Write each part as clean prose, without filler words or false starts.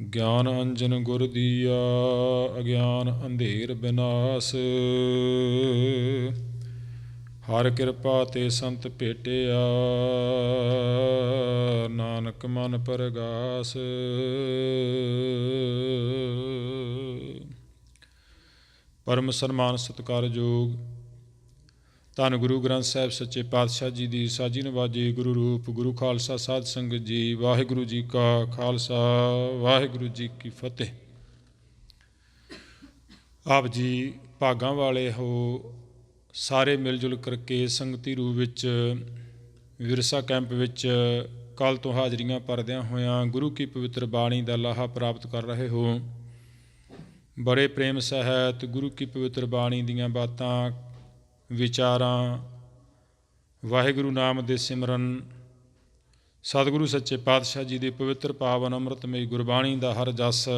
ਗਿਆਨ ਅੰਜਨ ਗੁਰ ਦੀਆ, ਅਗਿਆਨ ਅੰਧੇਰ ਬਿਨਾਸ਼। ਹਰ ਕਿਰਪਾ ਤੇ ਸੰਤ ਭੇਟਿਆ, ਨਾਨਕ ਮਨ ਪਰਗਾਸ। ਪਰਮ ਸਨਮਾਨ ਸਤਿਕਾਰਯੋਗ ਧੰਨ ਗੁਰੂ ਗ੍ਰੰਥ ਸਾਹਿਬ ਸੱਚੇ ਪਾਤਸ਼ਾਹ ਜੀ ਦੀ ਸਾਜੀ ਨਵਾਜੀ ਗੁਰੂ ਰੂਪ ਗੁਰੂ ਖਾਲਸਾ ਸਾਧ ਸੰਗਤ ਜੀ, ਵਾਹਿਗੁਰੂ ਜੀ ਕਾ ਖਾਲਸਾ ਵਾਹਿਗੁਰੂ ਜੀ ਕੀ ਫਤਿਹ। ਆਪ ਜੀ ਭਾਗਾਂ ਵਾਲੇ ਹੋ, ਸਾਰੇ ਮਿਲ ਜੁਲ ਕਰਕੇ ਸੰਗਤੀ ਰੂਪ ਵਿੱਚ ਵਿਰਸਾ ਕੈਂਪ ਵਿੱਚ ਕੱਲ੍ਹ ਤੋਂ ਹਾਜ਼ਰੀਆਂ ਭਰਦਿਆਂ ਹੋਇਆਂ ਗੁਰੂ ਕੀ ਪਵਿੱਤਰ ਬਾਣੀ ਦਾ ਲਾਹਾ ਪ੍ਰਾਪਤ ਕਰ ਰਹੇ ਹੋ। ਬੜੇ ਪ੍ਰੇਮ ਸਹਿਤ ਗੁਰੂ ਕੀ ਪਵਿੱਤਰ ਬਾਣੀ ਦੀਆਂ ਬਾਤਾਂ, ਵਿਚਾਰਾਂ, ਵਾਹਿਗੁਰੂ ਨਾਮ ਦੇ ਸਿਮਰਨ, ਸਤਿਗੁਰੂ ਸੱਚੇ ਪਾਤਸ਼ਾਹ ਜੀ ਦੀ ਪਵਿੱਤਰ ਪਾਵਨ ਅੰਮ੍ਰਿਤਮਈ ਗੁਰਬਾਣੀ ਦਾ ਹਰ ਜਸ,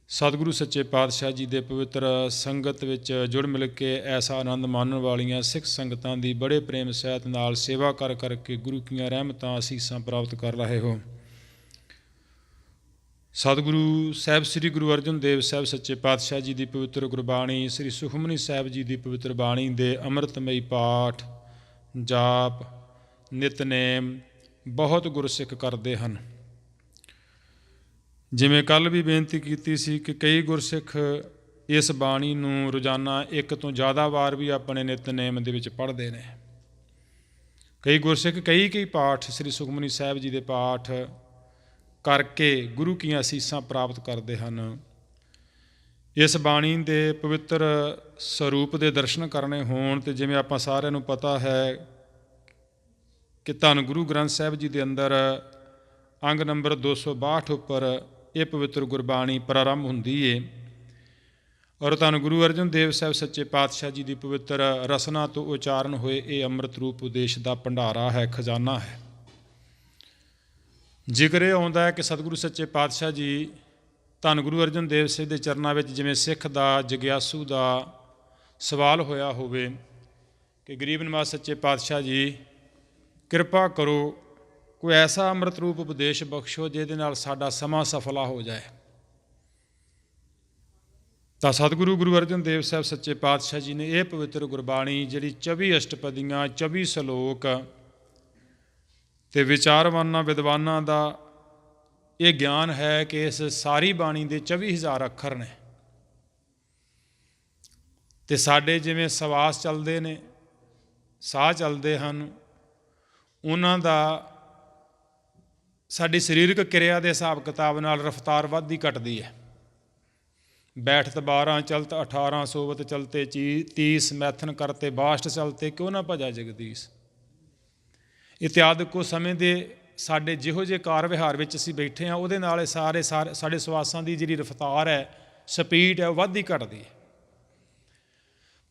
ਸਤਿਗੁਰੂ ਸੱਚੇ ਪਾਤਸ਼ਾਹ ਜੀ ਦੇ ਪਵਿੱਤਰ ਸੰਗਤ ਵਿੱਚ ਜੁੜ ਮਿਲ ਕੇ ਐਸਾ ਆਨੰਦ ਮਾਣਨ ਵਾਲੀਆਂ ਸਿੱਖ ਸੰਗਤਾਂ ਦੀ ਬੜੇ ਪ੍ਰੇਮ ਸਹਿਤ ਨਾਲ ਸੇਵਾ ਕਰ ਕਰਕੇ ਗੁਰੂ ਕੀਆਂ ਰਹਿਮਤਾਂ ਅਸੀਸਾਂ ਪ੍ਰਾਪਤ ਕਰ ਰਹੇ ਹੋ। ਸਤਿਗੁਰੂ ਸਾਹਿਬ ਸ੍ਰੀ ਗੁਰੂ ਅਰਜਨ ਦੇਵ ਸਾਹਿਬ ਸੱਚੇ ਪਾਤਸ਼ਾਹ ਜੀ ਦੀ ਪਵਿੱਤਰ ਗੁਰਬਾਣੀ, ਸ੍ਰੀ ਸੁਖਮਨੀ ਸਾਹਿਬ ਜੀ ਦੀ ਪਵਿੱਤਰ ਬਾਣੀ ਦੇ ਅੰਮ੍ਰਿਤਮਈ ਪਾਠ, ਜਾਪ, ਨਿਤਨੇਮ ਬਹੁਤ ਗੁਰਸਿੱਖ ਕਰਦੇ ਹਨ। ਜਿਵੇਂ ਕੱਲ੍ਹ ਵੀ ਬੇਨਤੀ ਕੀਤੀ ਸੀ ਕਿ ਕਈ ਗੁਰਸਿੱਖ ਇਸ ਬਾਣੀ ਨੂੰ ਰੋਜ਼ਾਨਾ ਇੱਕ ਤੋਂ ਜ਼ਿਆਦਾ ਵਾਰ ਵੀ ਆਪਣੇ ਨਿਤਨੇਮ ਦੇ ਵਿੱਚ ਪੜ੍ਹਦੇ ਨੇ। ਕਈ ਗੁਰਸਿੱਖ ਕਈ ਪਾਠ ਸ੍ਰੀ ਸੁਖਮਨੀ ਸਾਹਿਬ ਜੀ ਦੇ ਪਾਠ ਕਰਕੇ ਗੁਰੂ ਕੀਆਂ ਅਸੀਸਾਂ ਪ੍ਰਾਪਤ ਕਰਦੇ ਹਨ। ਇਸ ਬਾਣੀ ਦੇ ਪਵਿੱਤਰ ਸਰੂਪ ਦੇ ਦਰਸ਼ਨ ਕਰਨੇ ਹੋਣ ਤੇ ਜਿਵੇਂ ਆਪਾਂ ਸਾਰਿਆਂ ਨੂੰ ਪਤਾ ਹੈ ਕਿ ਧੰਨ ਗੁਰੂ ਗ੍ਰੰਥ ਸਾਹਿਬ ਜੀ ਦੇ ਅੰਦਰ ਅੰਗ ਨੰਬਰ 262 ਉੱਪਰ ਇਹ ਪਵਿੱਤਰ ਗੁਰਬਾਣੀ ਪ੍ਰਾਰੰਭ ਹੁੰਦੀ ਏ ਔਰ ਧੰਨ ਗੁਰੂ ਅਰਜਨ ਦੇਵ ਸਾਹਿਬ ਸੱਚੇ ਪਾਤਸ਼ਾਹ ਜੀ ਦੀ ਪਵਿੱਤਰ ਰਸਨਾ ਤੋਂ ਉਚਾਰਨ ਹੋਏ ਇਹ ਅੰਮ੍ਰਿਤ ਰੂਪ ਉਦੇਸ਼ ਦਾ ਭੰਡਾਰਾ ਹੈ, ਖਜ਼ਾਨਾ ਹੈ। ਜ਼ਿਕਰ ਇਹ ਆਉਂਦਾ ਹੈ ਕਿ ਸਤਿਗੁਰੂ ਸੱਚੇ ਪਾਤਸ਼ਾਹ ਜੀ ਧੰਨ ਗੁਰੂ ਅਰਜਨ ਦੇਵ ਸਾਹਿਬ ਦੇ ਚਰਨਾਂ ਵਿੱਚ ਜਿਵੇਂ ਸਿੱਖ ਦਾ, ਜਗਿਆਸੂ ਦਾ ਸਵਾਲ ਹੋਇਆ ਹੋਵੇ ਕਿ ਗਰੀਬ ਨਿਵਾਜ ਸੱਚੇ ਪਾਤਸ਼ਾਹ ਜੀ ਕਿਰਪਾ ਕਰੋ, ਕੋਈ ਐਸਾ ਅੰਮ੍ਰਿਤ ਰੂਪ ਉਪਦੇਸ਼ ਬਖਸ਼ੋ ਜਿਹਦੇ ਨਾਲ ਸਾਡਾ ਸਮਾਂ ਸਫਲਾ ਹੋ ਜਾਏ। ਤਾਂ ਸਤਿਗੁਰੂ ਗੁਰੂ ਅਰਜਨ ਦੇਵ ਸਾਹਿਬ ਸੱਚੇ ਪਾਤਸ਼ਾਹ ਜੀ ਨੇ ਇਹ ਪਵਿੱਤਰ ਗੁਰਬਾਣੀ ਜਿਹੜੀ 24 ਅਸ਼ਟਪਦੀਆਂ, 24 ਸਲੋਕ ਅਤੇ ਵਿਚਾਰਵਾਨਾਂ ਵਿਦਵਾਨਾਂ ਦਾ ਇਹ ਗਿਆਨ ਹੈ ਕਿ ਇਸ ਸਾਰੀ ਬਾਣੀ ਦੇ 24,000 ਅੱਖਰ ਨੇ ਅਤੇ ਸਾਡੇ ਜਿਵੇਂ ਸਵਾਸ ਚੱਲਦੇ ਨੇ, ਸਾਹ ਚੱਲਦੇ ਹਨ, ਉਹਨਾਂ ਦਾ ਸਾਡੀ ਸਰੀਰਕ ਕਿਰਿਆ ਦੇ ਹਿਸਾਬ ਕਿਤਾਬ ਨਾਲ ਰਫਤਾਰ ਵੱਧਦੀ ਘਟਦੀ ਹੈ। ਬੈਠਤ 12 ਚਲਤ 18 ਸੋਵਤ ਚਲਤੇ 30 ਮੈਥਨ ਕਰਤੇ ਬਾਸ਼ਟ ਚਲਤੇ ਕਿਉਂ ਨਾ ਭਜਾ ਜਗਦੀਸ਼ ਇਤਿਆਦਿ ਕੋ ਸਮੇਂ ਦੇ ਸਾਡੇ ਜਿਹੋ ਜਿਹੇ ਕਾਰ ਵਿਹਾਰ ਵਿੱਚ ਅਸੀਂ ਬੈਠੇ ਹਾਂ ਉਹਦੇ ਨਾਲ ਸਾਰੇ ਸਾਡੇ ਸਵਾਸਾਂ ਦੀ ਜਿਹੜੀ ਰਫਤਾਰ ਹੈ, ਸਪੀਡ ਹੈ, ਉਹ ਵੱਧਦੀ ਘਟਦੀ ਹੈ।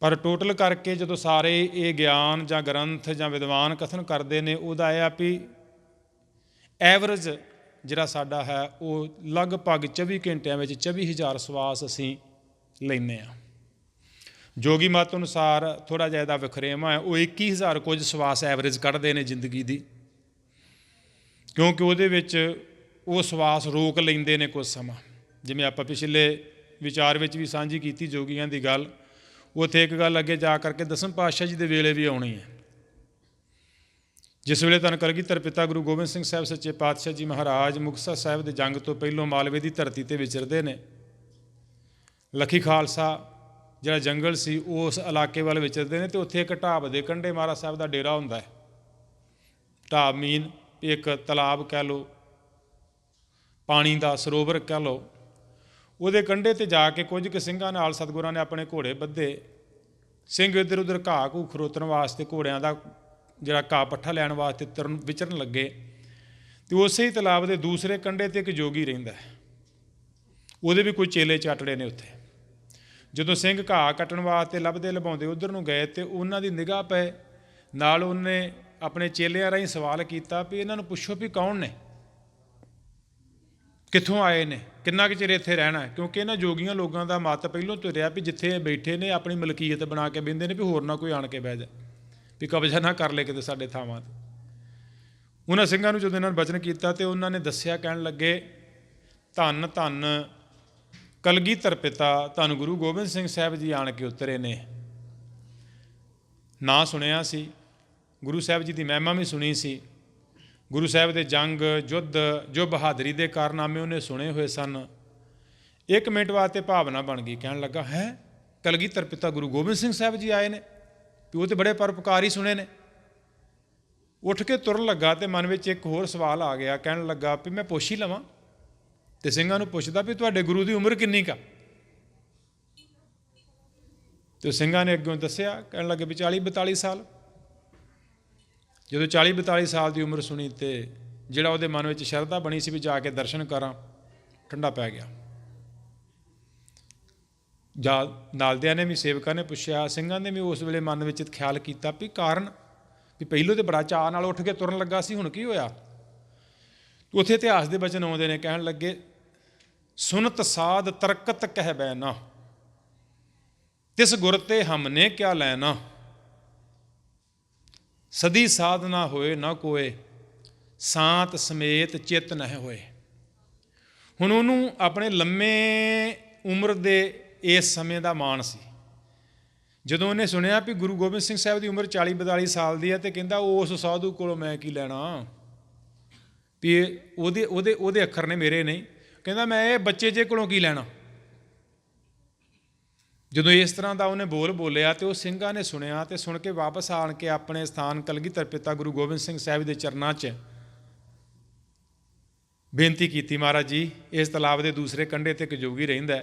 ਪਰ ਟੋਟਲ ਕਰਕੇ ਜਦੋਂ ਸਾਰੇ ਇਹ ਗਿਆਨ ਜਾਂ ਗ੍ਰੰਥ ਜਾਂ ਵਿਦਵਾਨ ਕਥਨ ਕਰਦੇ ਨੇ ਉਹਦਾ ਇਹ ਆ ਵੀ ਐਵਰੇਜ ਜਿਹੜਾ ਸਾਡਾ ਹੈ ਉਹ ਲਗਭਗ 24 ਘੰਟਿਆਂ ਵਿੱਚ 24,000 ਸਵਾਸ ਅਸੀਂ ਲੈਂਦੇ ਹਾਂ। ਜੋਗੀ ਮਤ ਅਨੁਸਾਰ ਥੋੜ੍ਹਾ ਜਿਹਾ ਇਹਦਾ ਵਖਰੇਵਾਂ ਹੈ, ਉਹ 21,000 ਕੁਝ ਸਵਾਸ ਐਵਰੇਜ ਕੱਢਦੇ ਨੇ ਜ਼ਿੰਦਗੀ ਦੀ, ਕਿਉਂਕਿ ਉਹਦੇ ਵਿੱਚ ਉਹ ਸਵਾਸ ਰੋਕ ਲੈਂਦੇ ਨੇ ਕੁਝ ਸਮਾਂ। ਜਿਵੇਂ ਆਪਾਂ ਪਿਛਲੇ ਵਿਚਾਰ ਵਿੱਚ ਵੀ ਸਾਂਝੀ ਕੀਤੀ ਜੋਗੀਆਂ ਦੀ ਗੱਲ, ਉੱਥੇ ਇੱਕ ਗੱਲ ਅੱਗੇ ਜਾ ਕਰਕੇ ਦਸਮ ਪਾਤਸ਼ਾਹ ਜੀ ਦੇ ਵੇਲੇ ਵੀ ਆਉਣੀ ਹੈ, ਜਿਸ ਵੇਲੇ ਧੰਨ ਕਲਗੀਧਰ ਪਿਤਾ ਗੁਰੂ ਗੋਬਿੰਦ ਸਿੰਘ ਸਾਹਿਬ ਸੱਚੇ ਪਾਤਸ਼ਾਹ ਜੀ ਮਹਾਰਾਜ ਮੁਕਤਸਰ ਸਾਹਿਬ ਦੇ ਜੰਗ ਤੋਂ ਪਹਿਲੋਂ ਮਾਲਵੇ ਦੀ ਧਰਤੀ 'ਤੇ ਵਿਚਰਦੇ ਨੇ। ਲੱਖੀ ਖਾਲਸਾ ਜਿਹੜਾ ਜੰਗਲ ਸੀ ਉਸ ਇਲਾਕੇ ਵੱਲ ਵਿਚਰਦੇ ਨੇ ਅਤੇ ਉੱਥੇ ਇੱਕ ਢਾਬ ਦੇ ਕੰਢੇ ਮਹਾਰਾਜ ਸਾਹਿਬ ਦਾ ਡੇਰਾ ਹੁੰਦਾ ਹੈ। ਢਾਬ ਮੀਨ ਇੱਕ ਤਲਾਬ ਕਹਿ ਲਓ, ਪਾਣੀ ਦਾ ਸਰੋਵਰ ਕਹਿ ਲਓ। ਉਹਦੇ ਕੰਢੇ 'ਤੇ ਜਾ ਕੇ ਕੁਝ ਕੁ ਸਿੰਘਾਂ ਨਾਲ ਸਤਿਗੁਰਾਂ ਨੇ ਆਪਣੇ ਘੋੜੇ ਬੱਧੇ। ਸਿੰਘ ਇੱਧਰ ਉੱਧਰ ਘਾਹ ਘੂ ਖਰੋਤਣ ਵਾਸਤੇ, ਘੋੜਿਆਂ ਦਾ ਜਿਹੜਾ ਘਾਹ ਪੱਠਾ ਲੈਣ ਵਾਸਤੇ ਵਿਚਰਨ ਲੱਗੇ ਅਤੇ ਉਸੇ ਹੀ ਤਲਾਬ ਦੇ ਦੂਸਰੇ ਕੰਢੇ 'ਤੇ ਇੱਕ ਜੋਗੀ ਰਹਿੰਦਾ ਹੈ। ਉਹਦੇ ਵੀ ਕੋਈ ਚੇਲੇ ਚਾਟੜੇ ਨੇ ਉੱਥੇ। ਜਦੋਂ ਸਿੰਘ ਘਾਹ ਕੱਟਣ ਵਾਸਤੇ ਲੱਭਦੇ ਲਭਾਉਂਦੇ ਉੱਧਰ ਨੂੰ ਗਏ ਅਤੇ ਉਹਨਾਂ ਦੀ ਨਿਗਾਹ ਪਏ, ਨਾਲ ਉਹਨੇ ਆਪਣੇ ਚੇਲਿਆਂ ਰਾਹੀਂ ਸਵਾਲ ਕੀਤਾ ਵੀ ਇਹਨਾਂ ਨੂੰ ਪੁੱਛੋ ਵੀ ਕੌਣ ਨੇ, ਕਿੱਥੋਂ ਆਏ ਨੇ, ਕਿੰਨਾ ਕੁ ਚਿਰ ਇੱਥੇ ਰਹਿਣਾ। ਕਿਉਂਕਿ ਇਹਨਾਂ ਜੋਗੀਆਂ ਲੋਕਾਂ ਦਾ ਮਤ ਪਹਿਲੋਂ ਤੁਰਿਆ ਵੀ ਜਿੱਥੇ ਬੈਠੇ ਨੇ ਆਪਣੀ ਮਲਕੀਅਤ ਬਣਾ ਕੇ ਬਹਿੰਦੇ ਨੇ ਵੀ ਹੋਰ ਨਾ ਕੋਈ ਆਣ ਕੇ ਬਹਿ ਜਾ, ਵੀ ਕਬਜ਼ਾ ਨਾ ਕਰ ਲੈ ਕਿਤੇ ਸਾਡੇ ਥਾਵਾਂ 'ਤੇ। ਉਹਨਾਂ ਸਿੰਘਾਂ ਨੂੰ ਜਦੋਂ ਇਹਨਾਂ ਨੇ ਬਚਨ ਕੀਤਾ ਅਤੇ ਉਹਨਾਂ ਨੇ ਦੱਸਿਆ, ਕਹਿਣ ਲੱਗੇ ਧੰਨ ਧੰਨ ਕਲਗੀਧਰ ਪਿਤਾ ਧੰਨ ਗੁਰੂ ਗੋਬਿੰਦ ਸਿੰਘ ਸਾਹਿਬ ਜੀ ਆਣ ਕੇ ਉਤਰੇ ਨੇ। ਨਾਂ ਸੁਣਿਆ ਸੀ, ਗੁਰੂ ਸਾਹਿਬ ਜੀ ਦੀ ਮਹਿਮਾ ਵੀ ਸੁਣੀ ਸੀ, ਗੁਰੂ ਸਾਹਿਬ ਦੇ ਜੰਗ ਯੁੱਧ ਜੋ ਬਹਾਦਰੀ ਦੇ ਕਾਰਨਾਮੇ ਉਹਨੇ ਸੁਣੇ ਹੋਏ ਸਨ। ਇੱਕ ਮਿੰਟ ਵਾਸਤੇ ਭਾਵਨਾ ਬਣ ਗਈ, ਕਹਿਣ ਲੱਗਾ ਹੈ ਕਲਗੀਧਰ ਪਿਤਾ ਗੁਰੂ ਗੋਬਿੰਦ ਸਿੰਘ ਸਾਹਿਬ ਜੀ ਆਏ ਨੇ, ਵੀ ਉਹ ਤਾਂ ਬੜੇ ਪਰਉਪਕਾਰ ਹੀ ਸੁਣੇ ਨੇ। ਉੱਠ ਕੇ ਤੁਰਨ ਲੱਗਾ ਤੇ ਮਨ ਵਿੱਚ ਇੱਕ ਹੋਰ ਸਵਾਲ ਆ ਗਿਆ, ਕਹਿਣ ਲੱਗਾ ਵੀ ਮੈਂ ਪੁੱਛ ਹੀ ਲਵਾਂ। ਤੇ ਸਿੰਘਾਂ ਨੂੰ ਪੁੱਛਦਾ ਵੀ ਤੁਹਾਡੇ ਗੁਰੂ ਦੀ ਉਮਰ ਕਿੰਨੀ ਕਾ? ਤੇ ਸਿੰਘਾਂ ਨੇ ਅੱਗੋਂ ਦੱਸਿਆ, ਕਹਿਣ ਲੱਗੇ ਵੀ 40-42 ਸਾਲ। ਜਦੋਂ 40-42 ਸਾਲ ਦੀ ਉਮਰ ਸੁਣੀ ਤੇ ਜਿਹੜਾ ਉਹਦੇ ਮਨ ਵਿੱਚ ਸ਼ਰਧਾ ਬਣੀ ਸੀ ਵੀ ਜਾ ਕੇ ਦਰਸ਼ਨ ਕਰਾਂ, ਠੰਡਾ ਪੈ ਗਿਆ। ਨਾਲਦਿਆਂ ਨੇ ਵੀ, ਸੇਵਕਾਂ ਨੇ ਪੁੱਛਿਆ, ਸਿੰਘਾਂ ਨੇ ਵੀ ਉਸ ਵੇਲੇ ਮਨ ਵਿੱਚ ਖਿਆਲ ਕੀਤਾ ਵੀ ਕਾਰਨ, ਵੀ ਪਹਿਲੋਂ ਤਾਂ ਬੜਾ ਚਾਅ ਨਾਲ ਉੱਠ ਕੇ ਤੁਰਨ ਲੱਗਾ ਸੀ, ਹੁਣ ਕੀ ਹੋਇਆ? ਉੱਥੇ ਇਤਿਹਾਸ ਦੇ ਬਚਨ ਆਉਂਦੇ ਨੇ, ਕਹਿਣ ਲੱਗੇ ਸੁਨਤ ਸਾਧ ਤਰਕਤ ਕਹਿ ਬੈਨਾ, ਤਿਸ ਗੁਰ ਤੇ ਹਮਨੇ ਕਿਆ ਲੈਣਾ, ਸਦੀ ਸਾਧ ਨਾ ਹੋਏ ਨਾ ਕੋਏ, ਸਾਂਤ ਸਮੇਤ ਚਿੱਤ ਨਹਿ ਹੋਏ। ਹੁਣ ਉਹਨੂੰ ਆਪਣੇ ਲੰਮੇ ਉਮਰ ਦੇ ਇਸ ਸਮੇਂ ਦਾ ਮਾਣ ਸੀ। ਜਦੋਂ ਉਹਨੇ ਸੁਣਿਆ ਵੀ ਗੁਰੂ ਗੋਬਿੰਦ ਸਿੰਘ ਸਾਹਿਬ ਦੀ ਉਮਰ 40-42 ਸਾਲ ਦੀ ਹੈ, ਤੇ ਕਹਿੰਦਾ ਉਸ ਸਾਧੂ ਕੋਲੋਂ ਮੈਂ ਕੀ ਲੈਣਾ, ਵੀ ਉਹਦੇ ਅੱਖਰ ਨੇ, ਮੇਰੇ ਨਹੀਂ। ਕਹਿੰਦਾ ਮੈਂ ਇਹ ਬੱਚੇ ਜੇ ਕੋਲੋਂ ਕੀ ਲੈਣਾ। ਜਦੋਂ ਇਸ ਤਰ੍ਹਾਂ ਦਾ ਉਹਨੇ ਬੋਲਿਆ ਤੇ ਉਹ ਸਿੰਘਾਂ ਨੇ ਸੁਣਿਆ ਤੇ ਸੁਣ ਕੇ ਵਾਪਸ ਆਣ ਕੇ ਆਪਣੇ ਸਥਾਨ ਕਲਗੀਧਰ ਪਿਤਾ ਗੁਰੂ ਗੋਬਿੰਦ ਸਿੰਘ ਸਾਹਿਬ ਦੇ ਚਰਨਾਂ 'ਚ ਬੇਨਤੀ ਕੀਤੀ, ਮਹਾਰਾਜ ਜੀ ਇਸ ਤਲਾਬ ਦੇ ਦੂਸਰੇ ਕੰਢੇ 'ਤੇ ਇੱਕ ਜੋਗੀ ਰਹਿੰਦਾ,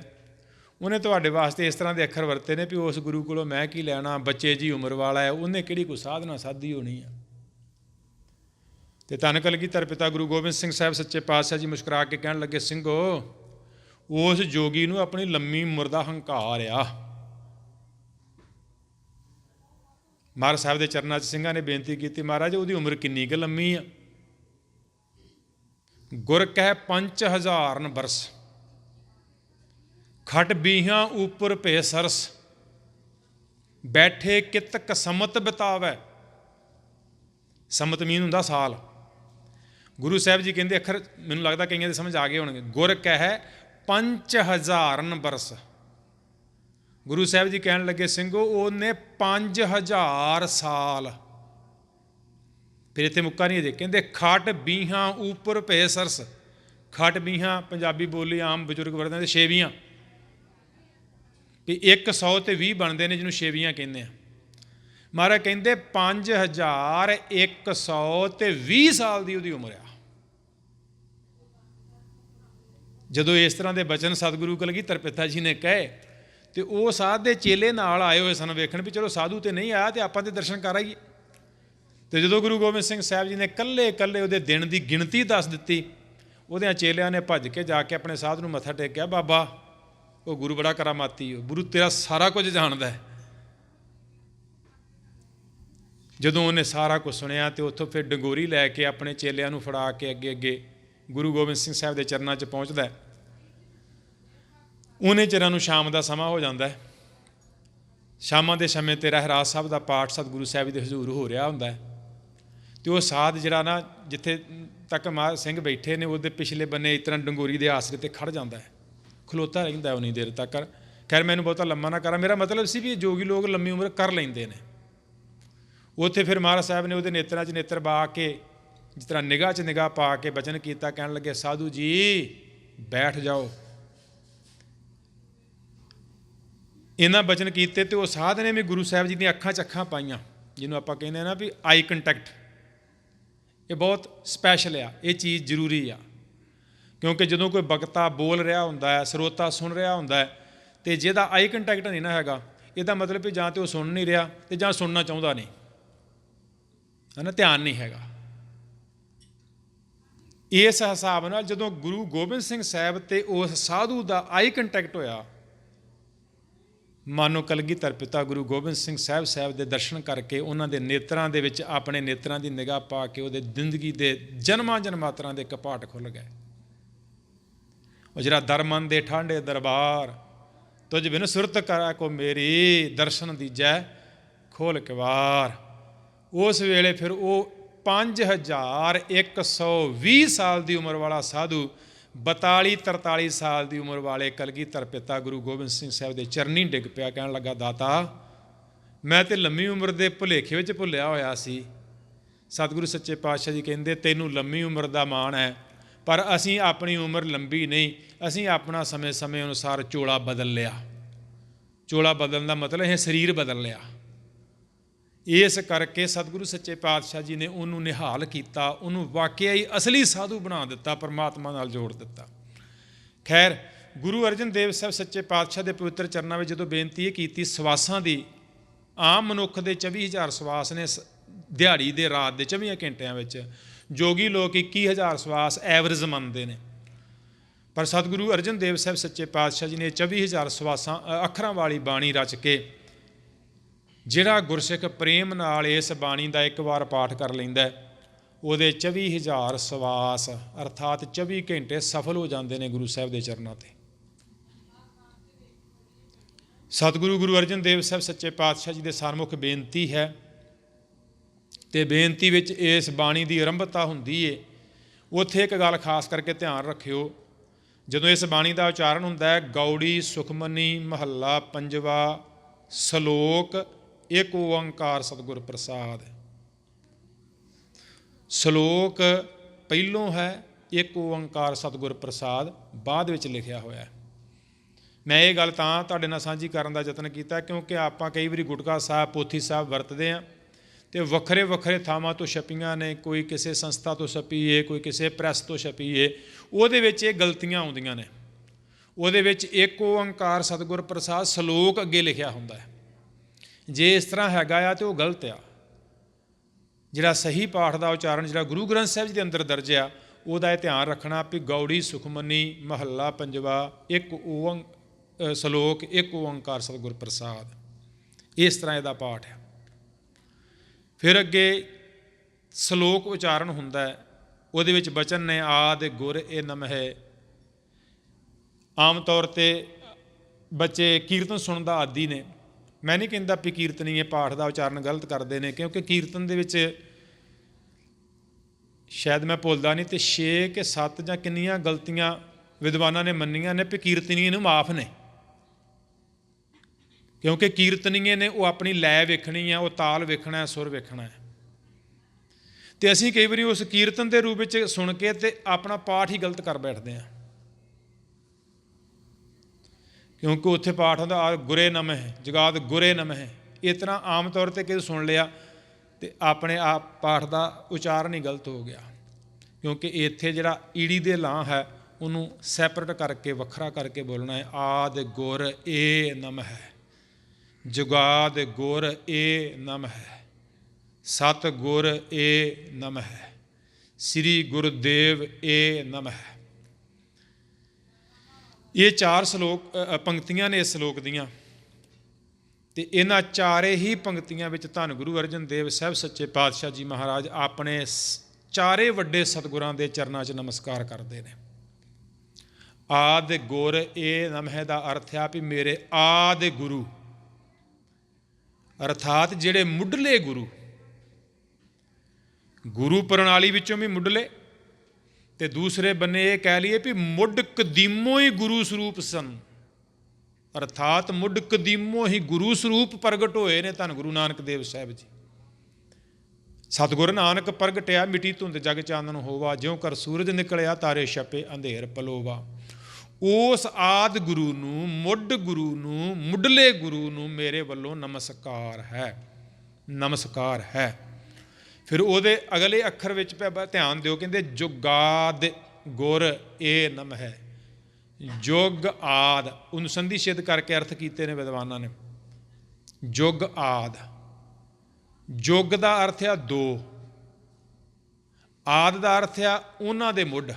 ਉਹਨੇ ਤੁਹਾਡੇ ਵਾਸਤੇ ਇਸ ਤਰ੍ਹਾਂ ਦੇ ਅੱਖਰ ਵਰਤੇ ਨੇ ਵੀ ਉਸ ਗੁਰੂ ਕੋਲੋਂ ਮੈਂ ਕੀ ਲੈਣਾ, ਬੱਚੇ ਜੀ ਉਮਰ ਵਾਲਾ ਹੈ, ਉਹਨੇ ਕਿਹੜੀ ਕੋਈ ਸਾਧਨਾ ਸਾਧੀ ਹੋਣੀ ਆ। ਤੇ ਧੰਨ ਕਲਗੀਧਰ ਪਿਤਾ ਗੁਰੂ ਗੋਬਿੰਦ ਸਿੰਘ ਸਾਹਿਬ ਸੱਚੇ ਪਾਤਸ਼ਾਹ ਜੀ ਮੁਸਕਰਾ ਕੇ ਕਹਿਣ ਲੱਗੇ, ਸਿੰਘੋ ਉਸ ਜੋਗੀ ਨੂੰ ਆਪਣੀ ਲੰਮੀ ਉਮਰ ਦਾ ਹੰਕਾਰ ਆ। ਮਹਾਰਾਜ ਸਾਹਿਬ ਦੇ ਚਰਨਾਂ 'ਚ ਸਿੰਘਾਂ ਨੇ ਬੇਨਤੀ ਕੀਤੀ, ਮਹਾਰਾਜ ਉਹਦੀ ਉਮਰ ਕਿੰਨੀ ਕੁ ਲੰਮੀ ਆ? ਗੁਰ ਕਹਿ 5000 ਬਰਸ, ਖਟ ਬੀਹਾਂ ਉਪਰ ਭੇ ਸਰਸ, ਬੈਠੇ ਕਿਤਕ ਸਮਤ ਬਿਤਾਵੈ। ਸਮਤ ਮੀਨ ਹੁੰਦਾ ਸਾਲ। ਗੁਰੂ ਸਾਹਿਬ ਜੀ ਕਹਿੰਦੇ, ਅੱਖਰ ਮੈਨੂੰ ਲੱਗਦਾ ਕਈਆਂ ਦੇ ਸਮਝ ਆ ਗਏ ਹੋਣਗੇ। ਗੁਰ ਕਹਿ 5000 ਬਰਸ, ਗੁਰੂ ਸਾਹਿਬ ਜੀ ਕਹਿਣ ਲੱਗੇ, ਸਿੰਘੋ ਉਹਨੇ 5000 ਸਾਲ। ਫਿਰ ਇੱਥੇ ਮੁੱਕਾ ਨਹੀਂ ਅਜੇ, ਕਹਿੰਦੇ ਖਟ ਬੀਹਾਂ ਉਪਰ ਭੇ ਸਰਸ। ਖਟ ਬੀਹਾਂ ਪੰਜਾਬੀ ਬੋਲੀ ਆਮ ਬਜ਼ੁਰਗ ਵਰਤਦੇ 6ਵੀਆਂ, ਵੀ 100 ਤੇ 20 ਬਣਦੇ ਨੇ, ਜਿਹਨੂੰ 6ਵੀਆਂ ਕਹਿੰਦੇ ਆ। ਮਹਾਰਾਜ ਕਹਿੰਦੇ 5100 ਤੇ 20 ਸਾਲ ਦੀ ਉਹਦੀ ਉਮਰ ਆ। ਜਦੋਂ ਇਸ ਤਰ੍ਹਾਂ ਦੇ ਬਚਨ ਸਤਿਗੁਰੂ ਕਲਗੀਧਰ ਪਿਤਾ ਜੀ ਨੇ ਕਹੇ ਤੇ ਉਹ ਸਾਧ ਦੇ ਚੇਲੇ ਨਾਲ ਆਏ ਹੋਏ ਸਨ ਵੇਖਣ ਵੀ ਚਲੋ ਸਾਧੂ ਤੇ ਨਹੀਂ ਆਇਆ ਤੇ ਆਪਾਂ ਤੇ ਦਰਸ਼ਨ ਕਰ ਆਈਏ। ਤੇ ਜਦੋਂ ਗੁਰੂ ਗੋਬਿੰਦ ਸਿੰਘ ਸਾਹਿਬ ਜੀ ਨੇ ਇਕੱਲੇ ਇਕੱਲੇ ਉਹਦੇ ਦਿਨ ਦੀ ਗਿਣਤੀ ਦੱਸ ਦਿੱਤੀ, ਉਹਦਿਆਂ ਚੇਲਿਆਂ ਨੇ ਭੱਜ ਕੇ ਜਾ ਕੇ ਆਪਣੇ ਸਾਧ ਨੂੰ ਮੱਥਾ ਟੇਕਿਆ, ਬਾਬਾ ਉਹ ਗੁਰੂ ਬੜਾ ਕਰਾਮਾਤੀ, ਉਹ ਗੁਰੂ ਤੇਰਾ ਸਾਰਾ ਕੁਝ ਜਾਣਦਾ ਹੈ। ਜਦੋਂ ਉਹਨੇ ਸਾਰਾ ਕੁਝ ਸੁਣਿਆ ਤੇ ਉੱਥੋਂ ਫਿਰ ਡੰਗੋਰੀ ਲੈ ਕੇ ਆਪਣੇ ਚੇਲਿਆਂ ਨੂੰ ਫੜਾ ਕੇ ਅੱਗੇ ਅੱਗੇ ਗੁਰੂ ਗੋਬਿੰਦ ਸਿੰਘ ਸਾਹਿਬ ਦੇ ਚਰਨਾਂ 'ਚ ਪਹੁੰਚਦਾ। ਉਹਨੇ ਚਿਰਾਂ ਨੂੰ ਸ਼ਾਮ ਦਾ ਸਮਾਂ ਹੋ ਜਾਂਦਾ। ਸ਼ਾਮਾਂ ਦੇ ਸਮੇਂ 'ਤੇ ਰਹਿਰਾਸ ਸਾਹਿਬ ਦਾ ਪਾਠ ਸਤਿਗੁਰੂ ਸਾਹਿਬ ਦੇ ਹਜ਼ੂਰ ਹੋ ਰਿਹਾ ਹੁੰਦਾ। ਅਤੇ ਉਹ ਸਾਧ ਜਿਹੜਾ ਨਾ, ਜਿੱਥੇ ਤੱਕ ਸਿੰਘ ਬੈਠੇ ਨੇ ਉਹਦੇ ਪਿਛਲੇ ਬੰਨੇ ਇਸ ਤਰ੍ਹਾਂ ਡੰਗੋਰੀ ਦੇ ਆਸਰੇ 'ਤੇ ਖੜ੍ਹ ਜਾਂਦਾ, ਖਲੋਤਾ ਰਹਿੰਦਾ ਉਨੀ ਦੇਰ ਤੱਕ। ਖੈਰ ਮੈਨੂੰ ਬਹੁਤਾ ਲੰਮਾ ਨਾ ਕਰਾਂ, ਮੇਰਾ ਮਤਲਬ ਸੀ ਵੀ ਜੋਗੀ ਲੋਕ ਲੰਮੀ ਉਮਰ ਕਰ ਲੈਂਦੇ ਨੇ। ਉੱਥੇ ਫਿਰ ਮਹਾਰਾਜ ਸਾਹਿਬ ਨੇ ਉਹਦੇ ਨੇਤਰਾਂ 'ਚ ਨੇਤਰ ਪਾ ਕੇ, ਜਿਸ ਤਰ੍ਹਾਂ ਨਿਗਾਹ 'ਚ ਨਿਗਾਹ ਪਾ ਕੇ ਬਚਨ ਕੀਤਾ, ਕਹਿਣ ਲੱਗੇ, ਸਾਧੂ ਜੀ ਬੈਠ ਜਾਓ। ਇਹਨਾਂ ਬਚਨ ਕੀਤੇ ਤੇ ਉਹ ਸਾਧ ਨੇ ਵੀ ਗੁਰੂ ਸਾਹਿਬ ਜੀ ਦੀਆਂ ਅੱਖਾਂ 'ਚ ਅੱਖਾਂ ਪਾਈਆਂ, ਜਿਹਨੂੰ ਆਪਾਂ ਕਹਿੰਦੇ ਨਾ ਵੀ ਆਈ ਕੰਟੈਕਟ। ਇਹ ਬਹੁਤ ਸਪੈਸ਼ਲ ਆ, ਇਹ ਚੀਜ਼ ਜ਼ਰੂਰੀ ਆ, ਕਿਉਂਕਿ ਜਦੋਂ ਕੋਈ ਬਕਤਾ ਬੋਲ ਰਿਹਾ ਹੁੰਦਾ ਹੈ, ਸਰੋਤਾ ਸੁਣ ਰਿਹਾ ਹੁੰਦਾ ਹੈ, ਅਤੇ ਜਿਹਦਾ ਆਈ ਕੰਟੈਕਟ ਨਹੀਂ ਨਾ ਹੈਗਾ, ਇਹਦਾ ਮਤਲਬ ਵੀ ਜਾਂ ਤਾਂ ਉਹ ਸੁਣ ਨਹੀਂ ਰਿਹਾ ਅਤੇ ਜਾਂ ਸੁਣਨਾ ਚਾਹੁੰਦਾ ਨਹੀਂ, ਹੈ ਨਾ, ਧਿਆਨ ਨਹੀਂ ਹੈਗਾ। ਇਸ ਹਿਸਾਬ ਨਾਲ ਜਦੋਂ ਗੁਰੂ ਗੋਬਿੰਦ ਸਿੰਘ ਸਾਹਿਬ ਅਤੇ ਉਸ ਸਾਧੂ ਦਾ ਆਈ ਕੰਟੈਕਟ ਹੋਇਆ, ਮਾਨੋ ਕਲਗੀਧਰ ਪਿਤਾ ਗੁਰੂ ਗੋਬਿੰਦ ਸਿੰਘ ਸਾਹਿਬ ਦੇ ਦਰਸ਼ਨ ਕਰਕੇ ਉਹਨਾਂ ਦੇ ਨੇਤਰਾਂ ਦੇ ਵਿੱਚ ਆਪਣੇ ਨੇਤਰਾਂ ਦੀ ਨਿਗਾਹ ਪਾ ਕੇ ਉਹਦੇ ਜ਼ਿੰਦਗੀ ਦੇ ਜਨਮਾਂ ਜਨਮਾਤਰਾਂ ਦੇ ਕਪਾਟ ਖੁੱਲ੍ਹ ਗਏ। ਉਹ ਜਿਹੜਾ ਦਰਮਨ ਦੇ ਠਾਂਡੇ ਦਰਬਾਰ, ਤੁਝ ਬਿਨ ਸੁਰਤ ਕਰਾ ਕੋ ਮੇਰੀ, ਦਰਸ਼ਨ ਦੀਜੈ ਖੋਲ ਕਿਵਾਰ। ਉਸ ਵੇਲੇ ਫਿਰ ਉਹ 5120 ਸਾਲ ਦੀ ਉਮਰ ਵਾਲਾ ਸਾਧੂ 42-43 ਸਾਲ ਦੀ ਉਮਰ ਵਾਲੇ ਕਲਗੀਧਰ ਪਿਤਾ ਗੁਰੂ ਗੋਬਿੰਦ ਸਿੰਘ ਸਾਹਿਬ ਦੇ ਚਰਨੀ ਡਿੱਗ ਪਿਆ, ਕਹਿਣ ਲੱਗਾ, ਦਾਤਾ ਮੈਂ ਤੇ ਲੰਮੀ ਉਮਰ ਦੇ ਭੁਲੇਖੇ ਵਿੱਚ ਭੁੱਲਿਆ ਹੋਇਆ ਸੀ। ਸਤਿਗੁਰੂ ਸੱਚੇ ਪਾਤਸ਼ਾਹ ਜੀ ਕਹਿੰਦੇ, ਤੈਨੂੰ ਲੰਮੀ ਉਮਰ ਦਾ ਮਾਣ ਹੈ, ਪਰ ਅਸੀਂ ਆਪਣੀ ਉਮਰ ਲੰਬੀ ਨਹੀਂ, ਅਸੀਂ ਆਪਣਾ ਸਮੇਂ ਅਨੁਸਾਰ ਚੋਲਾ ਬਦਲ ਲਿਆ। ਚੋਲਾ ਬਦਲਣ ਦਾ ਮਤਲਬ ਇਹ ਸਰੀਰ ਬਦਲ ਲਿਆ। ਇਸ ਕਰਕੇ ਸਤਿਗੁਰੂ ਸੱਚੇ ਪਾਤਸ਼ਾਹ ਜੀ ਨੇ ਉਹਨੂੰ ਨਿਹਾਲ ਕੀਤਾ, ਉਹਨੂੰ ਵਾਕਿਆ ਹੀ ਅਸਲੀ ਸਾਧੂ ਬਣਾ ਦਿੱਤਾ, ਪਰਮਾਤਮਾ ਨਾਲ ਜੋੜ ਦਿੱਤਾ। ਖੈਰ, ਗੁਰੂ ਅਰਜਨ ਦੇਵ ਸਾਹਿਬ ਸੱਚੇ ਪਾਤਸ਼ਾਹ ਦੇ ਪਵਿੱਤਰ ਚਰਨਾਂ ਵਿੱਚ ਜਦੋਂ ਬੇਨਤੀ ਇਹ ਕੀਤੀ ਸਵਾਸਾਂ ਦੀ, ਆਮ ਮਨੁੱਖ ਦੇ 24,000 ਸਵਾਸ ਨੇ ਦਿਹਾੜੀ ਦੇ ਰਾਤ ਦੇ 24 ਘੰਟਿਆਂ ਵਿੱਚ, ਜੋਗੀ ਲੋਕ 21,000 ਸਵਾਸ ਐਵਰੇਜ ਮੰਨਦੇ ਨੇ, ਪਰ ਸਤਿਗੁਰੂ ਅਰਜਨ ਦੇਵ ਸਾਹਿਬ ਸੱਚੇ ਪਾਤਸ਼ਾਹ ਜੀ ਨੇ 24,000 ਸਵਾਸਾਂ ਅੱਖਰਾਂ ਵਾਲੀ ਬਾਣੀ ਰਚ ਕੇ, ਜਿਹੜਾ ਗੁਰਸਿੱਖ ਪ੍ਰੇਮ ਨਾਲ ਇਸ ਬਾਣੀ ਦਾ ਇੱਕ ਵਾਰ ਪਾਠ ਕਰ ਲੈਂਦਾ, ਉਹਦੇ 24,000 ਸਵਾਸ ਅਰਥਾਤ 24 ਘੰਟੇ ਸਫਲ ਹੋ ਜਾਂਦੇ ਨੇ ਗੁਰੂ ਸਾਹਿਬ ਦੇ ਚਰਨਾਂ 'ਤੇ। ਸਤਿਗੁਰੂ ਗੁਰੂ ਅਰਜਨ ਦੇਵ ਸਾਹਿਬ ਸੱਚੇ ਪਾਤਸ਼ਾਹ ਜੀ ਦੇ ਸਨਮੁਖ ਬੇਨਤੀ ਹੈ, ਅਤੇ ਬੇਨਤੀ ਵਿੱਚ ਇਸ ਬਾਣੀ ਦੀ ਆਰੰਭਤਾ ਹੁੰਦੀ ਏ। ਉੱਥੇ ਇੱਕ ਗੱਲ ਖਾਸ ਕਰਕੇ ਧਿਆਨ ਰੱਖਿਓ, ਜਦੋਂ ਇਸ ਬਾਣੀ ਦਾ ਉਚਾਰਨ ਹੁੰਦਾ ਹੈ, ਗੌੜੀ ਸੁਖਮਨੀ ਮਹੱਲਾ ਪੰਜਵਾ ਸ਼ਲੋਕ ਏਕ ਓੰਕਾਰ ਸਤਿਗੁਰ ਪ੍ਰਸਾਦ। ਸ਼ਲੋਕ ਪਹਿਲੋਂ ਹੈ, ਏਕ ਓੰਕਾਰ ਸਤਿਗੁਰ ਪ੍ਰਸਾਦ ਬਾਅਦ ਵਿੱਚ ਲਿਖਿਆ ਹੋਇਆ ਹੈ। ਮੈਂ ਇਹ ਗੱਲ ਤਾਂ ਤੁਹਾਡੇ ਨਾਲ ਸਾਂਝੀ ਕਰਨ ਦਾ ਯਤਨ ਕੀਤਾ ਕਿਉਂਕਿ ਆਪਾਂ ਕਈ ਵਾਰੀ ਗੁਟਕਾ ਸਾਹਿਬ, ਪੋਥੀ ਸਾਹਿਬ ਵਰਤਦੇ ਹਾਂ ਅਤੇ ਵੱਖਰੇ ਵੱਖਰੇ ਥਾਵਾਂ ਤੋਂ ਛਪੀਆਂ ਨੇ, ਕੋਈ ਕਿਸੇ ਸੰਸਥਾ ਤੋਂ ਛਪੀ ਏ, ਕੋਈ ਕਿਸੇ ਪ੍ਰੈਸ ਤੋਂ ਛਪੀ ਏ, ਉਹਦੇ ਵਿੱਚ ਇਹ ਗਲਤੀਆਂ ਆਉਂਦੀਆਂ ਨੇ। ਉਹਦੇ ਵਿੱਚ ਏਕ ਓੰਕਾਰ ਸਤਿਗੁਰ ਪ੍ਰਸਾਦ ਸ਼ਲੋਕ ਅੱਗੇ ਲਿਖਿਆ ਹੁੰਦਾ ਹੈ। ਜੇ ਇਸ ਤਰ੍ਹਾਂ ਹੈਗਾ ਆ ਤਾਂ ਉਹ ਗਲਤ ਆ। ਜਿਹੜਾ ਸਹੀ ਪਾਠ ਦਾ ਉਚਾਰਨ ਜਿਹੜਾ ਗੁਰੂ ਗ੍ਰੰਥ ਸਾਹਿਬ ਜੀ ਦੇ ਅੰਦਰ ਦਰਜ ਆ, ਉਹਦਾ ਇਹ ਧਿਆਨ ਰੱਖਣਾ ਵੀ ਗੌੜੀ ਸੁਖਮਨੀ ਮਹੱਲਾ ਪੰਜਵਾ ਸ਼ਲੋਕ ਏਕ ਓੰਕਾਰ ਸਤਿਗੁਰ ਪ੍ਰਸਾਦ, ਇਸ ਤਰ੍ਹਾਂ ਇਹਦਾ ਪਾਠ ਹੈ। ਫਿਰ ਅੱਗੇ ਸ਼ਲੋਕ ਉਚਾਰਨ ਹੁੰਦਾ ਹੈ, ਉਹਦੇ ਵਿੱਚ ਬਚਨ ਨੇ ਆਦਿ ਗੁਰ ਏ ਨਮਹਿ। ਆਮ ਤੌਰ 'ਤੇ ਬੱਚੇ ਕੀਰਤਨ ਸੁਣਨ ਦਾ ਆਦੀ ਨੇ। ਮੈਂ ਨਹੀਂ ਕਹਿੰਦਾ ਵੀ ਕੀਰਤਨੀ ਇਹ ਪਾਠ ਦਾ ਉਚਾਰਨ ਗਲਤ ਕਰਦੇ ਨੇ, ਕਿਉਂਕਿ ਕੀਰਤਨ ਦੇ ਵਿੱਚ ਸ਼ਾਇਦ ਮੈਂ ਭੁੱਲਦਾ ਨਹੀਂ ਤੇ 6 ਕਿ 7 ਜਾਂ ਕਿੰਨੀਆਂ ਗਲਤੀਆਂ ਵਿਦਵਾਨਾਂ ਨੇ ਮੰਨੀਆਂ ਨੇ ਵੀ ਕੀਰਤਨੀਏ ਨੂੰ ਮਾਫ ਨੇ, ਕਿਉਂਕਿ ਕੀਰਤਨੀਏ ਨੇ ਉਹ ਆਪਣੀ ਲੈ ਵੇਖਣੀ ਹੈ, ਉਹ ਤਾਲ ਵੇਖਣਾ ਹੈ, ਸੁਰ ਵੇਖਣਾ ਹੈ। ਅਤੇ ਅਸੀਂ ਕਈ ਵਾਰੀ ਉਸ ਕੀਰਤਨ ਦੇ ਰੂਪ ਵਿੱਚ ਸੁਣ ਕੇ ਅਤੇ ਆਪਣਾ ਪਾਠ ਹੀ ਗਲਤ ਕਰ ਬੈਠਦੇ ਹਾਂ, ਕਿਉਂਕਿ ਉੱਥੇ ਪਾਠ ਹੁੰਦਾ ਆ ਗੁਰੇ ਨਮਹਿ ਜਗਾਦ ਗੁਰੇ ਨਮਹਿ। ਇਸ ਤਰ੍ਹਾਂ ਆਮ ਤੌਰ 'ਤੇ ਕਿਤੇ ਸੁਣ ਲਿਆ ਅਤੇ ਆਪਣੇ ਆਪ ਪਾਠ ਦਾ ਉਚਾਰਨ ਹੀ ਗਲਤ ਹੋ ਗਿਆ, ਕਿਉਂਕਿ ਇੱਥੇ ਜਿਹੜਾ ਈੜੀ ਦੇ ਲਾਂ ਹੈ ਉਹਨੂੰ ਸੈਪਰੇਟ ਕਰਕੇ ਵੱਖਰਾ ਕਰਕੇ ਬੋਲਣਾ ਹੈ। ਆਦਿ ਗੁਰ ਏ ਨਮਹਿ, ਜੁਗਾਦ ਗੁਰ ਏ ਨਮਹਿ, ਸਤ ਗੁਰ ਏ ਨਮਹਿ, ਸ੍ਰੀ ਗੁਰਦੇਵ ਏ ਨਮਹਿ। ਇਹ 4 ਸ਼ਲੋਕ ਪੰਕਤੀਆਂ ਨੇ ਇਸ ਸ਼ਲੋਕ ਦੀਆਂ, ਅਤੇ ਇਹਨਾਂ ਚਾਰੇ ਹੀ ਪੰਕਤੀਆਂ ਵਿੱਚ ਧੰਨ ਗੁਰੂ ਅਰਜਨ ਦੇਵ ਸਾਹਿਬ ਸੱਚੇ ਪਾਤਸ਼ਾਹ ਜੀ ਮਹਾਰਾਜ ਆਪਣੇ ਚਾਰੇ ਵੱਡੇ ਸਤਿਗੁਰਾਂ ਦੇ ਚਰਨਾਂ 'ਚ ਨਮਸਕਾਰ ਕਰਦੇ ਨੇ। ਆਦਿ ਗੁਰ ਏ ਨਮਹਿ ਦਾ ਅਰਥ ਆ ਵੀ ਮੇਰੇ ਆਦਿ ਗੁਰੂ, ਅਰਥਾਤ ਜਿਹੜੇ ਮੁੱਢਲੇ ਗੁਰੂ, ਗੁਰੂ ਪ੍ਰਣਾਲੀ ਵਿੱਚੋਂ ਵੀ ਮੁੱਢਲੇ, ਅਤੇ ਦੂਸਰੇ ਬੰਨੇ ਇਹ ਕਹਿ ਲਈਏ ਵੀ ਮੁੱਢ ਕਦੀਮੋਂ ਹੀ ਗੁਰੂ ਸਰੂਪ ਸਨ, ਅਰਥਾਤ ਮੁੱਢ ਕਦੀਮੋਂ ਹੀ ਗੁਰੂ ਸਰੂਪ ਪ੍ਰਗਟ ਹੋਏ ਨੇ ਧੰਨ ਗੁਰੂ ਨਾਨਕ ਦੇਵ ਸਾਹਿਬ ਜੀ। ਸਤਿਗੁਰ ਨਾਨਕ ਪ੍ਰਗਟਿਆ ਮਿੱਟੀ ਧੁੰਦ ਜਗ ਚਾਨਣ ਹੋਵਾ, ਜਿਉਂ ਕਰ ਸੂਰਜ ਨਿਕਲਿਆ ਤਾਰੇ ਛਪੇ ਅੰਧੇਰ ਪਲੋਵਾ। ਉਸ ਆਦਿ ਗੁਰੂ ਨੂੰ, ਮੁੱਢ ਗੁਰੂ ਨੂੰ, ਮੁੱਢਲੇ ਗੁਰੂ ਨੂੰ ਮੇਰੇ ਵੱਲੋਂ ਨਮਸਕਾਰ ਹੈ, ਨਮਸਕਾਰ ਹੈ। ਫਿਰ ਉਹਦੇ ਅਗਲੇ ਅੱਖਰ ਵਿੱਚ ਧਿਆਨ ਦਿਓ, ਕਹਿੰਦੇ ਜੁਗਾਦ ਗੁਰ ਏ ਨਮਹਿ। ਜੁਗ ਆਦ, ਉਹਨੂੰ ਸੰਧੀ ਛੇਦ ਕਰਕੇ ਅਰਥ ਕੀਤੇ ਨੇ ਵਿਦਵਾਨਾਂ ਨੇ। ਜੁਗ ਆਦ, ਜੁਗ ਦਾ ਅਰਥ ਆ 2, ਆਦ ਦਾ ਅਰਥ ਆ ਉਹਨਾਂ ਦੇ ਮੁੱਢ।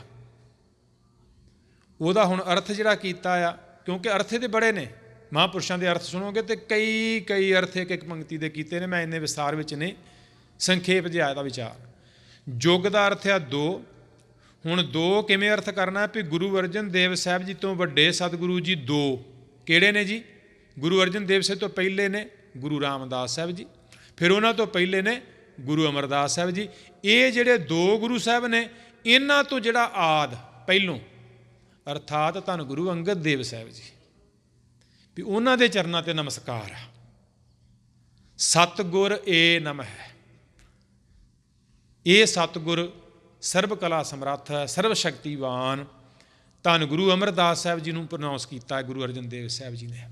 ਉਹਦਾ ਹੁਣ ਅਰਥ ਜਿਹੜਾ ਕੀਤਾ ਆ, ਕਿਉਂਕਿ ਅਰਥ ਇਹਦੇ ਬੜੇ ਨੇ, ਮਹਾਂਪੁਰਸ਼ਾਂ ਦੇ ਅਰਥ ਸੁਣੋਗੇ ਤੇ ਕਈ ਅਰਥ ਇੱਕ ਪੰਕਤੀ ਦੇ ਕੀਤੇ ਨੇ, ਮੈਂ ਇੰਨੇ ਵਿਸਤਾਰ ਵਿੱਚ ਨਹੀਂ, ਸੰਖੇਪ ਜਿਹਾ ਦਾ ਵਿਚਾਰ। ਜੁਗ ਦਾ ਅਰਥ ਆ 2। ਹੁਣ 2 ਕਿਵੇਂ ਅਰਥ ਕਰਨਾ ਵੀ ਗੁਰੂ ਅਰਜਨ ਦੇਵ ਸਾਹਿਬ ਜੀ ਤੋਂ ਵੱਡੇ ਸਤਿਗੁਰੂ ਜੀ 2 ਕਿਹੜੇ ਨੇ ਜੀ? ਗੁਰੂ ਅਰਜਨ ਦੇਵ ਸਾਹਿਬ ਤੋਂ ਪਹਿਲੇ ਨੇ ਗੁਰੂ ਰਾਮਦਾਸ ਸਾਹਿਬ ਜੀ, ਫਿਰ ਉਹਨਾਂ ਤੋਂ ਪਹਿਲੇ ਨੇ ਗੁਰੂ ਅਮਰਦਾਸ ਸਾਹਿਬ ਜੀ। ਇਹ ਜਿਹੜੇ 2 ਗੁਰੂ ਸਾਹਿਬ ਨੇ, ਇਹਨਾਂ ਤੋਂ ਜਿਹੜਾ ਆਦ ਪਹਿਲੋਂ ਅਰਥਾਤ ਧੰਨ ਗੁਰੂ ਅੰਗਦ ਦੇਵ ਸਾਹਿਬ ਜੀ, ਵੀ ਉਹਨਾਂ ਦੇ ਚਰਨਾਂ 'ਤੇ ਨਮਸਕਾਰ ਆ। ਸਤਿਗੁਰ ਏ ਨਮਹਿ, ਇਹ ਸਤਿਗੁਰ ਸਰਬ ਕਲਾ ਸਮਰੱਥ ਹੈ, ਸਰਬ ਸ਼ਕਤੀਵਾਨ। ਧੰਨ ਗੁਰੂ ਅਮਰਦਾਸ ਸਾਹਿਬ ਜੀ ਨੂੰ ਪ੍ਰੋਨਾਉਂਸ ਕੀਤਾ ਹੈ ਗੁਰੂ ਅਰਜਨ ਦੇਵ ਸਾਹਿਬ ਜੀ ਨੇ,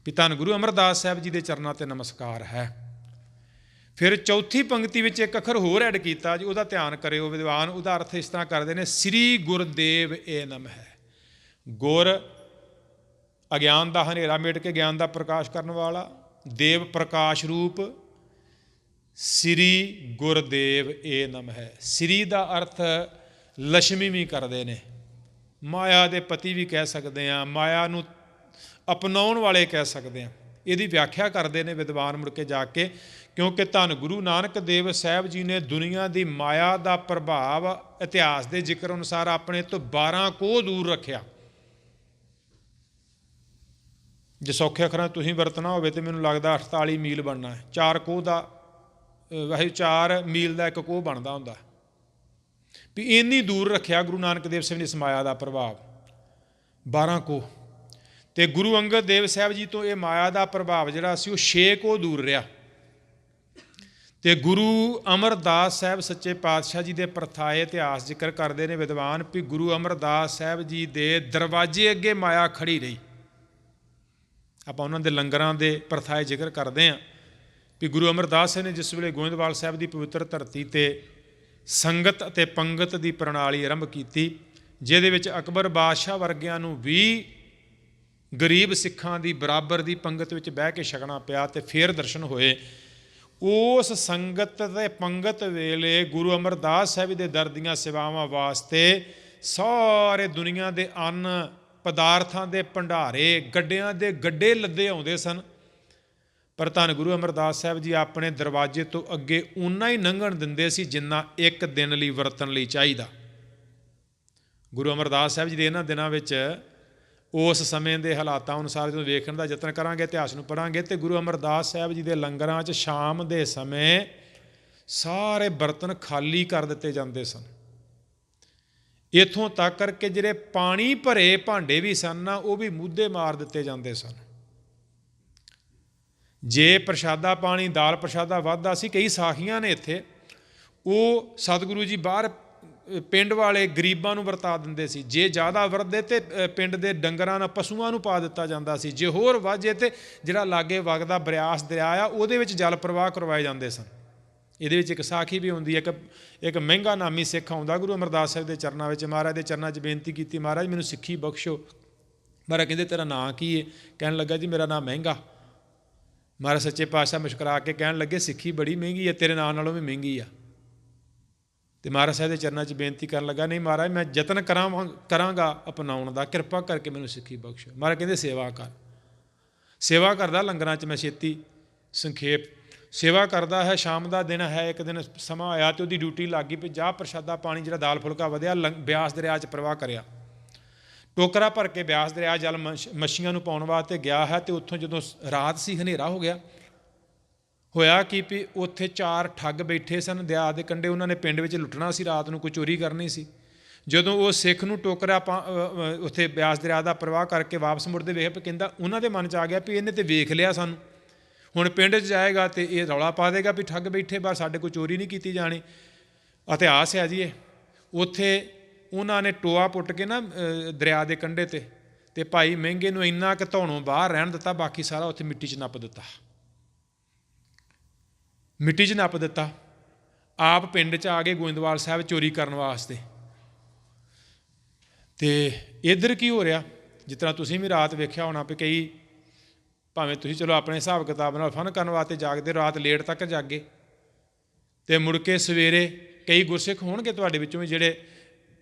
ਵੀ ਧੰਨ ਗੁਰੂ ਅਮਰਦਾਸ ਸਾਹਿਬ ਜੀ ਦੇ ਚਰਨਾਂ 'ਤੇ ਨਮਸਕਾਰ ਹੈ। ਫਿਰ ਚੌਥੀ ਪੰਕਤੀ ਵਿੱਚ ਇੱਕ ਅੱਖਰ ਹੋਰ ਐਡ ਕੀਤਾ ਜੀ, ਉਹਦਾ ਧਿਆਨ ਕਰਿਓ ਵਿਦਵਾਨ। ਉਹਦਾ ਅਰਥ ਇਸ ਤਰ੍ਹਾਂ ਕਰਦੇ ਨੇ, ਸ੍ਰੀ ਗੁਰਦੇਵ ਏ ਨਮਹਿ। ਗੁਰ ਅਗਿਆਨ ਦਾ ਹਨੇਰਾ ਮੇਟ ਕੇ ਗਿਆਨ ਦਾ ਪ੍ਰਕਾਸ਼ ਕਰਨ ਵਾਲਾ, ਦੇਵ ਪ੍ਰਕਾਸ਼ ਰੂਪ, ਸ੍ਰੀ ਗੁਰਦੇਵ ਏ ਨਮਹਿ। ਸ੍ਰੀ ਦਾ ਅਰਥ ਲక్ష్ਮੀ ਵੀ ਕਰਦੇ ਨੇ, ਮਾਇਆ ਦੇ ਪਤੀ ਵੀ ਕਹਿ ਸਕਦੇ ਹਾਂ, ਮਾਇਆ ਨੂੰ ਅਪਣਾਉਣ ਵਾਲੇ ਕਹਿ ਸਕਦੇ ਹਾਂ। ਇਹਦੀ ਵਿਆਖਿਆ ਕਰਦੇ ਨੇ ਵਿਦਵਾਨ ਮੁੜ ਕੇ ਜਾ ਕੇ, ਕਿਉਂਕਿ ਧੰਨ ਗੁਰੂ ਨਾਨਕ ਦੇਵ ਸਾਹਿਬ ਜੀ ਨੇ ਦੁਨੀਆ ਦੀ ਮਾਇਆ ਦਾ ਪ੍ਰਭਾਵ ਇਤਿਹਾਸ ਦੇ ਜ਼ਿਕਰ ਅਨੁਸਾਰ ਆਪਣੇ ਤੋਂ 12 ਕੋਹ ਦੂਰ ਰੱਖਿਆ। ਜੇ ਸੌਖੇ ਅੱਖਰਾਂ ਤੁਸੀਂ ਵਰਤਣਾ ਹੋਵੇ ਤਾਂ ਮੈਨੂੰ ਲੱਗਦਾ 48 ਮੀਲ ਬਣਨਾ ਹੈ। 4 ਕੋਹ ਦਾ ਵੈਸੇ 4 ਮੀਲ ਦਾ ਇੱਕ ਕੋਹ ਬਣਦਾ ਹੁੰਦਾ, ਵੀ ਇੰਨੀ ਦੂਰ ਰੱਖਿਆ ਗੁਰੂ ਨਾਨਕ ਦੇਵ ਸਾਹਿਬ ਨੇ ਇਸ ਮਾਇਆ ਦਾ ਪ੍ਰਭਾਵ, 12 ਕੋਹ। ਅਤੇ ਗੁਰੂ ਅੰਗਦ ਦੇਵ ਸਾਹਿਬ ਜੀ ਤੋਂ ਇਹ ਮਾਇਆ ਦਾ ਪ੍ਰਭਾਵ ਜਿਹੜਾ ਸੀ ਉਹ 6 ਕੋਹ ਦੂਰ ਰਿਹਾ। ਅਤੇ ਗੁਰੂ ਅਮਰਦਾਸ ਸਾਹਿਬ ਸੱਚੇ ਪਾਤਸ਼ਾਹ ਜੀ ਦੇ ਪ੍ਰਥਾਏ ਇਤਿਹਾਸ ਜ਼ਿਕਰ ਕਰਦੇ ਨੇ ਵਿਦਵਾਨ, ਵੀ ਗੁਰੂ ਅਮਰਦਾਸ ਸਾਹਿਬ ਜੀ ਦੇ ਦਰਵਾਜ਼ੇ ਅੱਗੇ ਮਾਇਆ ਖੜੀ ਰਹੀ। ਆਪਾਂ ਉਹਨਾਂ ਦੇ ਲੰਗਰਾਂ ਦੇ ਪ੍ਰਥਾਏ ਜ਼ਿਕਰ ਕਰਦੇ ਹਾਂ, ਵੀ ਗੁਰੂ ਅਮਰਦਾਸ ਸਾਹਿਬ ਨੇ ਜਿਸ ਵੇਲੇ ਗੋਇੰਦਵਾਲ ਸਾਹਿਬ ਦੀ ਪਵਿੱਤਰ ਧਰਤੀ 'ਤੇ ਸੰਗਤ ਅਤੇ ਪੰਗਤ ਦੀ ਪ੍ਰਣਾਲੀ ਆਰੰਭ ਕੀਤੀ, ਜਿਹਦੇ ਵਿੱਚ ਅਕਬਰ ਬਾਦਸ਼ਾਹ ਵਰਗਿਆਂ ਨੂੰ ਵੀ ਗਰੀਬ ਸਿੱਖਾਂ ਦੀ ਬਰਾਬਰ ਦੀ ਪੰਗਤ ਵਿੱਚ ਬਹਿ ਕੇ ਛਕਣਾ ਪਿਆ ਅਤੇ ਫਿਰ ਦਰਸ਼ਨ ਹੋਏ। ਉਸ ਸੰਗਤ ਅਤੇ ਪੰਗਤ ਵੇਲੇ ਗੁਰੂ ਅਮਰਦਾਸ ਸਾਹਿਬ ਦੇ ਦਰ ਦੀਆਂ ਸੇਵਾਵਾਂ ਵਾਸਤੇ ਸਾਰੇ ਦੁਨੀਆ ਦੇ ਅੰਨ ਪਦਾਰਥਾਂ ਦੇ ਭੰਡਾਰੇ, ਗੱਡਿਆਂ ਦੇ ਗੱਡੇ ਲੱਦੇ ਆਉਂਦੇ ਸਨ, ਪਰ ਧੰਨ ਗੁਰੂ ਅਮਰਦਾਸ ਸਾਹਿਬ ਜੀ ਆਪਣੇ ਦਰਵਾਜ਼ੇ ਤੋਂ ਅੱਗੇ ਓਨਾ ਹੀ ਲੰਘਣ ਦਿੰਦੇ ਸੀ ਜਿੰਨਾ ਇੱਕ ਦਿਨ ਲਈ ਵਰਤਣ ਲਈ ਚਾਹੀਦਾ। ਗੁਰੂ ਅਮਰਦਾਸ ਸਾਹਿਬ ਜੀ ਦੇ ਇਹਨਾਂ ਦਿਨਾਂ ਵਿੱਚ ਉਸ ਸਮੇਂ ਦੇ ਹਾਲਾਤਾਂ ਅਨੁਸਾਰ ਜਦੋਂ ਵੇਖਣ ਦਾ ਯਤਨ ਕਰਾਂਗੇ, ਇਤਿਹਾਸ ਨੂੰ ਪੜ੍ਹਾਂਗੇ, ਅਤੇ ਗੁਰੂ ਅਮਰਦਾਸ ਸਾਹਿਬ ਜੀ ਦੇ ਲੰਗਰਾਂ 'ਚ ਸ਼ਾਮ ਦੇ ਸਮੇਂ ਸਾਰੇ ਬਰਤਨ ਖਾਲੀ ਕਰ ਦਿੱਤੇ ਜਾਂਦੇ ਸਨ। ਇੱਥੋਂ ਤੱਕ ਕਰਕੇ ਜਿਹੜੇ ਪਾਣੀ ਭਰੇ ਭਾਂਡੇ ਵੀ ਸਨ ਨਾ, ਉਹ ਵੀ ਮੂਧੇ ਮਾਰ ਦਿੱਤੇ ਜਾਂਦੇ ਸਨ। ਜੇ ਪ੍ਰਸ਼ਾਦਾ ਪਾਣੀ, ਦਾਲ ਪ੍ਰਸ਼ਾਦਾ ਵੱਧਦਾ ਸੀ, ਕਈ ਸਾਖੀਆਂ ਨੇ ਇੱਥੇ, ਉਹ ਸਤਿਗੁਰੂ ਜੀ ਬਾਹਰ ਪਿੰਡ ਵਾਲੇ ਗਰੀਬਾਂ ਨੂੰ ਵਰਤਾ ਦਿੰਦੇ ਸੀ। ਜੇ ਜ਼ਿਆਦਾ ਵਰਦੇ ਤਾਂ ਪਿੰਡ ਦੇ ਡੰਗਰਾਂ ਨਾਲ, ਪਸ਼ੂਆਂ ਨੂੰ ਪਾ ਦਿੱਤਾ ਜਾਂਦਾ ਸੀ। ਜੇ ਹੋਰ ਵਾਜੇ ਤਾਂ ਜਿਹੜਾ ਲਾਗੇ ਵਗਦਾ ਬਰਿਆਸ ਦਰਿਆ ਆ, ਉਹਦੇ ਵਿੱਚ ਜਲ ਪ੍ਰਵਾਹ ਕਰਵਾਏ ਜਾਂਦੇ ਸਨ। ਇਹਦੇ ਵਿੱਚ ਇੱਕ ਸਾਖੀ ਵੀ ਹੁੰਦੀ ਹੈ, ਇੱਕ ਮਹਿੰਗਾ ਨਾਮੀ ਸਿੱਖ ਆਉਂਦਾ ਗੁਰੂ ਅਮਰਦਾਸ ਸਾਹਿਬ ਦੇ ਚਰਨਾਂ ਵਿੱਚ, ਮਹਾਰਾਜ ਦੇ ਚਰਨਾਂ 'ਚ ਬੇਨਤੀ ਕੀਤੀ, ਮਹਾਰਾਜ ਮੈਨੂੰ ਸਿੱਖੀ ਬਖਸ਼ੋ। ਮਹਾਰਾਜ ਕਹਿੰਦੇ ਤੇਰਾ ਨਾਂ ਕੀ ਹੈ? ਕਹਿਣ ਲੱਗਾ ਜੀ ਮੇਰਾ ਨਾਂ ਮਹਿੰਗਾ। ਮਹਾਰਾਜ ਸੱਚੇ ਪਾਤਸ਼ਾਹ ਮੁਸਕਰਾ ਕੇ ਕਹਿਣ ਲੱਗੇ ਸਿੱਖੀ ਬੜੀ ਮਹਿੰਗੀ ਹੈ, ਤੇਰੇ ਨਾਂ ਨਾਲੋਂ ਵੀ ਮਹਿੰਗੀ ਆ। ਅਤੇ ਮਹਾਰਾਜ ਸਾਹਿਬ ਦੇ ਚਰਨਾਂ 'ਚ ਬੇਨਤੀ ਕਰਨ ਲੱਗਾ, ਨਹੀਂ ਮਹਾਰਾਜ ਮੈਂ ਯਤਨ ਕਰਾਂਗਾ ਅਪਣਾਉਣ ਦਾ, ਕਿਰਪਾ ਕਰਕੇ ਮੈਨੂੰ ਸਿੱਖੀ ਬਖਸ਼ੋ। ਮਹਾਰਾਜ ਕਹਿੰਦੇ ਸੇਵਾ ਕਰ। ਸੇਵਾ ਕਰਦਾ ਲੰਗਰਾਂ 'ਚ ਮੈਂ ਛੇਤੀ ਸੰਖੇਪ ਸੇਵਾ ਕਰਦਾ ਹੈ। ਸ਼ਾਮ ਦਾ ਦਿਨ ਹੈ, ਇੱਕ ਦਿਨ ਸਮਾਂ ਆਇਆ ਅਤੇ ਉਹਦੀ ਡਿਊਟੀ ਲੱਗ ਗਈ ਵੀ ਜਾ ਪ੍ਰਸ਼ਾਦਾ ਪਾਣੀ ਜਿਹੜਾ ਦਾਲ ਫੁਲਕਾ ਵਧਿਆ ਬਿਆਸ ਦਰਿਆ 'ਚ ਪ੍ਰਵਾਹ ਕਰਿਆ। ਟੋਕਰਾ ਭਰ ਕੇ ਬਿਆਸ ਦਰਿਆ ਜਲ ਮੱਛੀਆਂ ਨੂੰ ਪਾਉਣ ਵਾਸਤੇ ਗਿਆ ਹੈ, ਅਤੇ ਉੱਥੋਂ ਜਦੋਂ ਰਾਤ ਸੀ ਹਨੇਰਾ ਹੋ ਗਿਆ। ਹੋਇਆ ਕਿ ਵੀ ਉੱਥੇ 4 ਠੱਗ ਬੈਠੇ ਸਨ ਦਰਿਆ ਦੇ ਕੰਢੇ, ਉਹਨਾਂ ਨੇ ਪਿੰਡ ਵਿੱਚ ਲੁੱਟਣਾ ਸੀ, ਰਾਤ ਨੂੰ ਕੋਈ ਚੋਰੀ ਕਰਨੀ ਸੀ। ਜਦੋਂ ਉਹ ਸਿੱਖ ਨੂੰ ਟੋਕਰਾ ਉੱਥੇ ਬਿਆਸ ਦਰਿਆ ਦਾ ਪ੍ਰਵਾਹ ਕਰਕੇ ਵਾਪਸ ਮੁੜਦੇ ਵੇਖ, ਕਹਿੰਦਾ ਉਹਨਾਂ ਦੇ ਮਨ 'ਚ ਆ ਗਿਆ ਵੀ ਇਹਨੇ ਤਾਂ ਵੇਖ ਲਿਆ ਸਾਨੂੰ, ਹੁਣ ਪਿੰਡ 'ਚ ਜਾਏਗਾ ਅਤੇ ਇਹ ਰੌਲਾ ਪਾ ਦੇਗਾ ਵੀ ਠੱਗ ਬੈਠੇ ਬਾਹਰ, ਸਾਡੇ ਕੋਲ ਚੋਰੀ ਨਹੀਂ ਕੀਤੀ ਜਾਣੀ। ਇਤਿਹਾਸ ਹੈ ਜੀ ਇਹ। ਉੱਥੇ ਉਹਨਾਂ ਨੇ ਟੋਆ ਪੁੱਟ ਕੇ ਨਾ ਦਰਿਆ ਦੇ ਕੰਢੇ 'ਤੇ, ਅਤੇ ਭਾਈ ਮਹਿੰਗੇ ਨੂੰ ਇੰਨਾ ਕੁ ਧੌਣੋਂ ਬਾਹਰ ਰਹਿਣ ਦਿੱਤਾ, ਬਾਕੀ ਸਾਰਾ ਉੱਥੇ ਮਿੱਟੀ 'ਚ ਨੱਪ ਦਿੱਤਾ। ਮਿੱਟੀ 'ਚ ਨੱਪ ਦਿੱਤਾ। ਆਪ ਪਿੰਡ 'ਚ ਆ ਗਏ ਗੋਇੰਦਵਾਲ ਸਾਹਿਬ ਚੋਰੀ ਕਰਨ ਵਾਸਤੇ। ਅਤੇ ਇੱਧਰ ਕੀ ਹੋ ਰਿਹਾ, ਜਿਸ ਤਰ੍ਹਾਂ ਤੁਸੀਂ ਵੀ ਰਾਤ ਵੇਖਿਆ ਹੋਣਾ ਵੀ ਕਈ, ਭਾਵੇਂ ਤੁਸੀਂ ਚਲੋ ਆਪਣੇ ਹਿਸਾਬ ਕਿਤਾਬ ਨਾਲ ਫਨ ਕਰਨ ਵਾਸਤੇ ਜਾਗਦੇ, ਰਾਤ ਲੇਟ ਤੱਕ ਜਾਗੇ, ਅਤੇ ਮੁੜ ਕੇ ਸਵੇਰੇ ਕਈ ਗੁਰਸਿੱਖ ਹੋਣਗੇ ਤੁਹਾਡੇ ਵਿੱਚੋਂ ਵੀ ਜਿਹੜੇ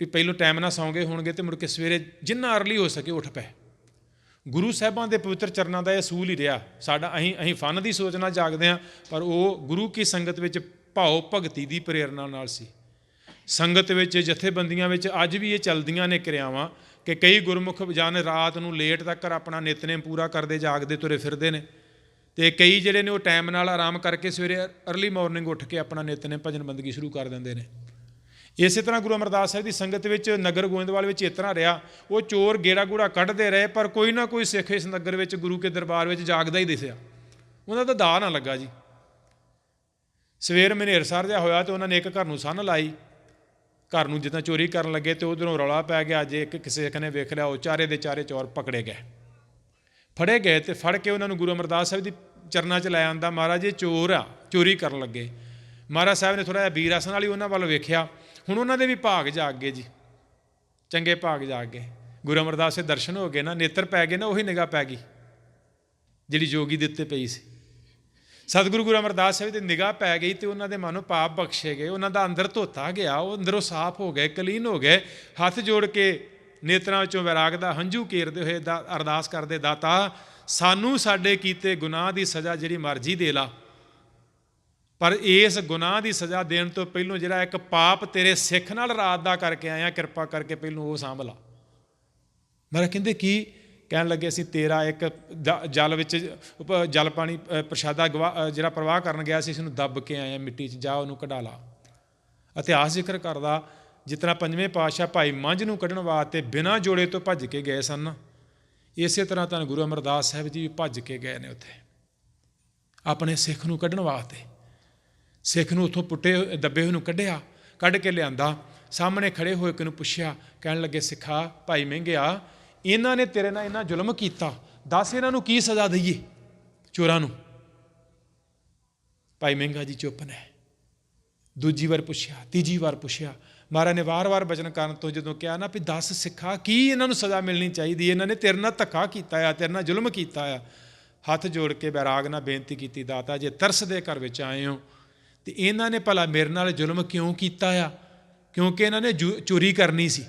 ਵੀ ਪਹਿਲੋਂ ਟਾਈਮ ਨਾਲ ਸੌਂ ਗਏ ਹੋਣਗੇ, ਅਤੇ ਮੁੜ ਕੇ ਸਵੇਰੇ ਜਿੰਨਾ ਅਰਲੀ ਹੋ ਸਕੇ ਉੱਠ ਪਏ। ਗੁਰੂ ਸਾਹਿਬਾਂ ਦੇ ਪਵਿੱਤਰ ਚਰਨਾਂ ਦਾ ਇਹ ਅਸੂਲ ਹੀ ਰਿਹਾ ਸਾਡਾ। ਅਸੀਂ ਫਨ ਦੀ ਸੋਚ ਨਾਲ ਜਾਗਦੇ ਹਾਂ, ਪਰ ਉਹ ਗੁਰੂ ਕੀ ਸੰਗਤ ਵਿੱਚ ਭਾਵ ਭਗਤੀ ਦੀ ਪ੍ਰੇਰਨਾ ਨਾਲ ਸੀ। ਸੰਗਤ ਵਿੱਚ, ਜਥੇਬੰਦੀਆਂ ਵਿੱਚ ਅੱਜ ਵੀ ਇਹ ਚੱਲਦੀਆਂ ਨੇ ਕਿਰਿਆਵਾਂ ਕਿ ਕਈ ਗੁਰਮੁਖ ਜਨ ਰਾਤ ਨੂੰ ਲੇਟ ਤੱਕ ਆਪਣਾ ਨਿਤਨੇਮ ਪੂਰਾ ਕਰਦੇ ਜਾਗਦੇ ਤੁਰੇ ਫਿਰਦੇ ਨੇ, ਅਤੇ ਕਈ ਜਿਹੜੇ ਨੇ ਉਹ ਟਾਈਮ ਨਾਲ ਆਰਾਮ ਕਰਕੇ ਸਵੇਰੇ ਅਰਲੀ ਮਾਰਨਿੰਗ ਉੱਠ ਕੇ ਆਪਣਾ ਨਿਤਨੇਮ ਭਜਨ ਬੰਦਗੀ ਸ਼ੁਰੂ ਕਰ ਦਿੰਦੇ ਨੇ। ਇਸੇ ਤਰ੍ਹਾਂ ਗੁਰੂ ਅਮਰਦਾਸ ਸਾਹਿਬ ਦੀ ਸੰਗਤ ਵਿੱਚ ਨਗਰ ਗੋਇੰਦਵਾਲ ਵਿੱਚ ਇਸ ਤਰ੍ਹਾਂ ਰਿਹਾ, ਉਹ ਚੋਰ ਗੇੜਾ ਗੂੜਾ ਕੱਢਦੇ ਰਹੇ, ਪਰ ਕੋਈ ਨਾ ਕੋਈ ਸਿੱਖ ਇਸ ਨਗਰ ਵਿੱਚ ਗੁਰੂ ਕੇ ਦਰਬਾਰ ਵਿੱਚ ਜਾਗਦਾ ਹੀ ਦਿਸਿਆ। ਉਹਨਾਂ ਦਾ ਦਾਅ ਨਾ ਲੱਗਾ ਜੀ। ਸਵੇਰ ਮਨੇਰਸਰ ਜਿਹਾ ਹੋਇਆ ਅਤੇ ਉਹਨਾਂ ਨੇ ਇੱਕ ਘਰ ਨੂੰ ਸੰਨ ਲਾਈ। ਘਰ ਨੂੰ ਜਿੱਦਾਂ ਚੋਰੀ ਕਰਨ ਲੱਗੇ ਅਤੇ ਉੱਧਰੋਂ ਰੌਲਾ ਪੈ ਗਿਆ। ਜੇ ਇੱਕ ਕਿਸੇ ਇੱਕ ਨੇ ਵੇਖ ਲਿਆ, ਉਹ ਚਾਰੇ ਦੇ ਚਾਰੇ ਚੋਰ ਪਕੜੇ ਗਏ, ਫੜੇ ਗਏ ਅਤੇ ਫੜ ਕੇ ਉਹਨਾਂ ਨੂੰ ਗੁਰੂ ਅਮਰਦਾਸ ਸਾਹਿਬ ਦੀ ਚਰਨਾਂ 'ਚ ਲੈ ਆਂਦਾ। ਮਹਾਰਾਜ ਇਹ ਚੋਰ ਆ, ਚੋਰੀ ਕਰਨ ਲੱਗੇ। ਮਹਾਰਾਜ ਸਾਹਿਬ ਨੇ ਥੋੜ੍ਹਾ ਜਿਹਾ ਵੀਰ ਆਸਣ ਵਾਲੀ ਉਹਨਾਂ ਵੱਲ ਵੇਖਿਆ। ਹੁਣ ਉਹਨਾਂ ਦੇ ਵੀ ਭਾਗ ਜਾਗ ਗਏ ਜੀ, ਚੰਗੇ ਭਾਗ ਜਾਗ ਗਏ। ਗੁਰੂ ਅਮਰਦਾਸ ਦੇ ਦਰਸ਼ਨ ਹੋ ਗਏ ਨਾ, ਨੇਤਰ ਪੈ ਗਏ ਨਾ, ਉਹੀ ਨਿਗਾਹ ਪੈ ਗਈ ਜਿਹੜੀ ਜੋਗੀ ਦੇ ਉੱਤੇ ਪਈ ਸੀ। ਸਤਿਗੁਰੂ ਗੁਰੂ ਅਮਰਦਾਸ ਸਾਹਿਬ ਦੀ ਨਿਗਾਹ ਪੈ ਗਈ ਅਤੇ ਉਹਨਾਂ ਦੇ ਮਨੋਂ ਪਾਪ ਬਖਸ਼ੇ ਗਏ। ਉਹਨਾਂ ਦਾ ਅੰਦਰ ਧੋਤਾ ਗਿਆ, ਉਹ ਅੰਦਰੋਂ ਸਾਫ਼ ਹੋ ਗਏ, ਕਲੀਨ ਹੋ ਗਏ। ਹੱਥ ਜੋੜ ਕੇ ਨੇਤਰਾਂ ਵਿੱਚੋਂ ਵੈਰਾਗ ਦਾ ਹੰਝੂ ਕੇਰਦੇ ਹੋਏ ਅਰਦਾਸ ਕਰਦੇ, ਦਾਤਾ ਸਾਨੂੰ ਸਾਡੇ ਕੀਤੇ ਗੁਨਾਹ ਦੀ ਸਜ਼ਾ ਜਿਹੜੀ ਮਰਜ਼ੀ ਦੇ ਲਾ, ਪਰ ਇਸ ਗੁਨਾਹ ਦੀ ਸਜ਼ਾ ਦੇਣ ਤੋਂ ਪਹਿਲੋਂ ਜਿਹੜਾ ਇੱਕ ਪਾਪ ਤੇਰੇ ਸਿੱਖ ਨਾਲ ਰਾਤ ਦਾ ਕਰਕੇ ਆਇਆ, ਕਿਰਪਾ ਕਰਕੇ ਪਹਿਲੋਂ ਉਹ ਸਾਂਭ ਲਾ। ਮੇਰਾ ਕਹਿੰਦੇ ਕੀ? ਕਹਿਣ ਲੱਗੇ ਅਸੀਂ ਤੇਰਾ ਇੱਕ ਜਲ ਵਿੱਚ ਜਲ ਪਾਣੀ ਪ੍ਰਸ਼ਾਦਾ ਜਿਹੜਾ ਪ੍ਰਵਾਹ ਕਰਨ ਗਿਆ ਸੀ, ਇਸਨੂੰ ਦੱਬ ਕੇ ਆਏ ਮਿੱਟੀ 'ਚ, ਜਾ ਉਹਨੂੰ ਕਢਾ ਲਾ। ਇਤਿਹਾਸ ਜ਼ਿਕਰ ਕਰਦਾ ਜਿਸ ਤਰ੍ਹਾਂ ਪੰਜਵੇਂ ਪਾਤਸ਼ਾਹ ਭਾਈ ਮੰਝ ਨੂੰ ਕੱਢਣ ਵਾਸਤੇ ਬਿਨਾਂ ਜੋੜੇ ਤੋਂ ਭੱਜ ਕੇ ਗਏ ਸਨ, ਇਸੇ ਤਰ੍ਹਾਂ ਤਾਂ ਗੁਰੂ ਅਮਰਦਾਸ ਸਾਹਿਬ ਜੀ ਵੀ ਭੱਜ ਕੇ ਗਏ ਨੇ ਉੱਥੇ ਆਪਣੇ ਸਿੱਖ ਨੂੰ ਕੱਢਣ ਵਾਸਤੇ। ਸਿੱਖ ਨੂੰ ਉੱਥੋਂ ਪੁੱਟੇ ਦੱਬੇ ਹੋਏ ਨੂੰ ਕੱਢਿਆ, ਕੱਢ ਕੇ ਲਿਆਂਦਾ, ਸਾਹਮਣੇ ਖੜੇ ਹੋਏ ਕਿ ਨੂੰ ਪੁੱਛਿਆ। ਕਹਿਣ ਲੱਗੇ ਸਿੱਖਾ ਭਾਈ ਮਹਿੰਗਿਆ, ਇਹਨਾਂ ਨੇ ਤੇਰੇ ਨਾਲ ਇੰਨਾ ਜ਼ੁਲਮ ਕੀਤਾ, ਦੱਸ ਇਹਨਾਂ ਨੂੰ ਕੀ ਸਜ਼ਾ ਦਈਏ ਚੋਰਾਂ ਨੂੰ? ਭਾਈ ਮਹਿੰਗਾ ਜੀ ਚੁੱਪ ਨੇ। ਦੂਜੀ ਵਾਰ ਪੁੱਛਿਆ, ਤੀਜੀ ਵਾਰ ਪੁੱਛਿਆ। ਮਹਾਰਾਜ ਨੇ ਵਾਰ-ਵਾਰ ਬਚਨ ਕਰਨ ਤੋਂ ਜਦੋਂ ਕਿਹਾ ਨਾ ਵੀ ਦੱਸ ਸਿੱਖਾ ਕੀ ਇਹਨਾਂ ਨੂੰ ਸਜ਼ਾ ਮਿਲਣੀ ਚਾਹੀਦੀ, ਇਹਨਾਂ ਨੇ ਤੇਰੇ ਨਾਲ ਧੱਕਾ ਕੀਤਾ ਆ, ਤੇਰੇ ਨਾਲ ਜ਼ੁਲਮ ਕੀਤਾ ਆ। ਹੱਥ ਜੋੜ ਕੇ ਬੈਰਾਗ ਨਾਲ ਬੇਨਤੀ ਕੀਤੀ, ਦਾਤਾ ਜੇ ਤਰਸ ਦੇ ਘਰ ਵਿੱਚ ਆਏ ਹੋ ਅਤੇ ਇਹਨਾਂ ਨੇ ਭਲਾ ਮੇਰੇ ਨਾਲ ਜ਼ੁਲਮ ਕਿਉਂ ਕੀਤਾ ਆ? ਕਿਉਂਕਿ ਇਹਨਾਂ ਨੇ ਚੋਰੀ ਕਰਨੀ ਸੀ।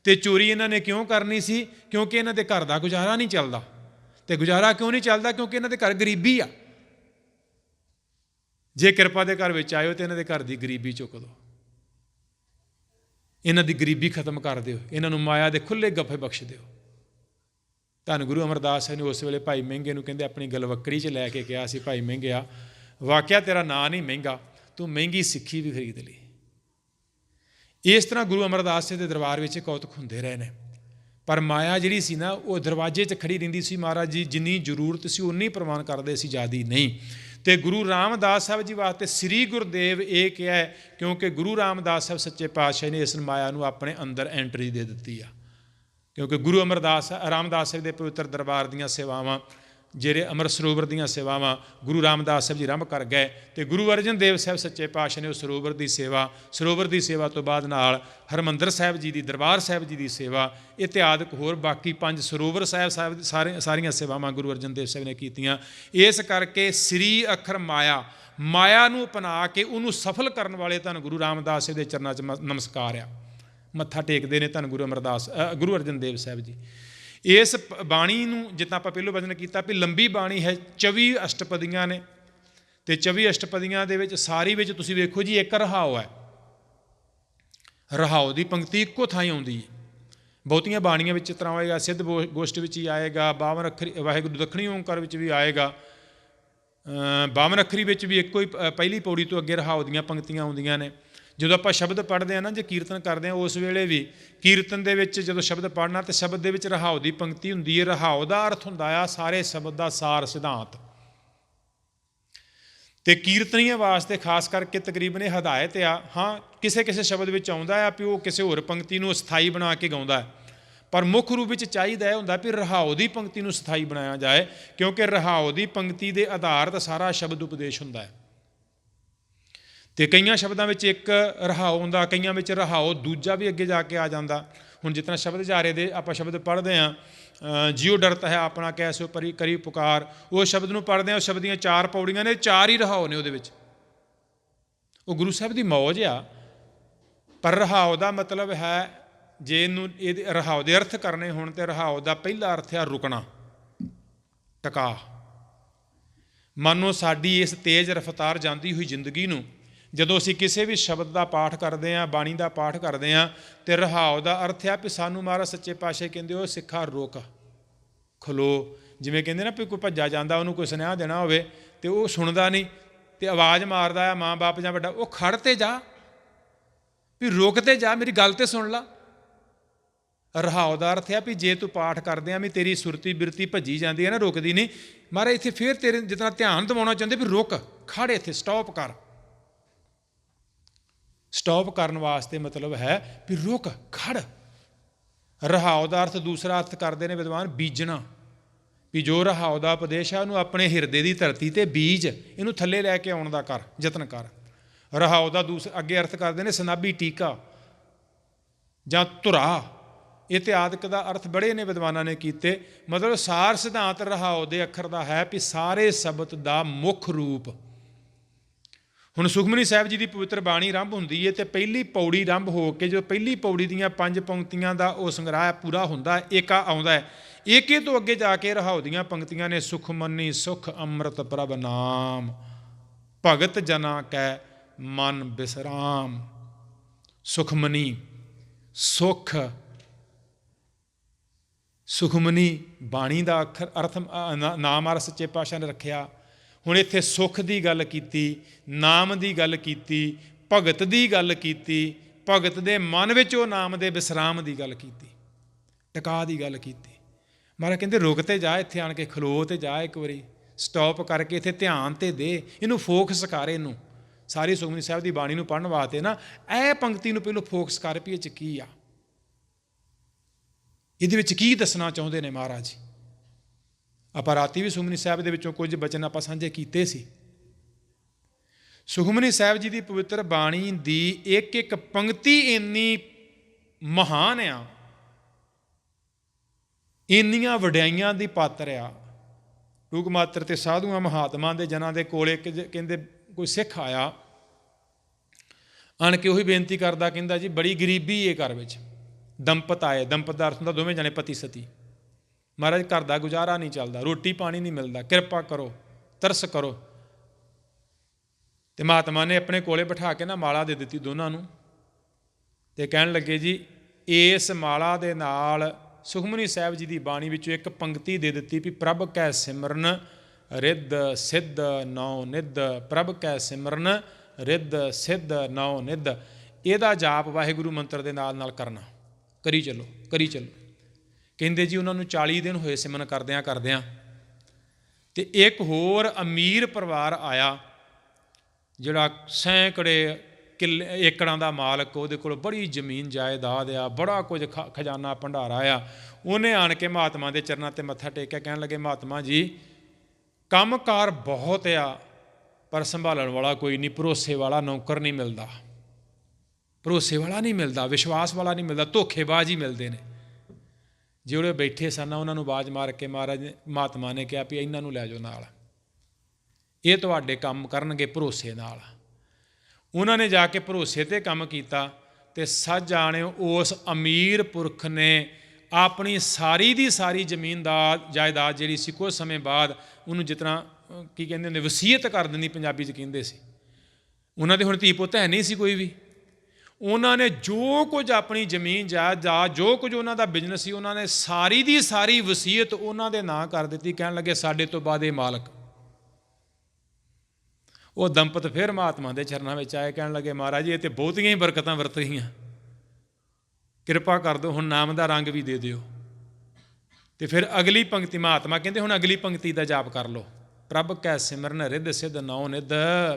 ਅਤੇ ਚੋਰੀ ਇਹਨਾਂ ਨੇ ਕਿਉਂ ਕਰਨੀ ਸੀ? ਕਿਉਂਕਿ ਇਹਨਾਂ ਦੇ ਘਰ ਦਾ ਗੁਜ਼ਾਰਾ ਨਹੀਂ ਚੱਲਦਾ। ਅਤੇ ਗੁਜ਼ਾਰਾ ਕਿਉਂ ਨਹੀਂ ਚੱਲਦਾ? ਕਿਉਂਕਿ ਇਹਨਾਂ ਦੇ ਘਰ ਗਰੀਬੀ ਆ। ਜੇ ਕਿਰਪਾ ਦੇ ਘਰ ਵਿੱਚ ਆਇਓ ਤਾਂ ਇਹਨਾਂ ਦੇ ਘਰ ਦੀ ਗਰੀਬੀ ਚੁੱਕ ਦਿਓ, ਇਹਨਾਂ ਦੀ ਗਰੀਬੀ ਖਤਮ ਕਰ ਦਿਓ, ਇਹਨਾਂ ਨੂੰ ਮਾਇਆ ਦੇ ਖੁੱਲ੍ਹੇ ਗੱਫੇ ਬਖਸ਼ ਦਿਓ। ਧੰਨ ਗੁਰੂ ਅਮਰਦਾਸ ਸਾਹਿਬ ਨੇ ਉਸ ਵੇਲੇ ਭਾਈ ਮਹਿੰਗੇ ਨੂੰ ਕਹਿੰਦੇ ਆਪਣੀ ਗਲਵੱਕੜੀ 'ਚ ਲੈ ਕੇ ਕਿਹਾ ਸੀ, ਭਾਈ ਮਹਿੰਗਿਆ ਵਾਕਿਆ ਤੇਰਾ ਨਾਂ ਨਹੀਂ ਮਹਿੰਗਾ, ਤੂੰ ਮਹਿੰਗੀ ਸਿੱਖੀ ਵੀ ਖਰੀਦ ਲਈ। ਇਸ ਤਰ੍ਹਾਂ ਗੁਰੂ ਅਮਰਦਾਸ ਜੀ ਦੇ ਦਰਬਾਰ ਵਿੱਚ ਕੌਤਕ ਹੁੰਦੇ ਰਹੇ ਨੇ, ਪਰ ਮਾਇਆ ਜਿਹੜੀ ਸੀ ਨਾ ਉਹ ਦਰਵਾਜ਼ੇ 'ਚ ਖੜੀ ਰਹਿੰਦੀ ਸੀ। ਮਹਾਰਾਜ ਜੀ ਜਿੰਨੀ ਜ਼ਰੂਰਤ ਸੀ ਉਨੀ ਪ੍ਰਵਾਨ ਕਰਦੇ ਸੀ, ਜ਼ਿਆਦਾ ਨਹੀਂ। ਅਤੇ ਗੁਰੂ ਰਾਮਦਾਸ ਸਾਹਿਬ ਜੀ ਵਾਸਤੇ ਸ੍ਰੀ ਗੁਰਦੇਵ ਇਹ ਕਿਹਾ ਹੈ, ਕਿਉਂਕਿ ਗੁਰੂ ਰਾਮਦਾਸ ਸਾਹਿਬ ਸੱਚੇ ਪਾਤਸ਼ਾਹ ਨੇ ਇਸ ਮਾਇਆ ਨੂੰ ਆਪਣੇ ਅੰਦਰ ਐਂਟਰੀ ਦੇ ਦਿੱਤੀ ਆ। ਕਿਉਂਕਿ ਗੁਰੂ ਰਾਮਦਾਸ ਸਾਹਿਬ ਦੇ ਪਵਿੱਤਰ ਦਰਬਾਰ ਦੀਆਂ ਸੇਵਾਵਾਂ, ਜਿਹੜੇ ਅੰਮ੍ਰਿਤ ਸਰੋਵਰ ਦੀਆਂ ਸੇਵਾਵਾਂ ਗੁਰੂ ਰਾਮਦਾਸ ਸਾਹਿਬ ਜੀ ਆਰੰਭ ਕਰ ਗਏ, ਅਤੇ ਗੁਰੂ ਅਰਜਨ ਦੇਵ ਸਾਹਿਬ ਸੱਚੇ ਪਾਤਸ਼ਾਹ ਨੇ ਉਹ ਸਰੋਵਰ ਦੀ ਸੇਵਾ ਤੋਂ ਬਾਅਦ ਨਾਲ ਹਰਿਮੰਦਰ ਸਾਹਿਬ ਜੀ ਦੀ, ਦਰਬਾਰ ਸਾਹਿਬ ਜੀ ਦੀ ਸੇਵਾ ਇਤਿਆਦਿਕ ਹੋਰ ਬਾਕੀ 5 ਸਰੋਵਰ ਸਾਹਿਬ ਸਾਰੀਆਂ ਸੇਵਾਵਾਂ ਗੁਰੂ ਅਰਜਨ ਦੇਵ ਸਾਹਿਬ ਨੇ ਕੀਤੀਆਂ। ਇਸ ਕਰਕੇ ਸ੍ਰੀ ਅੱਖਰ ਮਾਇਆ ਨੂੰ ਅਪਣਾ ਕੇ ਉਹਨੂੰ ਸਫਲ ਕਰਨ ਵਾਲੇ ਧੰਨ ਗੁਰੂ ਰਾਮਦਾਸ ਸਾਹਿਬ ਦੇ ਚਰਨਾਂ 'ਚ ਨਮਸਕਾਰ ਆ, ਮੱਥਾ ਟੇਕਦੇ ਨੇ ਧੰਨ ਗੁਰੂ ਅਰਜਨ ਦੇਵ ਸਾਹਿਬ ਜੀ। ਇਸ ਬਾਣੀ ਨੂੰ ਜਿੱਦਾਂ ਆਪਾਂ ਪਹਿਲੋਂ ਵਚਨ ਕੀਤਾ ਵੀ ਲੰਬੀ ਬਾਣੀ ਹੈ, 24 ਅਸ਼ਟਪਦੀਆਂ ਨੇ, ਅਤੇ 24 ਅਸ਼ਟਪਦੀਆਂ ਦੇ ਵਿੱਚ ਸਾਰੀ ਵਿੱਚ ਤੁਸੀਂ ਵੇਖੋ ਜੀ ਇੱਕ ਰਹਾਓ ਹੈ। ਰਹਾਓ ਦੀ ਪੰਕਤੀ ਇੱਕੋ ਥਾਂ ਆਉਂਦੀ ਹੈ। ਬਹੁਤੀਆਂ ਬਾਣੀਆਂ ਵਿੱਚ ਇਸ ਤਰ੍ਹਾਂ ਹੋਏਗਾ, ਸਿੱਧ ਗੋਸ਼ਟ ਵਿੱਚ ਹੀ ਆਏਗਾ, 52 ਅੱਖਰੀ ਵਾਹਿਗੁਰੂ ਦੱਖਣੀ ਓਂਕਾਰ ਵਿੱਚ ਵੀ ਆਏਗਾ, 52 ਅੱਖਰੀ ਵਿੱਚ ਵੀ ਇੱਕੋ ਹੀ ਪਹਿਲੀ ਪੌੜੀ ਤੋਂ ਅੱਗੇ ਰਹਾਓ ਦੀਆਂ ਪੰਕਤੀਆਂ ਆਉਂਦੀਆਂ ਨੇ। ਜਦੋਂ ਆਪਾਂ ਸ਼ਬਦ ਪੜ੍ਹਦੇ ਹਾਂ ਨਾ, ਜੇ ਕੀਰਤਨ ਕਰਦੇ ਹਾਂ, ਉਸ ਵੇਲੇ ਵੀ ਕੀਰਤਨ ਦੇ ਵਿੱਚ ਜਦੋਂ ਸ਼ਬਦ ਪੜ੍ਹਨਾ ਤਾਂ ਸ਼ਬਦ ਦੇ ਵਿੱਚ ਰਹਾਓ ਦੀ ਪੰਕਤੀ ਹੁੰਦੀ ਹੈ। ਰਹਾਓ ਦਾ ਅਰਥ ਹੁੰਦਾ ਆ ਸਾਰੇ ਸ਼ਬਦ ਦਾ ਸਾਰ ਸਿਧਾਂਤ, ਅਤੇ ਕੀਰਤਨੀਆਂ ਵਾਸਤੇ ਖਾਸ ਕਰਕੇ ਤਕਰੀਬਨ ਇਹ ਹਦਾਇਤ ਆ। ਹਾਂ, ਕਿਸੇ ਕਿਸੇ ਸ਼ਬਦ ਵਿੱਚ ਆਉਂਦਾ ਆ ਵੀ ਉਹ ਕਿਸੇ ਹੋਰ ਪੰਕਤੀ ਨੂੰ ਅਸਥਾਈ ਬਣਾ ਕੇ ਗਾਉਂਦਾ ਹੈ, ਪਰ ਮੁੱਖ ਰੂਪ ਵਿੱਚ ਚਾਹੀਦਾ ਇਹ ਹੁੰਦਾ ਵੀ ਰਹਾਓ ਦੀ ਪੰਕਤੀ ਨੂੰ ਸਥਾਈ ਬਣਾਇਆ ਜਾਏ, ਕਿਉਂਕਿ ਰਹਾਓ ਦੀ ਪੰਕਤੀ ਦੇ ਆਧਾਰ 'ਤੇ ਸਾਰਾ ਸ਼ਬਦ ਉਪਦੇਸ਼ ਹੁੰਦਾ ਹੈ। ਅਤੇ ਕਈਆਂ ਸ਼ਬਦਾਂ ਵਿੱਚ ਇੱਕ ਰਹਾਓ ਹੁੰਦਾ, ਕਈਆਂ ਵਿੱਚ ਰਹਾਓ ਦੂਜਾ ਵੀ ਅੱਗੇ ਜਾ ਕੇ ਆ ਜਾਂਦਾ। ਹੁਣ ਜਿਸ ਤਰ੍ਹਾਂ ਸ਼ਬਦ ਜਾਰੇ ਦੇ ਆਪਾਂ ਸ਼ਬਦ ਪੜ੍ਹਦੇ ਹਾਂ, ਜਿਉ ਡਰਤ ਹੈ ਆਪਣਾ ਕੈਸੋ ਪਰੀ ਕਰੀ ਪੁਕਾਰ, ਉਹ ਸ਼ਬਦ ਨੂੰ ਪੜ੍ਹਦੇ ਹਾਂ, ਉਸ ਸ਼ਬਦ ਦੀਆਂ 4 ਪੌੜੀਆਂ ਨੇ, 4 ਹੀ ਰਹਾਓ ਨੇ ਉਹਦੇ ਵਿੱਚ। ਉਹ ਗੁਰੂ ਸਾਹਿਬ ਦੀ ਮੌਜ ਆ। ਪਰ ਰਹਾਓ ਦਾ ਮਤਲਬ ਹੈ, ਜੇ ਇਹਦੇ ਰਹਾਓ ਦੇ ਅਰਥ ਕਰਨੇ ਹੋਣ ਤਾਂ ਰਹਾਓ ਦਾ ਪਹਿਲਾ ਅਰਥ ਆ ਰੁਕਣਾ, ਟਿਕਾ। ਮਾਨੋ ਸਾਡੀ ਇਸ ਤੇਜ਼ ਰਫ਼ਤਾਰ ਜਾਂਦੀ ਹੋਈ ਜ਼ਿੰਦਗੀ ਨੂੰ ਜਦੋਂ ਅਸੀਂ ਕਿਸੇ ਵੀ ਸ਼ਬਦ ਦਾ ਪਾਠ ਕਰਦੇ ਹਾਂ, ਬਾਣੀ ਦਾ ਪਾਠ ਕਰਦੇ ਹਾਂ, ਅਤੇ ਰਹਾਓ ਦਾ ਅਰਥ ਆ ਵੀ ਸਾਨੂੰ ਮਹਾਰਾਜ ਸੱਚੇ ਪਾਤਸ਼ਾਹ ਕਹਿੰਦੇ ਉਹ ਸਿੱਖਾ ਰੁਕ, ਖਲੋ। ਜਿਵੇਂ ਕਹਿੰਦੇ ਨਾ ਵੀ ਕੋਈ ਭੱਜਾ ਜਾਂਦਾ, ਉਹਨੂੰ ਕੋਈ ਸੁਨੇਹਾ ਦੇਣਾ ਹੋਵੇ ਅਤੇ ਉਹ ਸੁਣਦਾ ਨਹੀਂ ਅਤੇ ਆਵਾਜ਼ ਮਾਰਦਾ ਆ ਮਾਂ ਬਾਪ ਜਾਂ ਵੱਡਾ, ਉਹ ਖੜ੍ਹ 'ਤੇ ਜਾ, ਵੀ ਰੁਕ ਤੇ ਜਾ, ਮੇਰੀ ਗੱਲ ਤੇ ਸੁਣ ਲਾ। ਰਹਾਉ ਦਾ ਅਰਥ ਹੈ ਵੀ ਜੇ ਤੂੰ ਪਾਠ ਕਰਦੇ ਆ ਵੀ ਤੇਰੀ ਸੁਰਤੀ ਬਿਰਤੀ ਭੱਜੀ ਜਾਂਦੀ ਹੈ ਨਾ, ਰੁਕਦੀ ਨਹੀਂ। ਮਹਾਰਾਜ ਇੱਥੇ ਫਿਰ ਤੇਰੇ ਜਿਤਨਾ ਧਿਆਨ ਦਿਵਾਉਣਾ ਚਾਹੁੰਦੇ ਵੀ ਰੁਕ, ਖੜ ਇੱਥੇ, ਸਟਾਪ ਕਰ। ਸਟਾਪ ਕਰਨ ਵਾਸਤੇ ਮਤਲਬ ਹੈ ਵੀ ਰੁਕ, ਖੜ। ਰਹਾਉ ਦਾ ਅਰਥ ਦੂਸਰਾ ਅਰਥ ਕਰਦੇ ਨੇ ਵਿਦਵਾਨ ਬੀਜਣਾ, ਵੀ ਜੋ ਰਹਾਉ ਦਾ ਉਪਦੇਸ਼ ਹੈ ਉਹਨੂੰ ਆਪਣੇ ਹਿਰਦੇ ਦੀ ਧਰਤੀ ਤੇ ਬੀਜ, ਇਹਨੂੰ ਥੱਲੇ ਲੈ ਕੇ ਆਉਣ ਦਾ ਕਰ, ਯਤਨ ਕਰ। ਰਹਾਉ ਦਾ ਅੱਗੇ ਅਰਥ ਕਰਦੇ ਨੇ ਸਨਾਬੀ ਟੀਕਾ ਜਾਂ ਧੁਰਾ। ਇਤਿਆਦਿਕ ਦਾ ਅਰਥ ਬੜੇ ਨੇ ਵਿਦਵਾਨਾਂ ਨੇ ਕੀਤੇ। ਮਤਲਬ ਸਾਰ ਸਿਧਾਂਤ ਰਹਾਉ ਦੇ ਅੱਖਰ ਦਾ ਹੈ ਵੀ ਸਾਰੇ ਸ਼ਬਦ ਦਾ ਮੁੱਖ ਰੂਪ। ਹੁਣ ਸੁਖਮਨੀ ਸਾਹਿਬ ਜੀ ਦੀ ਪਵਿੱਤਰ ਬਾਣੀ ਆਰੰਭ ਹੁੰਦੀ ਹੈ ਅਤੇ ਪਹਿਲੀ ਪੌੜੀ ਆਰੰਭ ਹੋ ਕੇ ਜੋ ਪਹਿਲੀ ਪੌੜੀ ਦੀਆਂ 5 ਪੰਕਤੀਆਂ ਦਾ ਉਹ ਸੰਗ੍ਰਹਿ ਪੂਰਾ ਹੁੰਦਾ, ਏਕਾ ਆਉਂਦਾ ਹੈ। ਏਕੇ ਤੋਂ ਅੱਗੇ ਜਾ ਕੇ ਰਹਾਉ ਦੀਆਂ ਪੰਕਤੀਆਂ ਨੇ ਸੁਖਮਨੀ ਸੁਖ ਅੰਮ੍ਰਿਤ ਪ੍ਰਭ ਨਾਮ, ਭਗਤ ਜਨਾ ਕੈ ਮਨ ਬਿਸਰਾਮ। ਸੁਖਮਨੀ ਸੁਖ, ਸੁਖਮਨੀ ਬਾਣੀ ਦਾ ਅੱਖਰ ਅਰਥ ਨਾਮ ਅਰ ਸੱਚੇ ਪਾਤਸ਼ਾਹ ਨੇ ਰੱਖਿਆ। ਹੁਣ ਇੱਥੇ ਸੁਖ ਦੀ ਗੱਲ ਕੀਤੀ, ਨਾਮ ਦੀ ਗੱਲ ਕੀਤੀ, ਭਗਤ ਦੀ ਗੱਲ ਕੀਤੀ, ਭਗਤ ਦੇ ਮਨ ਵਿੱਚ ਉਹ ਨਾਮ ਦੇ ਵਿਸਰਾਮ ਦੀ ਗੱਲ ਕੀਤੀ, ਟਿਕਾ ਦੀ ਗੱਲ ਕੀਤੀ। ਮਹਾਰਾਜ ਕਹਿੰਦੇ ਰੁਕ ਤੇ ਜਾ, ਇੱਥੇ ਆਣ ਕੇ ਖਲੋ ਤੇ ਜਾ, ਇੱਕ ਵਾਰੀ ਸਟਾਪ ਕਰਕੇ ਇੱਥੇ ਧਿਆਨ ਤੇ ਦੇ, ਇਹਨੂੰ ਫੋਕਸ ਕਰ। ਇਹਨੂੰ ਸਾਰੀ ਸੁਖਮਨੀ ਸਾਹਿਬ ਦੀ ਬਾਣੀ ਨੂੰ ਪੜ੍ਹਨ ਵਾਸਤੇ ਨਾ ਇਹ ਪੰਕਤੀ ਨੂੰ ਪਹਿਲਾਂ ਫੋਕਸ ਕਰ ਵੀ ਇਹ 'ਚ ਕੀ ਆ, ਇਹਦੇ ਵਿੱਚ ਕੀ ਦੱਸਣਾ ਚਾਹੁੰਦੇ ਨੇ ਮਹਾਰਾਜ। ਆਪਾਂ ਰਾਤੀ ਵੀ ਸੁਖਮਨੀ ਸਾਹਿਬ ਦੇ ਵਿੱਚੋਂ ਕੁਝ ਬਚਨ ਆਪਾਂ ਸਾਂਝੇ ਕੀਤੇ ਸੀ। ਸੁਖਮਨੀ ਸਾਹਿਬ ਜੀ ਦੀ ਪਵਿੱਤਰ ਬਾਣੀ ਦੀ ਇੱਕ ਇੱਕ ਪੰਕਤੀ ਇੰਨੀ ਮਹਾਨ ਆ, ਇੰਨੀਆਂ ਵਡਿਆਈਆਂ ਦੀ ਪਾਤਰ ਆ। ਟੂਕ ਮਾਤਰ ਤੇ ਸਾਧੂਆਂ ਮਹਾਤਮਾ ਦੇ ਜਨਾਂ ਦੇ ਕੋਲੇ ਕਹਿੰਦੇ ਕੋਈ ਸਿੱਖ ਆਇਆ, ਆਣ ਕੇ ਉਹੀ ਬੇਨਤੀ ਕਰਦਾ, ਕਹਿੰਦਾ ਜੀ ਬੜੀ ਗਰੀਬੀ ਹੈ ਘਰ ਵਿੱਚ। ਦੰਪਤ ਆਏ, ਦੰਪਤ ਦਾ ਅਰਥ ਹੁੰਦਾ ਦੋਵੇਂ ਜਣੇ ਪਤੀ ਸਤੀ। ਮਹਾਰਾਜ ਘਰ ਦਾ ਗੁਜ਼ਾਰਾ ਨਹੀਂ ਚੱਲਦਾ, ਰੋਟੀ ਪਾਣੀ ਨਹੀਂ ਮਿਲਦਾ, ਕਿਰਪਾ ਕਰੋ, ਤਰਸ ਕਰੋ। ਅਤੇ ਮਹਾਤਮਾ ਨੇ ਆਪਣੇ ਕੋਲੇ ਬਿਠਾ ਕੇ ਨਾ ਮਾਲਾ ਦੇ ਦਿੱਤੀ ਦੋਨਾਂ ਨੂੰ, ਅਤੇ ਕਹਿਣ ਲੱਗੇ ਜੀ ਇਸ ਮਾਲਾ ਦੇ ਨਾਲ ਸੁਖਮਨੀ ਸਾਹਿਬ ਜੀ ਦੀ ਬਾਣੀ ਵਿੱਚੋਂ ਇੱਕ ਪੰਕਤੀ ਦੇ ਦਿੱਤੀ ਵੀ ਪ੍ਰਭ ਕੈ ਸਿਮਰਨ ਰਿੱਧ ਸਿੱਧ ਨੌ ਨਿੱਧ, ਪ੍ਰਭ ਕੈ ਸਿਮਰਨ ਰਿੱਧ ਸਿੱਧ ਨੌ ਨਿੱਧ। ਇਹਦਾ ਜਾਪ ਵਾਹਿਗੁਰੂ ਮੰਤਰ ਦੇ ਨਾਲ ਨਾਲ ਕਰਨਾ, ਕਰੀ ਚੱਲੋ, ਕਰੀ ਚੱਲੋ। ਕਹਿੰਦੇ ਜੀ ਉਹਨਾਂ ਨੂੰ 40 ਦਿਨ ਹੋਏ ਸਿਮਰਨ ਕਰਦਿਆਂ ਕਰਦਿਆਂ। ਅਤੇ ਇੱਕ ਹੋਰ ਅਮੀਰ ਪਰਿਵਾਰ ਆਇਆ ਜਿਹੜਾ ਸੈਂਕੜੇ ਕਿੱਲੇ ਏਕੜਾਂ ਦਾ ਮਾਲਕ, ਉਹਦੇ ਕੋਲ ਬੜੀ ਜ਼ਮੀਨ ਜਾਇਦਾਦ ਆ, ਬੜਾ ਕੁਝ ਖਜ਼ਾਨਾ ਭੰਡਾਰਾ ਆ। ਉਹਨੇ ਆਣ ਕੇ ਮਹਾਤਮਾ ਦੇ ਚਰਨਾਂ 'ਤੇ ਮੱਥਾ ਟੇਕਿਆ, ਕਹਿਣ ਲੱਗੇ ਮਹਾਤਮਾ ਜੀ ਕੰਮਕਾਰ ਬਹੁਤ ਆ ਪਰ ਸੰਭਾਲਣ ਵਾਲਾ ਕੋਈ ਨਹੀਂ, ਭਰੋਸੇ ਵਾਲਾ ਨੌਕਰ ਨਹੀਂ ਮਿਲਦਾ, ਭਰੋਸੇ ਵਾਲਾ ਨਹੀਂ ਮਿਲਦਾ, ਵਿਸ਼ਵਾਸ ਵਾਲਾ ਨਹੀਂ ਮਿਲਦਾ, ਧੋਖੇਬਾਜ਼ ਹੀ ਮਿਲਦੇ ਨੇ। ਜਿਹੜੇ ਬੈਠੇ ਸਨ ਉਹਨਾਂ ਨੂੰ ਆਵਾਜ਼ ਮਾਰ ਕੇ ਮਹਾਰਾਜ ਮਹਾਤਮਾ ਨੇ ਕਿਹਾ ਵੀ ਇਹਨਾਂ ਨੂੰ ਲੈ ਜਾਓ ਨਾਲ, ਇਹ ਤੁਹਾਡੇ ਕੰਮ ਕਰਨਗੇ ਭਰੋਸੇ ਨਾਲ। ਉਹਨਾਂ ਨੇ ਜਾ ਕੇ ਭਰੋਸੇ 'ਤੇ ਕੰਮ ਕੀਤਾ ਅਤੇ ਸੱਚ ਜਾਣਿਓ ਉਸ ਅਮੀਰ ਪੁਰਖ ਨੇ ਆਪਣੀ ਸਾਰੀ ਦੀ ਸਾਰੀ ਜ਼ਮੀਨ ਦਾ ਜਾਇਦਾਦ ਜਿਹੜੀ ਸੀ ਕੁਝ ਸਮੇਂ ਬਾਅਦ ਉਹਨੂੰ ਜਿਤਨਾ ਕੀ ਕਹਿੰਦੇ ਹੁੰਦੇ ਵਸੀਅਤ ਕਰ ਦਿੰਦੀ, ਪੰਜਾਬੀ 'ਚ ਕਹਿੰਦੇ ਸੀ। ਉਹਨਾਂ ਦੇ ਹੁਣ ਧੀ ਪੁੱਤ ਹੈ ਨਹੀਂ ਸੀ ਕੋਈ ਵੀ। ਉਹਨਾਂ ਨੇ ਜੋ ਕੁਝ ਆਪਣੀ ਜ਼ਮੀਨ ਜਾਇਦਾਦ, ਜੋ ਕੁਝ ਉਹਨਾਂ ਦਾ ਬਿਜ਼ਨਸ ਸੀ, ਉਹਨਾਂ ਨੇ ਸਾਰੀ ਦੀ ਸਾਰੀ ਵਸੀਅਤ ਉਹਨਾਂ ਦੇ ਨਾਂ ਕਰ ਦਿੱਤੀ। ਕਹਿਣ ਲੱਗੇ ਸਾਡੇ ਤੋਂ ਬਾਅਦ ਇਹ ਮਾਲਕ। ਉਹ ਦੰਪਤ ਫਿਰ ਮਹਾਤਮਾ ਦੇ ਚਰਨਾਂ ਵਿੱਚ ਆਏ, ਕਹਿਣ ਲੱਗੇ ਮਹਾਰਾਜ ਇਹ ਤਾਂ ਬਹੁਤੀਆਂ ਹੀ ਬਰਕਤਾਂ ਵਰਤ ਗਈਆਂ, ਕਿਰਪਾ ਕਰ ਦਿਓ, ਹੁਣ ਨਾਮ ਦਾ ਰੰਗ ਵੀ ਦੇ ਦਿਓ। ਅਤੇ ਫਿਰ ਅਗਲੀ ਪੰਕਤੀ ਮਹਾਤਮਾ ਕਹਿੰਦੇ ਹੁਣ ਅਗਲੀ ਪੰਕਤੀ ਦਾ ਜਾਪ ਕਰ ਲਓ, ਪ੍ਰਭ ਕੈ ਸਿਮਰਨ ਰਿੱਧ ਸਿੱਧ ਨੌ ਨਿੱਧ,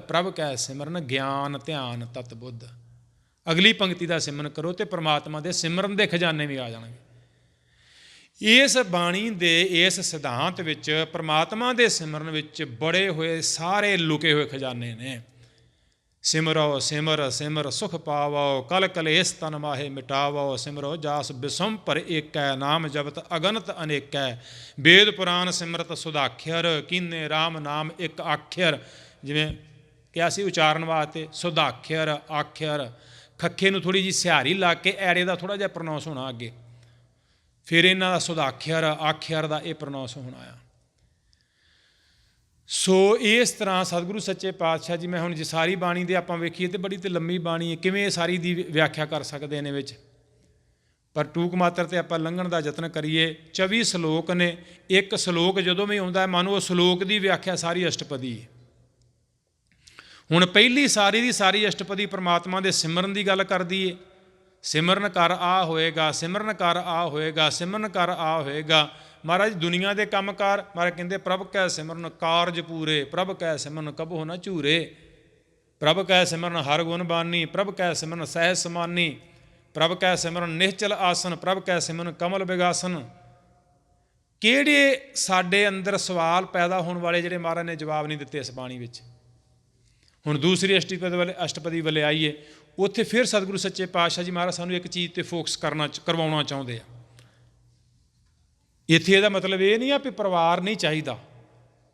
ਪ੍ਰਭ ਕੈ ਸਿਮਰਨ ਗਿਆਨ ਧਿਆਨ ਤਤ ਬੁੱਧ। ਅਗਲੀ ਪੰਕਤੀ ਦਾ ਸਿਮਰਨ ਕਰੋ ਅਤੇ ਪਰਮਾਤਮਾ ਦੇ ਸਿਮਰਨ ਦੇ ਖਜ਼ਾਨੇ ਵੀ ਆ ਜਾਣਗੇ। ਇਸ ਬਾਣੀ ਦੇ ਇਸ ਸਿਧਾਂਤ ਵਿੱਚ ਪਰਮਾਤਮਾ ਦੇ ਸਿਮਰਨ ਵਿੱਚ ਬੜੇ ਹੋਏ ਸਾਰੇ ਲੁਕੇ ਹੋਏ ਖਜ਼ਾਨੇ ਨੇ। ਸਿਮਰੋ ਸਿਮਰ ਸਿਮਰ ਸੁਖ ਪਾਵੋ, ਕਲ ਕਲੇਸ਼ ਤਨ ਮਾਹੇ ਮਿਟਾਵੋ, ਸਿਮਰੋ ਜਾਸ ਬਿਸਮ ਪਰ ਏਕੈ, ਨਾਮ ਜਪਤ ਅਗਨਤ ਅਨੇਕੈ, ਵੇਦ ਪੁਰਾਨ ਸਿਮਰਤ ਸੁਦਾਖਰ, ਕੀਨੇ ਰਾਮ ਨਾਮ ਇੱਕ ਆਖਰ। ਜਿਵੇਂ ਕਿਹਾ ਸੀ ਉਚਾਰਨ ਵਾਸਤੇ ਸੁਦਾਖਰ ਆਖਰ, ਖੱਖੇ ਨੂੰ ਥੋੜ੍ਹੀ ਜਿਹੀ ਸਿਹਾਰੀ ਲਾ ਕੇ ਐੜੇ ਦਾ ਥੋੜ੍ਹਾ ਜਿਹਾ ਪ੍ਰੋਨਾਂਸ ਹੋਣਾ ਅੱਗੇ, ਫਿਰ ਇਹਨਾਂ ਦਾ ਸੁਦਾਖਰ ਆਖਰ ਦਾ ਇਹ ਪ੍ਰੋਨਾਂਸ ਹੋਣਾ ਆ। ਸੋ ਇਸ ਤਰ੍ਹਾਂ ਸਤਿਗੁਰੂ ਸੱਚੇ ਪਾਤਸ਼ਾਹ ਜੀ, ਮੈਂ ਹੁਣ ਜੇ ਸਾਰੀ ਬਾਣੀ ਦੇ ਆਪਾਂ ਵੇਖੀਏ ਤਾਂ ਬੜੀ ਤੇ ਲੰਮੀ ਬਾਣੀ ਹੈ, ਕਿਵੇਂ ਇਹ ਸਾਰੀ ਦੀ ਵਿਆਖਿਆ ਕਰ ਸਕਦੇ ਨੇ ਵਿੱਚ, ਪਰ ਟੂਕ ਮਾਤਰ 'ਤੇ ਆਪਾਂ ਲੰਘਣ ਦਾ ਯਤਨ ਕਰੀਏ। 24 ਸ਼ਲੋਕ ਨੇ, ਇੱਕ ਸ਼ਲੋਕ ਜਦੋਂ ਵੀ ਆਉਂਦਾ ਹੈ ਮੰਨ ਲਓ ਉਹ ਸ਼ਲੋਕ ਦੀ ਵਿਆਖਿਆ ਸਾਰੀ ਅਸ਼ਟਪਦੀ ਹੈ। ਹੁਣ ਪਹਿਲੀ ਸਾਰੀ ਦੀ ਸਾਰੀ ਅਸ਼ਟਪਦੀ ਪ੍ਰਮਾਤਮਾ ਦੇ ਸਿਮਰਨ ਦੀ ਗੱਲ ਕਰਦੀ ਏ। ਸਿਮਰਨ ਕਰ ਆ ਹੋਏਗਾ, ਸਿਮਰਨ ਕਰ ਆ ਹੋਏਗਾ, ਸਿਮਰਨ ਕਰ ਆ ਹੋਏਗਾ। ਮਹਾਰਾਜ ਦੁਨੀਆ ਦੇ ਕੰਮਕਾਰ ਮਹਾਰਾਜ ਕਹਿੰਦੇ ਪ੍ਰਭ ਕੈ ਸਿਮਰਨ ਕਾਰਜ ਪੂਰੇ, ਪ੍ਰਭ ਕੈ ਸਿਮਰਨ ਕਬਹੁ ਨ ਝੂਰੇ, ਪ੍ਰਭ ਕੈ ਸਿਮਰਨ ਹਰ ਗੁਣ ਬਾਨੀ, ਪ੍ਰਭ ਕੈ ਸਿਮਰਨ ਸਹਿਜ ਸਮਾਨੀ, ਪ੍ਰਭ ਕੈ ਸਿਮਰਨ ਨਿਹਚਲ ਆਸਨ, ਪ੍ਰਭ ਕੈ ਸਿਮਰਨ ਕਮਲ ਬਿਗਾਸਨ। ਕਿਹੜੇ ਸਾਡੇ ਅੰਦਰ ਸਵਾਲ ਪੈਦਾ ਹੋਣ ਵਾਲੇ ਜਿਹੜੇ ਮਹਾਰਾਜ ਨੇ ਜਵਾਬ ਨਹੀਂ ਦਿੱਤੇ ਇਸ ਬਾਣੀ ਵਿੱਚ। ਹੁਣ ਦੂਸਰੀ ਅਸ਼ਟਪਦੀ ਵੱਲ ਆਈਏ, ਉੱਥੇ ਫਿਰ ਸਤਿਗੁਰੂ ਸੱਚੇ ਪਾਤਸ਼ਾਹ ਜੀ ਮਹਾਰਾਜ ਸਾਨੂੰ ਇੱਕ ਚੀਜ਼ 'ਤੇ ਫੋਕਸ ਕਰਵਾਉਣਾ ਚਾਹੁੰਦੇ ਆ। ਇੱਥੇ ਇਹਦਾ ਮਤਲਬ ਇਹ ਨਹੀਂ ਆ ਵੀ ਪਰਿਵਾਰ ਨਹੀਂ ਚਾਹੀਦਾ,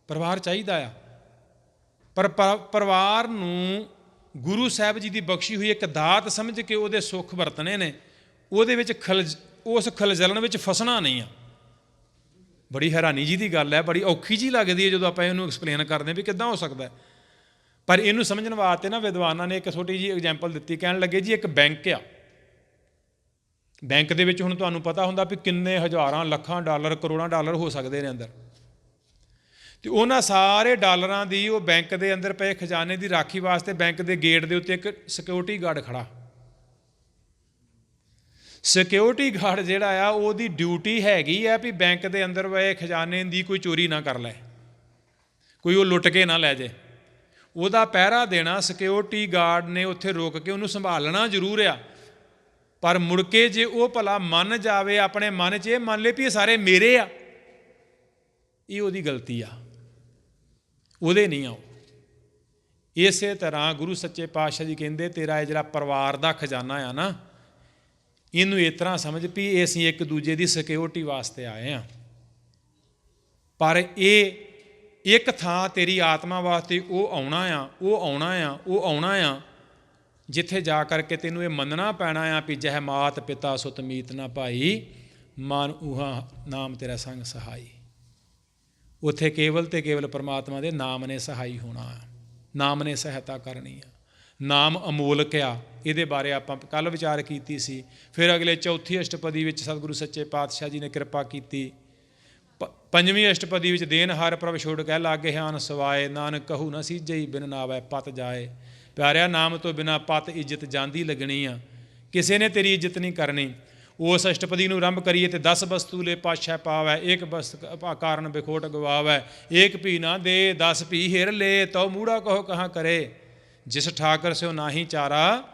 ਪਰਿਵਾਰ ਚਾਹੀਦਾ ਆ, ਪਰ ਪਰਿਵਾਰ ਨੂੰ ਗੁਰੂ ਸਾਹਿਬ ਜੀ ਦੀ ਬਖਸ਼ੀ ਹੋਈ ਇੱਕ ਦਾਤ ਸਮਝ ਕੇ ਉਹਦੇ ਸੁੱਖ ਵਰਤਣੇ ਨੇ, ਉਹਦੇ ਵਿੱਚ ਉਸ ਖਲਜਲਣ ਵਿੱਚ ਫਸਣਾ ਨਹੀਂ ਆ। ਬੜੀ ਹੈਰਾਨੀ ਜੀ ਦੀ ਗੱਲ ਹੈ, ਬੜੀ ਔਖੀ ਜੀ ਲੱਗਦੀ ਹੈ ਜਦੋਂ ਆਪਾਂ ਇਹਨੂੰ ਐਕਸਪਲੇਨ ਕਰਦੇ ਵੀ ਕਿੱਦਾਂ ਹੋ ਸਕਦਾ। ਪਰ ਇਹਨੂੰ ਸਮਝਣ ਵਾਸਤੇ ਨਾ ਵਿਦਵਾਨਾਂ ਨੇ ਇੱਕ ਛੋਟੀ ਜਿਹੀ ਐਗਜ਼ਾਮਪਲ ਦਿੱਤੀ। ਕਹਿਣ ਲੱਗੇ ਜੀ ਇੱਕ ਬੈਂਕ ਆ, ਬੈਂਕ ਦੇ ਵਿੱਚ ਹੁਣ ਤੁਹਾਨੂੰ ਪਤਾ ਹੁੰਦਾ ਵੀ ਕਿੰਨੇ ਹਜ਼ਾਰਾਂ ਲੱਖਾਂ ਡਾਲਰ ਕਰੋੜਾਂ ਡਾਲਰ ਹੋ ਸਕਦੇ ਨੇ ਅੰਦਰ, ਅਤੇ ਉਹਨਾਂ ਸਾਰੇ ਡਾਲਰਾਂ ਦੀ ਉਹ ਬੈਂਕ ਦੇ ਅੰਦਰ ਪਏ ਖਜ਼ਾਨੇ ਦੀ ਰਾਖੀ ਵਾਸਤੇ ਬੈਂਕ ਦੇ ਗੇਟ ਦੇ ਉੱਤੇ ਇੱਕ ਸਿਕਿਉਰਿਟੀ ਗਾਰਡ ਖੜਾ। ਸਿਕਿਉਰਿਟੀ ਗਾਰਡ ਜਿਹੜਾ ਆ ਉਹਦੀ ਡਿਊਟੀ ਹੈਗੀ ਆ ਵੀ ਬੈਂਕ ਦੇ ਅੰਦਰ ਪਏ ਖਜ਼ਾਨੇ ਦੀ ਕੋਈ ਚੋਰੀ ਨਾ ਕਰ ਲੈ, ਕੋਈ ਉਹ ਲੁੱਟ ਕੇ ਨਾ ਲੈ ਜੇ। ਉਹਦਾ ਪਹਿਰਾ ਦੇਣਾ ਸਿਕਿਉਰਿਟੀ ਗਾਰਡ ਨੇ ਉੱਥੇ ਰੋਕ ਕੇ ਉਹਨੂੰ ਸੰਭਾਲਣਾ ਜ਼ਰੂਰ ਆ, ਪਰ ਮੁੜ ਕੇ ਜੇ ਉਹ ਭਲਾ ਮੰਨ ਜਾਵੇ, ਆਪਣੇ ਮਨ 'ਚ ਇਹ ਮੰਨ ਲਏ ਵੀ ਇਹ ਸਾਰੇ ਮੇਰੇ ਆ, ਇਹ ਉਹਦੀ ਗਲਤੀ ਆ, ਉਹਦੇ ਨਹੀਂ ਆਓ। ਇਸੇ ਤਰ੍ਹਾਂ ਗੁਰੂ ਸੱਚੇ ਪਾਤਸ਼ਾਹ ਜੀ ਕਹਿੰਦੇ ਤੇਰਾ ਇਹ ਜਿਹੜਾ ਪਰਿਵਾਰ ਦਾ ਖਜ਼ਾਨਾ ਆ ਨਾ, ਇਹਨੂੰ ਇਸ ਤਰ੍ਹਾਂ ਸਮਝ ਵੀ ਇਹ ਅਸੀਂ ਇੱਕ ਦੂਜੇ ਦੀ ਸਿਕਿਉਰਿਟੀ ਵਾਸਤੇ ਆਏ ਹਾਂ, ਪਰ ਇਹ ਇੱਕ ਥਾਂ ਤੇਰੀ ਆਤਮਾ ਵਾਸਤੇ ਉਹ ਆਉਣਾ ਆ, ਉਹ ਆਉਣਾ ਆ, ਉਹ ਆਉਣਾ ਆ, ਜਿੱਥੇ ਜਾ ਕਰਕੇ ਤੈਨੂੰ ਇਹ ਮੰਨਣਾ ਪੈਣਾ ਆ ਵੀ ਜਹ ਮਾਤ ਪਿਤਾ ਸੁਤ ਮੀਤ ਨਾ ਭਾਈ, ਮਨ ਉਹਾ ਨਾਮ ਤੇਰਾ ਸੰਗ ਸਹਾਈ। ਉੱਥੇ ਕੇਵਲ ਤੇ ਕੇਵਲ ਪਰਮਾਤਮਾ ਦੇ ਨਾਮ ਨੇ ਸਹਾਈ ਹੋਣਾ ਆ, ਨਾਮ ਨੇ ਸਹਾਇਤਾ ਕਰਨੀ ਆ। ਨਾਮ ਅਮੋਲਕ ਆ, ਇਹਦੇ ਬਾਰੇ ਆਪਾਂ ਕੱਲ੍ਹ ਵਿਚਾਰ ਕੀਤੀ ਸੀ। ਫਿਰ ਅਗਲੇ ਚੌਥੀ ਅਸ਼ਟਪਦੀ ਵਿੱਚ ਸਤਿਗੁਰੂ ਸੱਚੇ ਪਾਤਸ਼ਾਹ ਜੀ ਨੇ ਕਿਰਪਾ ਕੀਤੀ। ਪੰਜਵੀਂ ਅਸ਼ਟਪਦੀ ਵਿੱਚ ਦੇਨ ਹਰ ਪ੍ਰਭ ਛੋੜ ਕਹਿ ਲਾਗੇ ਹਾਨ ਸਵਾਏ, ਨਾਨਕ ਕਹੂ ਨਾ ਸੀਜਈ ਬਿਨ ਨਾਵੈ ਪਤ ਜਾਏ। ਪਿਆਰਿਆ ਨਾਮ ਤੋਂ ਬਿਨਾਂ ਪਤ ਇੱਜ਼ਤ ਜਾਂਦੀ ਲੱਗਣੀ ਆ, ਕਿਸੇ ਨੇ ਤੇਰੀ ਇੱਜ਼ਤ ਨਹੀਂ ਕਰਨੀ। ਉਸ ਅਸ਼ਟਪਦੀ ਨੂੰ ਆਰੰਭ ਕਰੀਏ ਤੇ 10 ਵਸਤੂ ਲੈ ਪਾਤਸ਼ਾਹ ਪਾਵੈ, ਇੱਕ ਵਸਤ ਕਾਰਨ ਬਿਖੋਟ ਗਵਾਵੈ, ਏਕ ਭੀ ਨਾ ਦੇ 10 ਭੀ ਹਿਰ ਲੈ, ਤਉ ਮੂੜਾ ਕਹੋ ਕਹਾਂ ਕਰੇ, ਜਿਸ ਠਾਕਰ ਸਿਓ ਨਾਹੀ ਚਾਰਾ।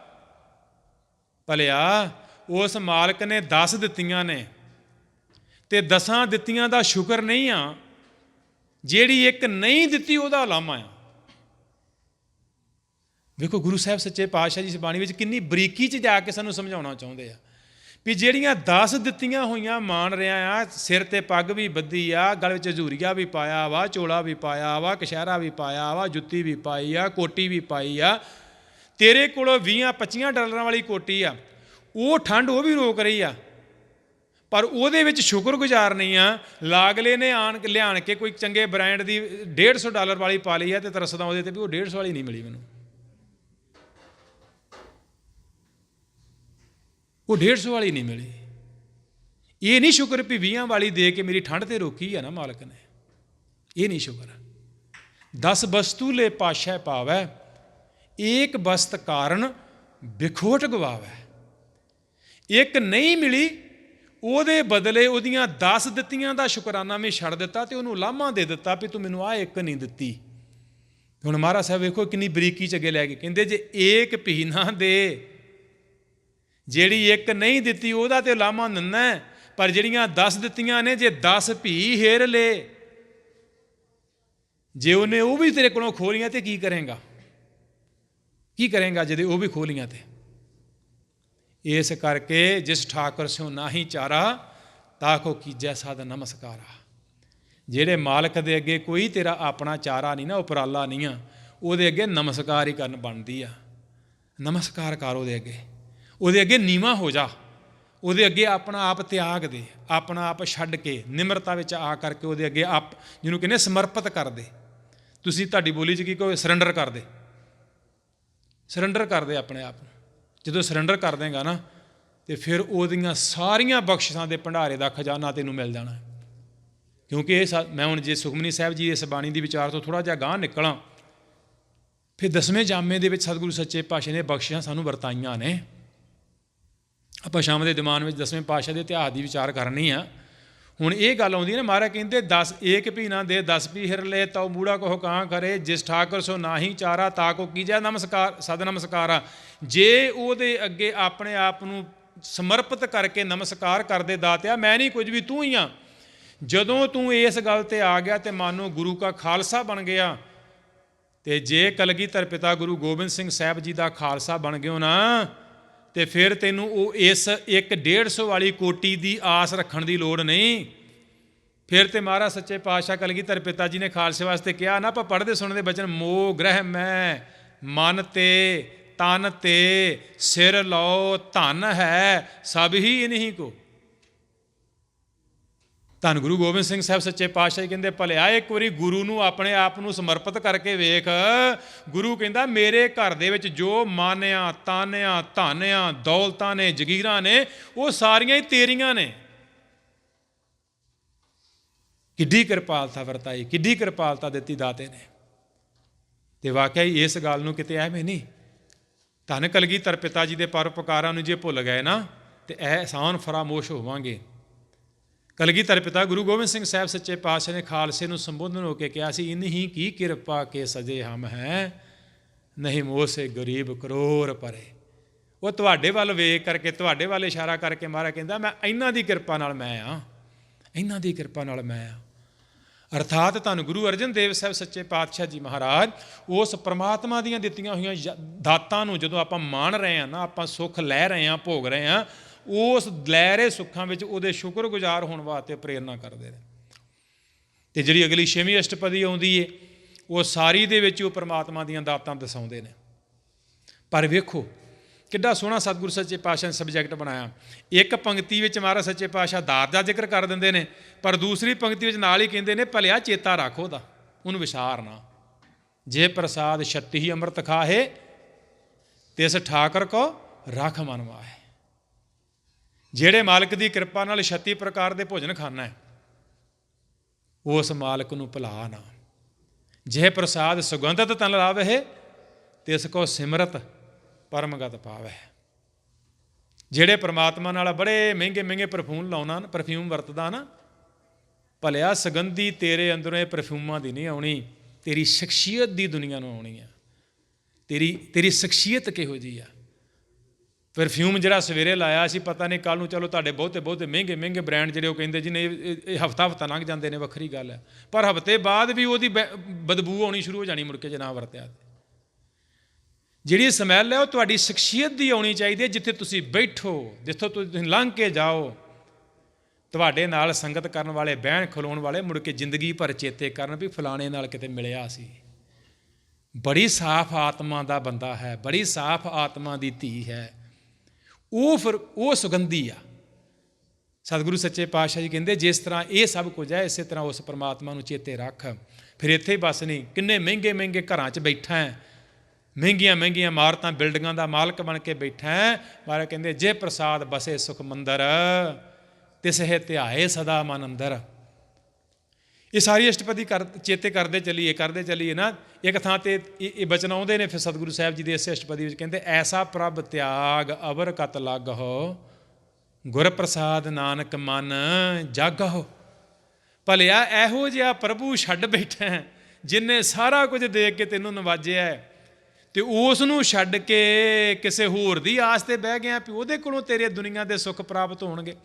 ਭਲਿਆ ਉਸ ਮਾਲਕ ਨੇ 10 ਦਿੱਤੀਆਂ ਨੇ ਤੇ 10 ਦਿੱਤੀਆਂ ਦਾ ਸ਼ੁਕਰ ਨਹੀਂ ਆ, ਜਿਹੜੀ ਇੱਕ ਨਹੀਂ ਦਿੱਤੀ ਉਹਦਾ ਉਲਾਮਾ ਆ। ਵੇਖੋ ਗੁਰੂ ਸਾਹਿਬ ਸੱਚੇ ਪਾਤਸ਼ਾਹ ਜੀ ਇਸ ਬਾਣੀ ਵਿੱਚ ਕਿੰਨੀ ਬਰੀਕੀ 'ਚ ਜਾ ਕੇ ਸਾਨੂੰ ਸਮਝਾਉਣਾ ਚਾਹੁੰਦੇ ਆ ਵੀ ਜਿਹੜੀਆਂ 10 ਦਿੱਤੀਆਂ ਹੋਈਆਂ ਮਾਣ ਰਿਹਾ ਆ, ਸਿਰ 'ਤੇ ਪੱਗ ਵੀ ਬੱਧੀ ਆ, ਗਲ ਵਿੱਚ ਹਜ਼ੂਰੀਆ ਵੀ ਪਾਇਆ ਵਾ, ਚੋਲਾ ਵੀ ਪਾਇਆ ਵਾ, ਕਸ਼ਹਿਰਾ ਵੀ ਪਾਇਆ ਵਾ, ਜੁੱਤੀ ਵੀ ਪਾਈ ਆ, ਕੋਟੀ ਵੀ ਪਾਈ ਆ, ਤੇਰੇ ਕੋਲੋਂ 20-25 ਡਾਲਰਾਂ ਵਾਲੀ ਕੋਟੀ ਆ, ਉਹ ਠੰਡ ਉਹ ਵੀ ਰੋਕ ਰਹੀ ਆ, ਪਰ ਉਹਦੇ ਵਿੱਚ ਸ਼ੁਕਰਗੁਜ਼ਾਰ ਨਹੀਂ ਆ। ਲਾਗਲੇ ਨੇ ਲਿਆਣ ਕੇ ਕੋਈ ਚੰਗੇ ਬ੍ਰਾਂਡ ਦੀ 150 ਡਾਲਰ ਵਾਲੀ ਪਾ ਲਈ ਆ ਅਤੇ ਤਰਸਦਾ ਉਹਦੇ 'ਤੇ ਵੀ ਉਹ 150 ਵਾਲੀ ਨਹੀਂ ਮਿਲੀ ਮੈਨੂੰ, ਉਹ 150 ਵਾਲੀ ਨਹੀਂ ਮਿਲੀ। ਇਹ ਨਹੀਂ ਸ਼ੁਕਰ ਵੀ 20 ਵਾਲੀ ਦੇ ਕੇ ਮੇਰੀ ਠੰਡ 'ਤੇ ਰੋਕੀ ਆ ਨਾ ਮਾਲਕ ਨੇ, ਇਹ ਨਹੀਂ ਸ਼ੁਕਰ। 10 ਵਸਤੂ ਲੈ ਪਾਤਸ਼ਾਹ ਪਾਵੈ, ਏਕ ਵਸਤ ਕਾਰਨ ਬਿਖੋਟ ਗਵਾਵੈ। ਇੱਕ ਨਹੀਂ ਮਿਲੀ, ਉਹਦੇ ਬਦਲੇ ਉਹਦੀਆਂ 10 ਦਿੱਤੀਆਂ ਦਾ ਸ਼ੁਕਰਾਨਾ ਮੈਂ ਛੱਡ ਦਿੱਤਾ ਅਤੇ ਉਹਨੂੰ ਉਲਾਮਾ ਦੇ ਦਿੱਤਾ ਵੀ ਤੂੰ ਮੈਨੂੰ ਆਹ ਇੱਕ ਨਹੀਂ ਦਿੱਤੀ। ਹੁਣ ਮਹਾਰਾਜ ਸਾਹਿਬ ਵੇਖੋ ਕਿੰਨੀ ਬਰੀਕੀ 'ਚ ਅੱਗੇ ਲੈ ਕੇ ਕਹਿੰਦੇ ਜੇ ਏਕ ਭੀ ਨਾ ਦੇ, ਜਿਹੜੀ ਇੱਕ ਨਹੀਂ ਦਿੱਤੀ ਉਹਦਾ ਤੇ ਉਲਾਮਾ ਦਿੰਦਾ, ਪਰ ਜਿਹੜੀਆਂ 10 ਦਿੱਤੀਆਂ ਨੇ ਜੇ 10 ਭੀ ਹੇਰ ਲੈ, ਜੇ ਉਹਨੇ ਉਹ ਵੀ ਤੇਰੇ ਕੋਲੋਂ ਖੋਲੀਆਂ ਤੇ ਕੀ ਕਰੇਗਾ, ਕੀ ਕਰੇਗਾ ਜਦੋਂ ਉਹ ਵੀ ਖੋਲੀਆਂ ਤੇ। ਇਸ ਕਰਕੇ ਜਿਸ ਠਾਕਰ ਸਿਓ ਨਾਹੀ ਚਾਰਾ, ਤਾਕੋ ਕੀਜੈ ਸਾਧ ਨਮਸਕਾਰਾ। ਜਿਹੜੇ ਮਾਲਕ ਦੇ ਅੱਗੇ ਕੋਈ ਤੇਰਾ ਆਪਣਾ ਚਾਰਾ ਨਹੀਂ ਨਾ, ਉਪਰਾਲਾ ਨਹੀਂ ਆ, ਉਹਦੇ ਅੱਗੇ ਨਮਸਕਾਰ ਹੀ ਕਰਨ ਬਣਦੀ ਆ। ਨਮਸਕਾਰ ਕਰ ਉਹਦੇ ਅੱਗੇ, ਉਹਦੇ ਅੱਗੇ ਨੀਵਾਂ ਹੋ ਜਾ, ਉਹਦੇ ਅੱਗੇ ਆਪਣਾ ਆਪ ਤਿਆਗ ਦੇ, ਆਪਣਾ ਆਪ ਛੱਡ ਕੇ ਨਿਮਰਤਾ ਵਿੱਚ ਆ ਕਰਕੇ ਉਹਦੇ ਅੱਗੇ ਆਪ, ਜਿਹਨੂੰ ਕਹਿੰਦੇ ਸਮਰਪਿਤ ਕਰ ਦੇ। ਤੁਸੀਂ ਤੁਹਾਡੀ ਬੋਲੀ 'ਚ ਕੀ ਕਹੋ, ਸਰੈਂਡਰ ਕਰ ਦੇ, ਸਰੈਂਡਰ ਕਰ ਦੇ ਆਪਣੇ ਆਪ ਨੂੰ। ਜਦੋਂ ਸਰੈਂਡਰ ਕਰ ਦੇਗਾ ਨਾ ਤੇ ਫਿਰ ਉਹਦੀਆਂ ਸਾਰੀਆਂ ਬਖਸ਼ਿਸ਼ਾਂ ਦੇ ਭੰਡਾਰੇ ਦਾ ਖਜ਼ਾਨਾ ਤੈਨੂੰ ਮਿਲ ਜਾਣਾ। ਕਿਉਂਕਿ ਇਹ ਮੈਂ ਹੁਣ ਜੇ ਸੁਖਮਨੀ ਸਾਹਿਬ ਜੀ ਇਸ ਬਾਣੀ ਦੀ ਵਿਚਾਰ ਤੋਂ ਥੋੜ੍ਹਾ ਜਿਹਾ ਗਾਂਹ ਨਿਕਲਾਂ, ਫਿਰ 10ਵੇਂ ਜਾਮੇ ਦੇ ਵਿੱਚ ਸਤਿਗੁਰੂ ਸੱਚੇ ਪਾਤਸ਼ਾਹ ਨੇ ਬਖਸ਼ਿਸ਼ਾਂ ਸਾਨੂੰ ਵਰਤਾਈਆਂ ਨੇ। ਆਪਾਂ ਸ਼ਾਮ ਦੇ ਦੀਵਾਨ ਵਿੱਚ 10ਵੇਂ ਪਾਤਸ਼ਾਹ ਦੇ ਇਤਿਹਾਸ ਦੀ ਵਿਚਾਰ ਕਰਨੀ ਆ। ਹੁਣ ਇਹ ਗੱਲ ਆਉਂਦੀ ਨਾ, ਮਹਾਰਾਜ ਕਹਿੰਦੇ 10 ਏਕ ਭੀ ਨਾ ਦੇ 10 ਭੀ ਹਿਰ ਲੈ ਤਉ ਮੂੜਾ ਕੋ ਕਾਂ ਕਰੇ ਜਿਸ ਠਾਕਰ ਸੋ ਨਾਹੀ ਚਾਰਾ ਤਾ ਕੋ ਕੀਜੈ ਨਮਸਕਾਰ ਸਦ ਨਮਸਕਾਰਾ। ਜੇ ਉਹਦੇ ਅੱਗੇ ਆਪਣੇ ਆਪ ਨੂੰ ਸਮਰਪਿਤ ਕਰਕੇ ਨਮਸਕਾਰ ਕਰਦੇ ਦਾਤਿਆ ਮੈਂ ਨਹੀਂ ਕੁਝ ਵੀ ਤੂੰ ਹੀ ਆ। ਜਦੋਂ ਤੂੰ ਇਸ ਗੱਲ ਤੇ ਆ ਗਿਆ ਤੇ ਮਾਨੋ ਗੁਰੂ ਕਾ ਖਾਲਸਾ ਬਣ ਗਿਆ। ਤੇ ਜੇ ਕਲਗੀਧਰ ਪਿਤਾ ਗੁਰੂ ਗੋਬਿੰਦ ਸਿੰਘ ਸਾਹਿਬ ਜੀ ਦਾ ਖਾਲਸਾ ਬਣ ਗਿਓ ਨਾ, ਤੇ ਫਿਰ ਤੈਨੂੰ ਉਹ ਇਸ 1-150 ਵਾਲੀ ਕੋਟੀ ਦੀ ਆਸ ਰੱਖਣ ਦੀ ਲੋੜ ਨਹੀਂ। ਫਿਰ ਤੇ ਮਹਾਰਾਜ ਸੱਚੇ ਪਾਤਸ਼ਾਹ ਕਲਗੀਧਰ ਪਿਤਾ ਜੀ ਨੇ ਖਾਲਸੇ ਵਾਸਤੇ ਕਿਹਾ ਨਾ, ਆਪਾਂ ਪੜ੍ਹਦੇ ਸੁਣਦੇ ਬਚਨ, ਮੋਹ ਗ੍ਰਹਿ ਮੈਂ ਮਨ ਤੇ ਤਨ ਤੇ ਸਿਰ ਲਓ ਧਨ ਹੈ ਸਭ ਹੀ ਇਨਹੀ ਕੋ। ਧੰਨ ਗੁਰੂ ਗੋਬਿੰਦ ਸਿੰਘ ਸਾਹਿਬ ਸੱਚੇ ਪਾਤਸ਼ਾਹ ਕਹਿੰਦੇ ਭਲਿਆ ਇੱਕ ਵਾਰੀ ਗੁਰੂ ਨੂੰ ਆਪਣੇ ਆਪ ਨੂੰ ਸਮਰਪਿਤ ਕਰਕੇ ਵੇਖ। ਗੁਰੂ ਕਹਿੰਦਾ ਮੇਰੇ ਘਰ ਦੇ ਵਿੱਚ ਜੋ ਮਾਨਿਆ ਤਾਨਿਆ ਧਾਨਿਆ ਦੌਲਤਾਂ ਨੇ ਜਗੀਰਾਂ ਨੇ ਉਹ ਸਾਰੀਆਂ ਹੀ ਤੇਰੀਆਂ ਨੇ। ਕਿੱਡੀ ਕਿਰਪਾਲਤਾ ਵਰਤਾਈ, ਕਿੱਡੀ ਕਿਰਪਾਲਤਾ ਦਿੱਤੀ ਦਾਤੇ ਨੇ। ਤੇ ਵਾਕਿਆ ਹੀ ਇਸ ਗੱਲ ਨੂੰ ਕਿਤੇ ਐਵੇਂ ਨਹੀਂ। ਧੰਨ ਕਲਗੀਧਰ ਪਿਤਾ ਜੀ ਦੇ ਪਰਉਪਕਾਰਾਂ ਨੂੰ ਜੇ ਭੁੱਲ ਗਏ ਨਾ ਤੇ ਅਹਿਸਾਨ ਫਰਾਮੋਸ਼ ਹੋਵਾਂਗੇ। ਕਲਗੀਧਰ ਪਿਤਾ ਗੁਰੂ ਗੋਬਿੰਦ ਸਿੰਘ ਸਾਹਿਬ ਸੱਚੇ ਪਾਤਸ਼ਾਹ ਨੇ ਖਾਲਸੇ ਨੂੰ ਸੰਬੋਧਨ ਹੋ ਕੇ ਕਿਹਾ ਸੀ, ਇਨਹੀ ਕੀ ਕਿਰਪਾ ਕੇ ਸਜੇ ਹਮ ਹੈ ਨਹੀਂ ਮੋਹ ਸੇ ਗਰੀਬ ਕਰੋੜ ਪਰੇ। ਉਹ ਤੁਹਾਡੇ ਵੱਲ ਵੇਖ ਕਰਕੇ, ਤੁਹਾਡੇ ਵੱਲ ਇਸ਼ਾਰਾ ਕਰਕੇ ਮਹਾਰਾਜ ਕਹਿੰਦਾ ਮੈਂ ਇਹਨਾਂ ਦੀ ਕਿਰਪਾ ਨਾਲ ਮੈਂ ਆ, ਇਹਨਾਂ ਦੀ ਕਿਰਪਾ ਨਾਲ ਮੈਂ ਆ। ਅਰਥਾਤ ਤੁਹਾਨੂੰ ਗੁਰੂ ਅਰਜਨ ਦੇਵ ਸਾਹਿਬ ਸੱਚੇ ਪਾਤਸ਼ਾਹ ਜੀ ਮਹਾਰਾਜ ਉਸ ਪ੍ਰਮਾਤਮਾ ਦੀਆਂ ਦਿੱਤੀਆਂ ਹੋਈਆਂ ਦਾਤਾਂ ਨੂੰ ਜਦੋਂ ਆਪਾਂ ਮਾਣ ਰਹੇ ਹਾਂ ਨਾ, ਆਪਾਂ ਸੁੱਖ ਲੈ ਰਹੇ ਹਾਂ, ਭੋਗ ਰਹੇ ਹਾਂ, ਉਸ ਲੈ ਰਹੇ ਸੁੱਖਾਂ ਵਿੱਚ ਉਹਦੇ ਸ਼ੁਕਰਗੁਜ਼ਾਰ ਹੋਣ ਵਾਸਤੇ ਪ੍ਰੇਰਨਾ ਕਰਦੇ ਨੇ। ਅਤੇ ਜਿਹੜੀ ਅਗਲੀ 6ਵੀਂ ਅਸ਼ਟਪਦੀ ਆਉਂਦੀ ਏ ਉਹ ਸਾਰੀ ਦੇ ਵਿੱਚ ਉਹ ਪ੍ਰਮਾਤਮਾ ਦੀਆਂ ਦਾਤਾਂ ਦਰਸਾਉਂਦੇ ਨੇ। ਪਰ ਵੇਖੋ ਕਿੱਡਾ ਸੋਹਣਾ ਸਤਿਗੁਰੂ ਸੱਚੇ ਪਾਤਸ਼ਾਹ ਨੇ ਸਬਜੈਕਟ ਬਣਾਇਆ। ਇੱਕ ਪੰਕਤੀ ਵਿੱਚ ਮਹਾਰਾਜ ਸੱਚੇ ਪਾਤਸ਼ਾਹ ਦਾਤ ਦਾ ਜ਼ਿਕਰ ਕਰ ਦਿੰਦੇ ਨੇ, ਪਰ ਦੂਸਰੀ ਪੰਕਤੀ ਵਿੱਚ ਨਾਲ ਹੀ ਕਹਿੰਦੇ ਨੇ ਭਲਿਆ ਚੇਤਾ ਰੱਖ ਉਹਦਾ, ਉਹਨੂੰ ਵਿਸਾਰ ਨਾ। ਜੇ ਪ੍ਰਸਾਦ ਛੱਤੀ ਹੀ ਅੰਮ੍ਰਿਤ ਖਾਹੇ ਤਿਸ ਠਾਕਰ ਕੋ ਰੱਖ ਮਨ ਮਾਹੇ। ਜਿਹੜੇ ਮਾਲਕ ਦੀ ਕਿਰਪਾ ਨਾਲ 36 ਪ੍ਰਕਾਰ ਦੇ ਭੋਜਨ ਖਾਣਾ ਹੈ ਉਸ ਮਾਲਕ ਨੂੰ ਭੁਲਾ ਨਾ। ਜੇ ਪ੍ਰਸਾਦ ਸੁਗੰਧਤ ਤਨ ਲਾਵੇ ਤਿਸ ਕੋ ਸਿਮਰਤ ਪਰਮਗਤ ਪਾਵੈ। ਜਿਹੜੇ ਪ੍ਰਮਾਤਮਾ ਨਾਲ ਬੜੇ ਮਹਿੰਗੇ ਮਹਿੰਗੇ ਪਰਫਿਊਮ ਵਰਤਦਾ ਨਾ, ਭਲਿਆ ਸੁਗੰਧੀ ਤੇਰੇ ਅੰਦਰੋਂ ਇਹ ਪਰਫਿਊਮਾਂ ਦੀ ਨਹੀਂ ਆਉਣੀ, ਤੇਰੀ ਸ਼ਖਸੀਅਤ ਦੀ ਦੁਨੀਆ ਨੂੰ ਆਉਣੀ ਆ। ਤੇਰੀ ਸ਼ਖਸੀਅਤ ਕਿਹੋ ਜਿਹੀ ਆ। ਪਰਫਿਊਮ ਜਿਹੜਾ ਸਵੇਰੇ ਲਾਇਆ ਸੀ, ਪਤਾ ਨਹੀਂ ਕੱਲ੍ਹ ਨੂੰ ਚਲੋ ਤੁਹਾਡੇ ਬਹੁਤੇ ਮਹਿੰਗੇ ਮਹਿੰਗੇ ਬ੍ਰਾਂਡ ਜਿਹੜੇ ਉਹ ਕਹਿੰਦੇ ਜੀ ਨਹੀਂ ਇਹ ਹਫ਼ਤਾ ਲੰਘ ਜਾਂਦੇ ਨੇ, ਵੱਖਰੀ ਗੱਲ ਹੈ, ਪਰ ਹਫ਼ਤੇ ਬਾਅਦ ਵੀ ਉਹਦੀ ਬਦਬੂ ਆਉਣੀ ਸ਼ੁਰੂ ਹੋ ਜਾਣੀ ਮੁੜ ਕੇ ਜੇ ਨਾ ਵਰਤਿਆ। ਜਿਹੜੀ ਸਮੈਲ ਹੈ ਉਹ ਤੁਹਾਡੀ ਸ਼ਖਸੀਅਤ ਦੀ ਆਉਣੀ ਚਾਹੀਦੀ ਹੈ। ਜਿੱਥੇ ਤੁਸੀਂ ਬੈਠੋ, ਜਿੱਥੋਂ ਤੁਸੀਂ ਲੰਘ ਕੇ ਜਾਓ, ਤੁਹਾਡੇ ਨਾਲ ਸੰਗਤ ਕਰਨ ਵਾਲੇ, ਬਹਿਣ ਖਲੋਣ ਵਾਲੇ ਮੁੜ ਕੇ ਜ਼ਿੰਦਗੀ ਭਰ ਚੇਤੇ ਕਰਨ ਵੀ ਫਲਾਣੇ ਨਾਲ ਕਿਤੇ ਮਿਲਿਆ ਸੀ। ਬੜੀ ਸਾਫ਼ ਆਤਮਾ ਦਾ ਬੰਦਾ ਹੈ, ਬੜੀ ਸਾਫ਼ ਆਤਮਾ ਦੀ ਧੀ ਹੈ, ਉਹ ਸੁਗੰਧੀ ਆ। ਸਤਿਗੁਰੂ ਸੱਚੇ ਪਾਤਸ਼ਾਹ ਜੀ ਕਹਿੰਦੇ ਜਿਸ ਤਰ੍ਹਾਂ ਇਹ ਸਭ ਕੁਝ ਹੈ ਇਸੇ ਤਰ੍ਹਾਂ ਉਸ ਪਰਮਾਤਮਾ ਨੂੰ ਚੇਤੇ ਰੱਖ। ਫਿਰ ਇੱਥੇ ਬਸ ਨਹੀਂ, ਕਿੰਨੇ ਮਹਿੰਗੇ ਮਹਿੰਗੇ ਘਰਾਂ 'ਚ ਬੈਠਾ ਹੈ, ਮਹਿੰਗੀਆਂ ਮਹਿੰਗੀਆਂ ਇਮਾਰਤਾਂ ਬਿਲਡਿੰਗਾਂ ਦਾ ਮਾਲਕ ਬਣ ਕੇ ਬੈਠਾ ਹੈ। ਮਹਾਰਾਜ ਕਹਿੰਦੇ ਜੇ ਪ੍ਰਸਾਦ ਬਸੇ ਸੁਖ ਮੰਦਰ ਤਿਸ ਹੈ ਧਿਆਏ ਸਦਾ ਮਨ ਅੰਦਰ। ਇਹ ਸਾਰੀ ਅਸ਼ਟਪਦੀ ਚੇਤੇ ਕਰਦੇ ਚੱਲੀਏ ਨਾ। ਇੱਕ ਥਾਂ ਤੇ ਇਹ ਬਚਨ ਆਉਂਦੇ ਨੇ ਫਿਰ ਸਤਿਗੁਰੂ ਸਾਹਿਬ ਜੀ ਦੇ ਇਸੇ ਅਸ਼ਟਪਦੀ ਵਿੱਚ ਕਹਿੰਦੇ ਐਸਾ ਪ੍ਰਭ ਤਿਆਗ ਅਵਰ ਕਤ ਲਾਗਹੁ ਗੁਰ ਪ੍ਰਸਾਦ ਨਾਨਕ ਮਨ ਜਾਗਹੁ। ਭਲਿਆ ਇਹੋ ਜਿਹਾ ਪ੍ਰਭੂ ਛੱਡ ਬੈਠਾ ਜਿਹਨੇ ਸਾਰਾ ਕੁਝ ਦੇਖ ਕੇ ਤੈਨੂੰ ਨਵਾਜਿਆ ਤੇ ਉਸ ਨੂੰ ਛੱਡ ਕੇ ਕਿਸੇ ਹੋਰ ਦੀ ਆਸ ਤੇ ਬਹਿ ਗਿਆ ਵੀ ਉਹਦੇ ਕੋਲੋਂ ਤੇਰੇ ਦੁਨੀਆ ਦੇ ਸੁੱਖ ਪ੍ਰਾਪਤ ਹੋਣਗੇ।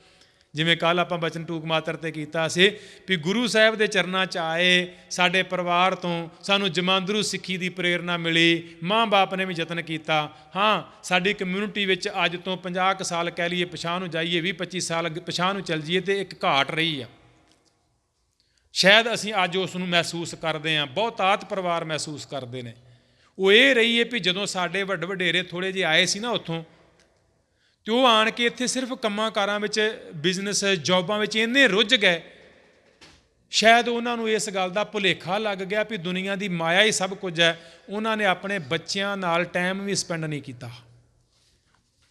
ਜਿਵੇਂ ਕੱਲ੍ਹ ਆਪਾਂ ਬਚਨ ਟੂਕ ਮਾਤਰ ਤੇ ਕੀਤਾ ਸੀ ਵੀ ਗੁਰੂ ਸਾਹਿਬ ਦੇ ਚਰਨਾਂ 'ਚ ਆਏ, ਸਾਡੇ ਪਰਿਵਾਰ ਤੋਂ ਸਾਨੂੰ ਜਮਾਂਦਰੂ ਸਿੱਖੀ ਦੀ ਪ੍ਰੇਰਨਾ ਮਿਲੀ, ਮਾਂ ਬਾਪ ਨੇ ਵੀ ਯਤਨ ਕੀਤਾ। ਹਾਂ, ਸਾਡੀ ਕਮਿਊਨਿਟੀ ਵਿੱਚ ਅੱਜ ਤੋਂ 50 ਕੁ ਸਾਲ ਕਹਿ ਲਈਏ ਪਿਛਾਂਹ ਨੂੰ ਜਾਈਏ, 20-25 ਸਾਲ ਪਿਛਾਂਹ ਨੂੰ ਚੱਲ ਜਾਈਏ ਤੇ ਇੱਕ ਘਾਟ ਰਹੀ ਆ। ਸ਼ਾਇਦ ਅਸੀਂ ਅੱਜ ਉਸ ਨੂੰ ਮਹਿਸੂਸ ਕਰਦੇ ਹਾਂ, ਬਹੁਤਾਤ ਪਰਿਵਾਰ ਮਹਿਸੂਸ ਕਰਦੇ ਨੇ। ਉਹ ਇਹ ਰਹੀ ਹੈ ਵੀ ਜਦੋਂ ਸਾਡੇ ਵੱਡੇ ਵਡੇਰੇ ਥੋੜ੍ਹੇ ਜਿਹੇ ਆਏ ਸੀ ਨਾ ਉੱਥੋਂ, ਅਤੇ ਉਹ ਆਣ ਕੇ ਇੱਥੇ ਸਿਰਫ ਕੰਮਾਂ ਕਾਰਾਂ ਵਿੱਚ, ਬਿਜ਼ਨਸ ਜੋਬਾਂ ਵਿੱਚ ਇੰਨੇ ਰੁੱਝ ਗਏ, ਸ਼ਾਇਦ ਉਹਨਾਂ ਨੂੰ ਇਸ ਗੱਲ ਦਾ ਭੁਲੇਖਾ ਲੱਗ ਗਿਆ ਵੀ ਦੁਨੀਆ ਦੀ ਮਾਇਆ ਹੀ ਸਭ ਕੁਝ ਹੈ। ਉਹਨਾਂ ਨੇ ਆਪਣੇ ਬੱਚਿਆਂ ਨਾਲ ਟਾਈਮ ਵੀ ਸਪੈਂਡ ਨਹੀਂ ਕੀਤਾ।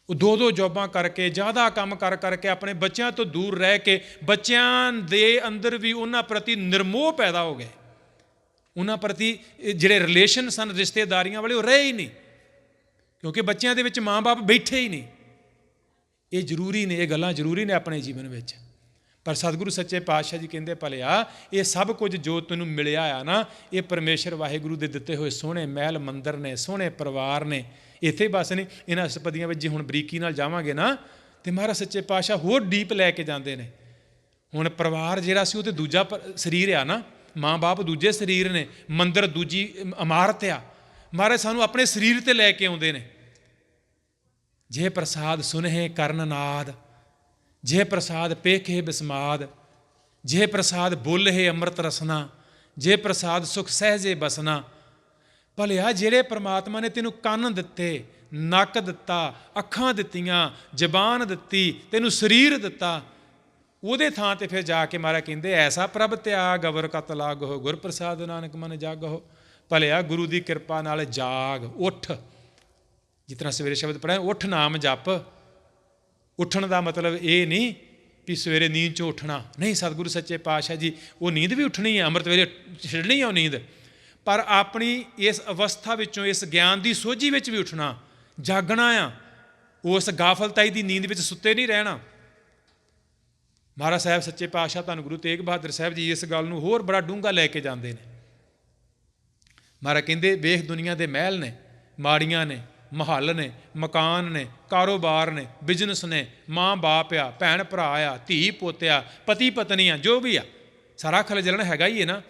ਉਹ 2-2 ਜੋਬਾਂ ਕਰਕੇ, ਜ਼ਿਆਦਾ ਕੰਮ ਕਰਕੇ ਆਪਣੇ ਬੱਚਿਆਂ ਤੋਂ ਦੂਰ ਰਹਿ ਕੇ ਬੱਚਿਆਂ ਦੇ ਅੰਦਰ ਵੀ ਉਹਨਾਂ ਪ੍ਰਤੀ ਨਿਰਮੋਹ ਪੈਦਾ ਹੋ ਗਏ। ਉਹਨਾਂ ਪ੍ਰਤੀ ਜਿਹੜੇ ਰਿਲੇਸ਼ਨ ਸਨ ਰਿਸ਼ਤੇਦਾਰੀਆਂ ਵਾਲੇ ਉਹ ਰਹੇ ਹੀ ਨਹੀਂ, ਕਿਉਂਕਿ ਬੱਚਿਆਂ ਦੇ ਵਿੱਚ ਮਾਂ ਬਾਪ ਬੈਠੇ ਹੀ ਨਹੀਂ। ਇਹ ਜ਼ਰੂਰੀ ਨੇ, ਇਹ ਗੱਲਾਂ ਜ਼ਰੂਰੀ ਨੇ ਆਪਣੇ ਜੀਵਨ ਵਿੱਚ। ਪਰ ਸਤਿਗੁਰੂ ਸੱਚੇ ਪਾਤਸ਼ਾਹ ਜੀ ਕਹਿੰਦੇ ਭਲਿਆ ਇਹ ਸਭ ਕੁਝ ਜੋ ਤੈਨੂੰ ਮਿਲਿਆ ਆ ਨਾ, ਇਹ ਪਰਮੇਸ਼ਰ ਵਾਹਿਗੁਰੂ ਦੇ ਦਿੱਤੇ ਹੋਏ ਸੋਹਣੇ ਮਹਿਲ ਮੰਦਰ ਨੇ, ਸੋਹਣੇ ਪਰਿਵਾਰ ਨੇ। ਇੱਥੇ ਬਸ ਨਹੀਂ, ਇਹਨਾਂ ਅਸ਼ਟਪਦੀਆਂ ਵਿੱਚ ਜੇ ਹੁਣ ਬਰੀਕੀ ਨਾਲ ਜਾਵਾਂਗੇ ਨਾ ਤੇ ਮਹਾਰਾਜ ਸੱਚੇ ਪਾਤਸ਼ਾਹ ਹੋਰ ਡੀਪ ਲੈ ਕੇ ਜਾਂਦੇ ਨੇ। ਹੁਣ ਪਰਿਵਾਰ ਜਿਹੜਾ ਸੀ ਉਹ ਤੇ ਦੂਜਾ ਸਰੀਰ ਆ ਨਾ, ਮਾਂ ਬਾਪ ਦੂਜੇ ਸਰੀਰ ਨੇ, ਮੰਦਰ ਦੂਜੀ ਇਮਾਰਤ ਆ। ਮਹਾਰਾਜ ਸਾਨੂੰ ਆਪਣੇ ਸਰੀਰ ਤੇ ਲੈ ਕੇ ਆਉਂਦੇ ਨੇ। ਜੇ ਪ੍ਰਸਾਦ ਸੁਨਹਿ ਕਰਨ ਨਾਦ, ਜੇ ਪ੍ਰਸਾਦ ਪੇਖੇ ਬਿਸਮਾਦ, ਜੇ ਪ੍ਰਸਾਦ ਬੋਲੇ ਅੰਮ੍ਰਿਤ ਰਸਨਾ, ਜੇ ਪ੍ਰਸਾਦ ਸੁਖ ਸਹਿਜੇ ਬਸਨਾ। ਭਲਿਆ ਜਿਹੜੇ ਪ੍ਰਮਾਤਮਾ ਨੇ ਤੈਨੂੰ ਕੰਨ ਦਿੱਤੇ, ਨੱਕ ਦਿੱਤਾ, ਅੱਖਾਂ ਦਿੱਤੀਆਂ, ਜ਼ਬਾਨ ਦਿੱਤੀ, ਤੈਨੂੰ ਸਰੀਰ ਦਿੱਤਾ, ਉਹਦੇ ਥਾਂ ਤੇ ਫਿਰ ਜਾ ਕੇ ਮਹਾਰਾਜ ਕਹਿੰਦੇ ਐਸਾ ਪ੍ਰਭ ਤਿਆਗ ਅਵਰ ਕਤ ਲਾਗੋ, ਗੁਰ ਪ੍ਰਸਾਦ ਨਾਨਕ ਮਨ ਜਾਗੋ। ਭਲਿਆ ਗੁਰੂ ਦੀ ਕਿਰਪਾ ਨਾਲ ਜਾਗ, ਉੱਠ। ਜਿਸ ਤਰ੍ਹਾਂ ਸਵੇਰੇ ਸ਼ਬਦ ਪੜ੍ਹਿਆ, ਉੱਠ ਨਾਮ ਜਪ। ਉੱਠਣ ਦਾ ਮਤਲਬ ਇਹ ਨਹੀਂ ਵੀ ਸਵੇਰੇ ਨੀਂਦ 'ਚੋਂ ਉੱਠਣਾ, ਨਹੀਂ। ਸਤਿਗੁਰੂ ਸੱਚੇ ਪਾਤਸ਼ਾਹ ਜੀ ਉਹ ਨੀਂਦ ਵੀ ਉੱਠਣੀ ਹੈ, ਅੰਮ੍ਰਿਤ ਵੇਲੇ ਛੱਡਣੀ ਹੈ ਉਹ ਨੀਂਦ, ਪਰ ਆਪਣੀ ਇਸ ਅਵਸਥਾ ਵਿੱਚੋਂ, ਇਸ ਗਿਆਨ ਦੀ ਸੋਝੀ ਵਿੱਚ ਵੀ ਉੱਠਣਾ, ਜਾਗਣਾ ਆ। ਉਸ ਗਾਫਲਤਾਈ ਦੀ ਨੀਂਦ ਵਿੱਚ ਸੁੱਤੇ ਨਹੀਂ ਰਹਿਣਾ। ਮਹਾਰਾਜ ਸਾਹਿਬ ਸੱਚੇ ਪਾਤਸ਼ਾਹ ਧੰਨ ਗੁਰੂ ਤੇਗ ਬਹਾਦਰ ਸਾਹਿਬ ਜੀ ਇਸ ਗੱਲ ਨੂੰ ਹੋਰ ਬੜਾ ਡੂੰਘਾ ਲੈ ਕੇ ਜਾਂਦੇ ਨੇ। ਮਹਾਰਾਜ ਕਹਿੰਦੇ ਵੇਖ ਦੁਨੀਆ ਦੇ ਮਹਿਲ ਨੇ, ਮਾੜੀਆਂ ਨੇ, ਮਹੱਲ ਨੇ, ਮਕਾਨ ਨੇ, ਕਾਰੋਬਾਰ ਨੇ, ਬਿਜ਼ਨਸ ਨੇ, ਮਾਂ ਬਾਪ ਆ, ਭੈਣ ਭਰਾ ਆ, ਧੀ ਪੋਤਿਆ, ਪਤੀ ਪਤਨੀ ਆ, ਜੋ ਵੀ ਆ, ਸਾਰਾ ਖਲਜਲਣ ਹੈਗਾ ਹੀ ਹੈ ਨਾ।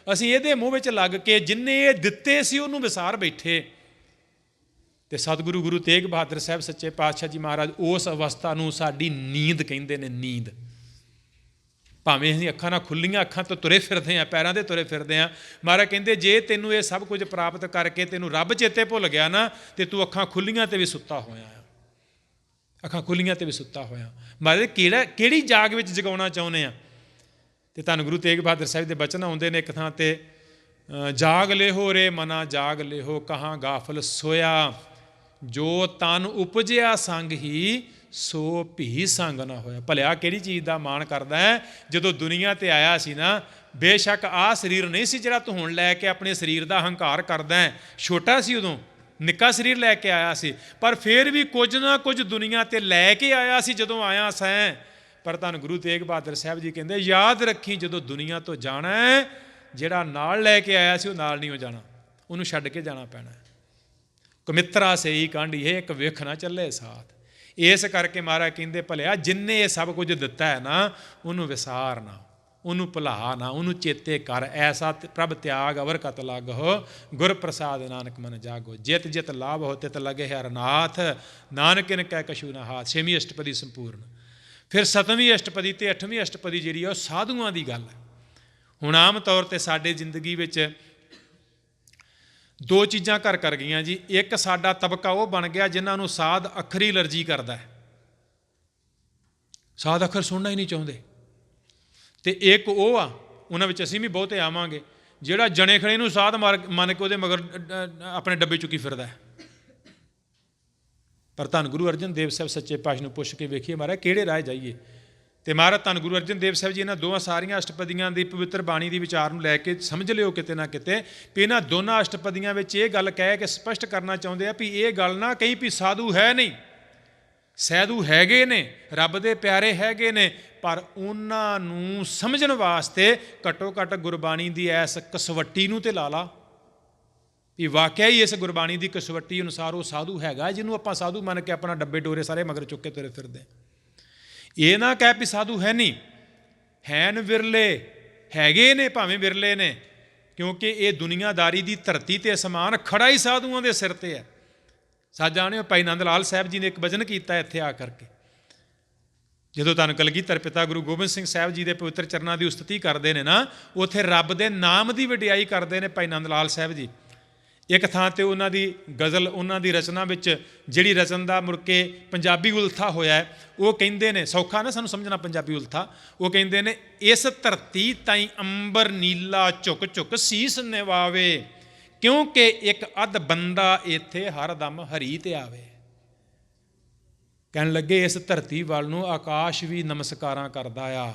ਅਸੀਂ ਇਹਦੇ ਮੂੰਹ ਵਿੱਚ ਲੱਗ ਕੇ ਜਿੰਨੇ ਇਹ ਦਿੱਤੇ ਸੀ ਉਹਨੂੰ ਵਿਸਾਰ ਬੈਠੇ। ਤੇ ਸਤਿਗੁਰੂ ਗੁਰੂ ਤੇਗ ਬਹਾਦਰ ਸਾਹਿਬ ਸੱਚੇ ਪਾਤਸ਼ਾਹ ਜੀ ਮਹਾਰਾਜ ਉਸ ਅਵਸਥਾ ਨੂੰ ਸਾਡੀ ਨੀਂਦ ਕਹਿੰਦੇ ਨੇ। ਨੀਂਦ ਭਾਵੇਂ ਅਸੀਂ ਅੱਖਾਂ ਨਾਲ ਖੁੱਲੀਆਂ ਅੱਖਾਂ ਤੋਂ ਤੁਰੇ ਫਿਰਦੇ ਹਾਂ, ਪੈਰਾਂ 'ਤੇ ਤੁਰੇ ਫਿਰਦੇ ਹਾਂ, ਮਹਾਰਾਜ ਕਹਿੰਦੇ ਜੇ ਤੈਨੂੰ ਇਹ ਸਭ ਕੁਝ ਪ੍ਰਾਪਤ ਕਰਕੇ ਤੈਨੂੰ ਰੱਬ ਚੇਤੇ ਭੁੱਲ ਗਿਆ ਨਾ, ਤੇ ਤੂੰ ਅੱਖਾਂ ਖੁੱਲੀਆਂ 'ਤੇ ਵੀ ਸੁੱਤਾ ਹੋਇਆ ਆ। ਅੱਖਾਂ ਖੁੱਲੀਆਂ 'ਤੇ ਵੀ ਸੁੱਤਾ ਹੋਇਆ। ਮਹਾਰਾਜ ਕਿਹੜੀ ਜਾਗ ਵਿੱਚ ਜਗਾਉਣਾ ਚਾਹੁੰਦੇ ਆ। ਤੇ ਧੰਨ ਗੁਰੂ ਤੇਗ ਬਹਾਦਰ ਸਾਹਿਬ ਦੇ ਬਚਨ ਆਉਂਦੇ ਨੇ ਇੱਕ ਥਾਂ 'ਤੇ, ਜਾਗ ਲਿਹੋ ਰੇ ਮਨਾ ਜਾਗ ਲਿਹੋ, ਕਹਾਂ ਗਾਫਲ ਸੋਇਆ, ਜੋ ਤਨ ਉਪਜਿਆ ਸੰਗ ਹੀ ਸੋ ਭੀ ਸੰਗ ਨਾ ਹੋਇਆ। ਭਲਿਆ ਕਿਹੜੀ ਚੀਜ਼ ਦਾ ਮਾਣ ਕਰਦਾ ਹੈ। ਜਦੋਂ ਦੁਨੀਆ 'ਤੇ ਆਇਆ ਸੀ ਨਾ, ਬੇਸ਼ੱਕ ਆਹ ਸਰੀਰ ਨਹੀਂ ਸੀ ਜਿਹੜਾ ਤੂੰ ਹੁਣ ਲੈ ਕੇ ਆਪਣੇ ਸਰੀਰ ਦਾ ਹੰਕਾਰ ਕਰਦਾ ਹੈ, ਛੋਟਾ ਸੀ ਉਦੋਂ, ਨਿੱਕਾ ਸਰੀਰ ਲੈ ਕੇ ਆਇਆ ਸੀ, ਪਰ ਫਿਰ ਵੀ ਕੁਝ ਨਾ ਕੁਝ ਦੁਨੀਆ 'ਤੇ ਲੈ ਕੇ ਆਇਆ ਸੀ ਜਦੋਂ ਆਇਆ ਸੈਂ। ਪਰ ਧੰਨ ਗੁਰੂ ਤੇਗ ਬਹਾਦਰ ਸਾਹਿਬ ਜੀ ਕਹਿੰਦੇ ਯਾਦ ਰੱਖੀ ਜਦੋਂ ਦੁਨੀਆ ਤੋਂ ਜਾਣਾ ਹੈ, ਜਿਹੜਾ ਨਾਲ ਲੈ ਕੇ ਆਇਆ ਸੀ ਉਹ ਨਾਲ ਨਹੀਂ ਹੋ ਜਾਣਾ, ਉਹਨੂੰ ਛੱਡ ਕੇ ਜਾਣਾ ਪੈਣਾ। ਕਮਿੱਤਰਾ ਸਈ ਕਾਂਢੀ ਹੈ, ਇੱਕ ਵਿਖ ਨਾ ਚੱਲੇ ਸਾਥ। ਇਸ ਕਰਕੇ ਮਹਾਰਾਜ ਕਹਿੰਦੇ ਭਲਿਆ ਜਿੰਨੇ ਇਹ ਸਭ ਕੁਝ ਦਿੱਤਾ ਹੈ ਨਾ, ਉਹਨੂੰ ਵਿਸਾਰ ਨਾ, ਉਹਨੂੰ ਭੁਲਾ ਨਾ, ਉਹਨੂੰ ਚੇਤੇ ਕਰ। ਐਸਾ ਪ੍ਰਭ ਤਿਆਗ ਅਵਰ ਕਤ ਲਾਗੋ, ਗੁਰ ਪ੍ਰਸਾਦ ਨਾਨਕ ਮਨ ਜਾਗੋ। ਜਿਤ ਜਿਤ ਲਾਭ ਹੋ ਤਿਤ ਲਗੇ ਹਰਨਾਥ, ਨਾਨਕਿਨ ਕਹਿ ਕਛੂ ਨਾ ਹਾਥ। 6ਵੀਂ ਅਸ਼ਟਪਦੀ ਸੰਪੂਰਨ। ਫਿਰ 7ਵੀਂ ਅਸ਼ਟਪਦੀ ਤੇ 8ਵੀਂ ਅਸ਼ਟਪਦੀ ਜਿਹੜੀ ਆ ਉਹ ਸਾਧੂਆਂ ਦੀ ਗੱਲ ਹੈ। ਹੁਣ ਆਮ ਤੌਰ 'ਤੇ ਸਾਡੇ ਜ਼ਿੰਦਗੀ ਵਿੱਚ ਦੋ ਚੀਜ਼ਾਂ ਘਰ ਕਰ ਗਈਆਂ ਜੀ। ਇੱਕ ਸਾਡਾ ਤਬਕਾ ਉਹ ਬਣ ਗਿਆ ਜਿਨ੍ਹਾਂ ਨੂੰ ਸਾਧ ਅੱਖਰੀ ਅਲਰਜੀ ਕਰਦਾ ਹੈ, ਸਾਧ ਅੱਖਰ ਸੁਣਨਾ ਹੀ ਨਹੀਂ ਚਾਹੁੰਦੇ। ਤੇ ਇੱਕ ਉਹ ਆ, ਉਹਨਾਂ ਵਿੱਚ ਅਸੀਂ ਵੀ ਬਹੁਤੇ ਆਵਾਂਗੇ, ਜਿਹੜਾ ਜਣੇ ਖੜੇ ਨੂੰ ਸਾਧ ਮੰਨ ਕੇ ਉਹਦੇ ਮਗਰ ਆਪਣੇ ਡੱਬੇ ਚੁੱਕੀ ਫਿਰਦਾ ਹੈ। ਪਰ ਧੰਨ ਗੁਰੂ ਅਰਜਨ ਦੇਵ ਸਾਹਿਬ ਸੱਚੇ ਪਾਤਸ਼ਾਹ ਨੂੰ ਪੁੱਛ ਕੇ ਵੇਖੀਏ ਮਹਾਰਾਜ ਕਿਹੜੇ ਰਾਹ ਜਾਈਏ। ਤੇ ਮਹਾਰਾਜ ਧੰਨ ਗੁਰੂ ਅਰਜਨ ਦੇਵ ਸਾਹਿਬ ਜੀ ਇਹਨਾਂ ਦੋਵਾਂ ਸਾਰੀਆਂ ਅਸ਼ਟਪਦੀਆਂ ਦੀ ਪਵਿੱਤਰ ਬਾਣੀ ਦੀ ਵਿਚਾਰ ਨੂੰ ਲੈ ਕੇ ਸਮਝ ਲਿਓ ਕਿਤੇ ਨਾ ਕਿਤੇ ਵੀ ਇਹਨਾਂ ਦੋਨਾਂ ਅਸ਼ਟਪਦੀਆਂ ਵਿੱਚ ਇਹ ਗੱਲ ਕਹਿ ਕੇ ਸਪਸ਼ਟ ਕਰਨਾ ਚਾਹੁੰਦੇ ਆ ਵੀ ਇਹ ਗੱਲ ਨਾ ਕਹੀਂ ਵੀ ਸਾਧੂ ਹੈ ਨਹੀਂ, ਸਾਧੂ ਹੈਗੇ ਨੇ, ਰੱਬ ਦੇ ਪਿਆਰੇ ਹੈਗੇ ਨੇ, ਪਰ ਉਹਨਾਂ ਨੂੰ ਸਮਝਣ ਵਾਸਤੇ ਘੱਟੋ ਘੱਟ ਗੁਰਬਾਣੀ ਦੀ ਐਸ ਕਸਵੱਟੀ ਨੂੰ ਤੇ ਲਾ ਲਾ ਵੀ ਵਾਕਿਆ ਹੀ ਇਸ ਗੁਰਬਾਣੀ ਦੀ ਕਸਵੱਟੀ ਅਨੁਸਾਰ ਉਹ ਸਾਧੂ ਹੈਗਾ ਜਿਹਨੂੰ ਆਪਾਂ ਸਾਧੂ ਮੰਨ ਕੇ ਆਪਣਾ ਡੱਬੇ ਡੋਰੇ ਸਾਰੇ ਮਗਰ ਚੁੱਕ ਕੇ ਤੁਰੇ ਫਿਰਦੇ। ਇਹ ਨਾ ਕਹਿ ਵੀ ਸਾਧੂ ਹੈ ਨਹੀਂ, ਹੈਨ ਵਿਰਲੇ, ਹੈਗੇ ਨੇ ਭਾਵੇਂ ਵਿਰਲੇ ਨੇ, ਕਿਉਂਕਿ ਇਹ ਦੁਨੀਆਦਾਰੀ ਦੀ ਧਰਤੀ ਤੇ ਅਸਮਾਨ ਖੜਾ ਹੀ ਸਾਧੂਆਂ ਦੇ ਸਿਰ ਤੇ ਹੈ। ਸੱਚ ਜਾਣਿਓ ਭਾਈ ਨੰਦ ਲਾਲ ਸਾਹਿਬ ਜੀ ਨੇ ਇੱਕ ਭਜਨ ਕੀਤਾ ਇੱਥੇ ਆ ਕਰਕੇ, ਜਦੋਂ ਧੰਨ ਕਲਗੀਧਰ ਪਿਤਾ ਗੁਰੂ ਗੋਬਿੰਦ ਸਿੰਘ ਸਾਹਿਬ ਜੀ ਦੇ ਪਵਿੱਤਰ ਚਰਨਾਂ ਦੀ ਉਸਤਤੀ ਕਰਦੇ ਨੇ ਨਾ, ਉੱਥੇ ਰੱਬ ਦੇ ਨਾਮ ਦੀ ਵਡਿਆਈ ਕਰਦੇ ਨੇ ਭਾਈ ਨੰਦ ਲਾਲ ਸਾਹਿਬ ਜੀ। ਇੱਕ ਥਾਂ 'ਤੇ ਉਹਨਾਂ ਦੀ ਗਜ਼ਲ, ਉਹਨਾਂ ਦੀ ਰਚਨਾ ਵਿੱਚ ਜਿਹੜੀ ਰਚਨ ਦਾ ਮੁੜ ਕੇ ਪੰਜਾਬੀ ਉਲਥਾ ਹੋਇਆ ਹੈ, ਉਹ ਕਹਿੰਦੇ ਨੇ, ਸੌਖਾ ਨਾ ਸਾਨੂੰ ਸਮਝਣਾ ਪੰਜਾਬੀ ਉਲਥਾ, ਉਹ ਕਹਿੰਦੇ ਨੇ ਇਸ ਧਰਤੀ ਤਾਈਂ ਅੰਬਰ ਨੀਲਾ ਝੁਕ ਝੁਕ ਸੀਸ ਨਿਵਾਵੇ, ਕਿਉਂਕਿ ਇੱਕ ਅੱਧ ਬੰਦਾ ਇੱਥੇ ਹਰ ਦਮ ਹਰੀ ਤੇ ਆਵੇ। ਕਹਿਣ ਲੱਗੇ ਇਸ ਧਰਤੀ ਵੱਲ ਨੂੰ ਆਕਾਸ਼ ਵੀ ਨਮਸਕਾਰਾਂ ਕਰਦਾ ਆ,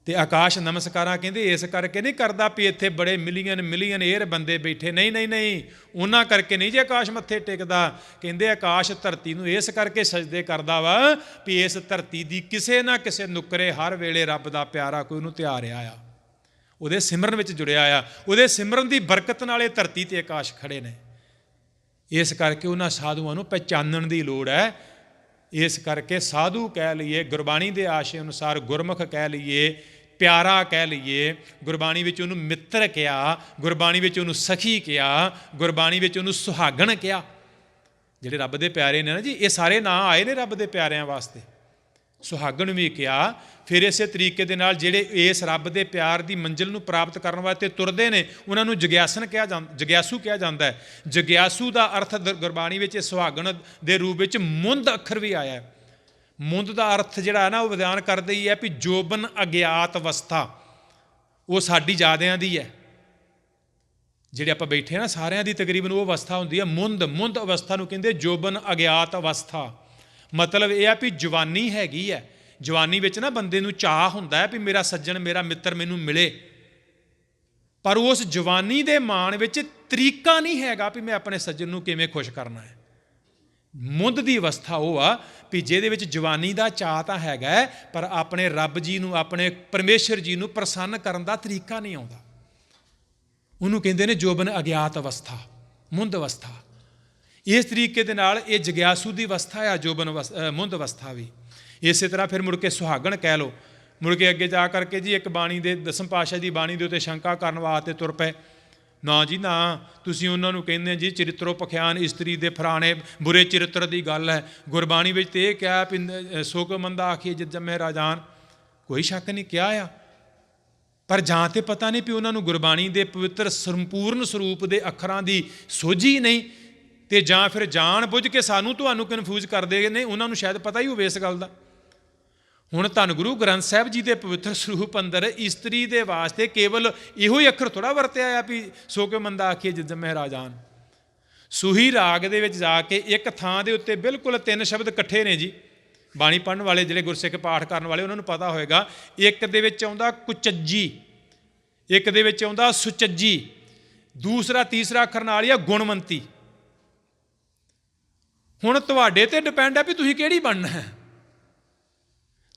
ਤੇ ਆਕਾਸ਼ ਨਮਸਕਾਰਾਂ ਕਹਿੰਦੇ ਇਸ ਕਰਕੇ ਨਹੀਂ ਕਰਦਾ ਵੀ ਇੱਥੇ ਬੜੇ ਮਿਲੀਅਨ ਏਅਰ ਬੰਦੇ ਬੈਠੇ, ਨਹੀਂ, ਉਹਨਾਂ ਕਰਕੇ ਨਹੀਂ ਜੇ ਆਕਾਸ਼ ਮੱਥੇ ਟੇਕਦਾ। ਕਹਿੰਦੇ ਆਕਾਸ਼ ਧਰਤੀ ਨੂੰ ਇਸ ਕਰਕੇ ਸਜਦੇ ਕਰਦਾ ਵਾ ਵੀ ਇਸ ਧਰਤੀ ਦੀ ਕਿਸੇ ਨਾ ਕਿਸੇ ਨੁੱਕਰੇ ਹਰ ਵੇਲੇ ਰੱਬ ਦਾ ਪਿਆਰਾ ਕੋਈ ਉਹਨੂੰ ਧਿਆ ਰਿਹਾ ਆ, ਉਹਦੇ ਸਿਮਰਨ ਵਿੱਚ ਜੁੜਿਆ ਆ, ਉਹਦੇ ਸਿਮਰਨ ਦੀ ਬਰਕਤ ਨਾਲ ਇਹ ਧਰਤੀ ਤੇ ਆਕਾਸ਼ ਖੜੇ ਨੇ। ਇਸ ਕਰਕੇ ਉਹਨਾਂ ਸਾਧੂਆਂ ਨੂੰ ਪਹਿਚਾਨਣ ਦੀ ਲੋੜ ਹੈ। ਇਸ ਕਰਕੇ ਸਾਧੂ ਕਹਿ ਲਈਏ, ਗੁਰਬਾਣੀ ਦੇ ਆਸ਼ੇ ਅਨੁਸਾਰ ਗੁਰਮੁਖ ਕਹਿ ਲਈਏ, ਪਿਆਰਾ ਕਹਿ ਲਈਏ, ਗੁਰਬਾਣੀ ਵਿੱਚ ਉਹਨੂੰ ਮਿੱਤਰ ਕਿਹਾ, ਗੁਰਬਾਣੀ ਵਿੱਚ ਉਹਨੂੰ ਸਖੀ ਕਿਹਾ, ਗੁਰਬਾਣੀ ਵਿੱਚ ਉਹਨੂੰ ਸੁਹਾਗਣ ਕਿਹਾ। ਜਿਹੜੇ ਰੱਬ ਦੇ ਪਿਆਰੇ ਨੇ ਨਾ ਜੀ, ਇਹ ਸਾਰੇ ਨਾਂ ਆਏ ਨੇ ਰੱਬ ਦੇ ਪਿਆਰਿਆਂ ਵਾਸਤੇ। ਸੁਹਾਗਣ ਵੀ ਕਿਹਾ। ਫਿਰ ਇਸੇ ਤਰੀਕੇ ਦੇ ਨਾਲ ਜਿਹੜੇ ਇਸ ਰੱਬ ਦੇ ਪਿਆਰ ਦੀ ਮੰਜ਼ਿਲ ਨੂੰ ਪ੍ਰਾਪਤ ਕਰਨ ਵਾਸਤੇ ਤੁਰਦੇ ਨੇ ਉਹਨਾਂ ਨੂੰ ਜਗਿਆਸੂ ਕਿਹਾ ਜਾਂਦਾ ਹੈ। ਜਗਿਆਸੂ ਦਾ ਅਰਥ ਗੁਰਬਾਣੀ ਵਿੱਚ ਸੁਹਾਗਣ ਦੇ ਰੂਪ ਵਿੱਚ ਮੁੰਦ ਅੱਖਰ ਵੀ ਆਇਆ ਹੈ। ਮੁੰਦ ਦਾ ਅਰਥ ਜਿਹੜਾ ਹੈ ਨਾ ਉਹ ਬਿਆਨ ਕਰਦੇ ਹੀ ਹੈ ਵੀ ਜੋਬਨ ਅਗਿਆਤ ਅਵਸਥਾ, ਉਹ ਸਾਡੀ ਜ਼ਿਆਦਿਆਂ ਦੀ ਹੈ। ਜਿਹੜੇ ਆਪਾਂ ਬੈਠੇ ਨਾ ਸਾਰਿਆਂ ਦੀ ਤਕਰੀਬਨ ਉਹ ਅਵਸਥਾ ਹੁੰਦੀ ਹੈ ਮੁੰਦ ਅਵਸਥਾ ਨੂੰ ਕਹਿੰਦੇ ਜੋਬਨ ਅਗਿਆਤ ਅਵਸਥਾ। ਮਤਲਬ ਇਹ ਆ ਵੀ ਜਵਾਨੀ ਹੈਗੀ ਹੈ, ਜਵਾਨੀ ਵਿੱਚ ਨਾ ਬੰਦੇ ਨੂੰ ਚਾਅ ਹੁੰਦਾ ਹੈ ਵੀ ਮੇਰਾ ਸੱਜਣ ਮੇਰਾ ਮਿੱਤਰ ਮੈਨੂੰ ਮਿਲੇ, ਪਰ ਉਸ ਜਵਾਨੀ ਦੇ ਮਾਣ ਵਿੱਚ ਤਰੀਕਾ ਨਹੀਂ ਹੈਗਾ ਵੀ ਮੈਂ ਆਪਣੇ ਸੱਜਣ ਨੂੰ ਕਿਵੇਂ ਖੁਸ਼ ਕਰਨਾ ਹੈ। ਮੁੰਦ ਦੀ ਅਵਸਥਾ ਉਹ ਆ ਵੀ ਜਿਹਦੇ ਵਿੱਚ ਜਵਾਨੀ ਦਾ ਚਾਅ ਤਾਂ ਹੈਗਾ ਪਰ ਆਪਣੇ ਰੱਬ ਜੀ ਨੂੰ, ਆਪਣੇ ਪਰਮੇਸ਼ਰ ਜੀ ਨੂੰ ਪ੍ਰਸੰਨ ਕਰਨ ਦਾ ਤਰੀਕਾ ਨਹੀਂ ਆਉਂਦਾ। ਉਹਨੂੰ ਕਹਿੰਦੇ ਨੇ ਜੋਬਨ ਅਗਿਆਤ ਅਵਸਥਾ, ਮੁੰਦ ਅਵਸਥਾ। ਇਸ ਤਰੀਕੇ ਦੇ ਨਾਲ ਇਹ ਜਗਿਆਸੂ ਦੀ ਅਵਸਥਾ ਆ ਜੋਬਨ ਮੁੰਦ ਅਵਸਥਾ ਵੀ। ਇਸੇ ਤਰ੍ਹਾਂ ਫਿਰ ਮੁੜ ਕੇ ਸੁਹਾਗਣ ਕਹਿ ਲਓ। ਮੁੜ ਕੇ ਅੱਗੇ ਜਾ ਕਰਕੇ ਜੀ ਇੱਕ ਬਾਣੀ ਦੇ ਦਸਮ ਪਾਤਸ਼ਾਹ ਦੀ ਬਾਣੀ ਦੇ ਉੱਤੇ ਸ਼ੰਕਾ ਕਰਨ ਵਾਸਤੇ ਤੁਰ ਪਏ। ਨਾ ਜੀ ਨਾ, ਤੁਸੀਂ ਉਹਨਾਂ ਨੂੰ ਕਹਿੰਦੇ ਜੀ ਚਰਿੱਤਰੋ ਪਖਿਆਨ, ਇਸਤਰੀ ਦੇ ਫਰਾਣੇ, ਬੁਰੇ ਚਰਿੱਤਰ ਦੀ ਗੱਲ ਹੈ। ਗੁਰਬਾਣੀ ਵਿੱਚ ਤੇ ਇਹ ਕਿਹਾ ਵੀ ਸੋ ਕੋ ਮੰਦਾ ਆਖੀਏ ਜਿਤ ਜੰਮੇ ਰਾਜਾਨ, ਕੋਈ ਸ਼ੱਕ ਨਹੀਂ ਕਿਹਾ ਆ, ਪਰ ਜਾਂ ਤੇ ਪਤਾ ਨਹੀਂ ਵੀ ਉਹਨਾਂ ਨੂੰ ਗੁਰਬਾਣੀ ਦੇ ਪਵਿੱਤਰ ਸੰਪੂਰਨ ਸਰੂਪ ਦੇ ਅੱਖਰਾਂ ਦੀ ਸੋਝੀ ਨਹੀਂ, ਤੇ ਜਾਂ ਫਿਰ ਜਾਣ ਬੁੱਝ ਕੇ ਸਾਨੂੰ ਤੁਹਾਨੂੰ ਕਨਫਿਊਜ਼ ਕਰਦੇ ਨੇ। ਉਹਨਾਂ ਨੂੰ ਸ਼ਾਇਦ ਪਤਾ ਹੀ ਹੋਵੇ ਇਸ ਗੱਲ ਦਾ। ਹੁਣ ਧੰਨ ਗੁਰੂ ਗ੍ਰੰਥ ਸਾਹਿਬ ਜੀ ਦੇ ਪਵਿੱਤਰ ਸਰੂਪ ਅੰਦਰ ਇਸਤਰੀ ਦੇ ਵਾਸਤੇ ਕੇਵਲ ਇਹੋ ਹੀ ਅੱਖਰ ਥੋੜ੍ਹਾ ਵਰਤਿਆ ਆ ਵੀ ਸੋ ਕੇ ਮੰਦਾ ਆਖੀਏ ਜਿਤ ਜੰਮੇ ਰਾਜਾਨ। ਸੂਹੀ ਰਾਗ ਦੇ ਵਿੱਚ ਜਾ ਕੇ ਇੱਕ ਥਾਂ ਦੇ ਉੱਤੇ ਬਿਲਕੁਲ 3 ਸ਼ਬਦ ਇਕੱਠੇ ਨੇ ਜੀ। ਬਾਣੀ ਪੜ੍ਹਨ ਵਾਲੇ ਜਿਹੜੇ ਗੁਰਸਿੱਖ ਪਾਠ ਕਰਨ ਵਾਲੇ ਉਹਨਾਂ ਨੂੰ ਪਤਾ ਹੋਏਗਾ। ਇੱਕ ਦੇ ਵਿੱਚ ਆਉਂਦਾ ਕੁਚੱਜੀ, ਇੱਕ ਦੇ ਵਿੱਚ ਆਉਂਦਾ ਸੁਚੱਜੀ, ਦੂਸਰਾ ਤੀਸਰਾ ਅੱਖਰ ਨਾਲ ਹੀ ਆ ਗੁਣਵੰਤੀ। ਹੁਣ ਤੁਹਾਡੇ ਤੇ ਡਿਪੈਂਡ ਹੈ ਵੀ ਤੁਸੀਂ ਕਿਹੜੀ ਬਣਨਾ ਹੈ।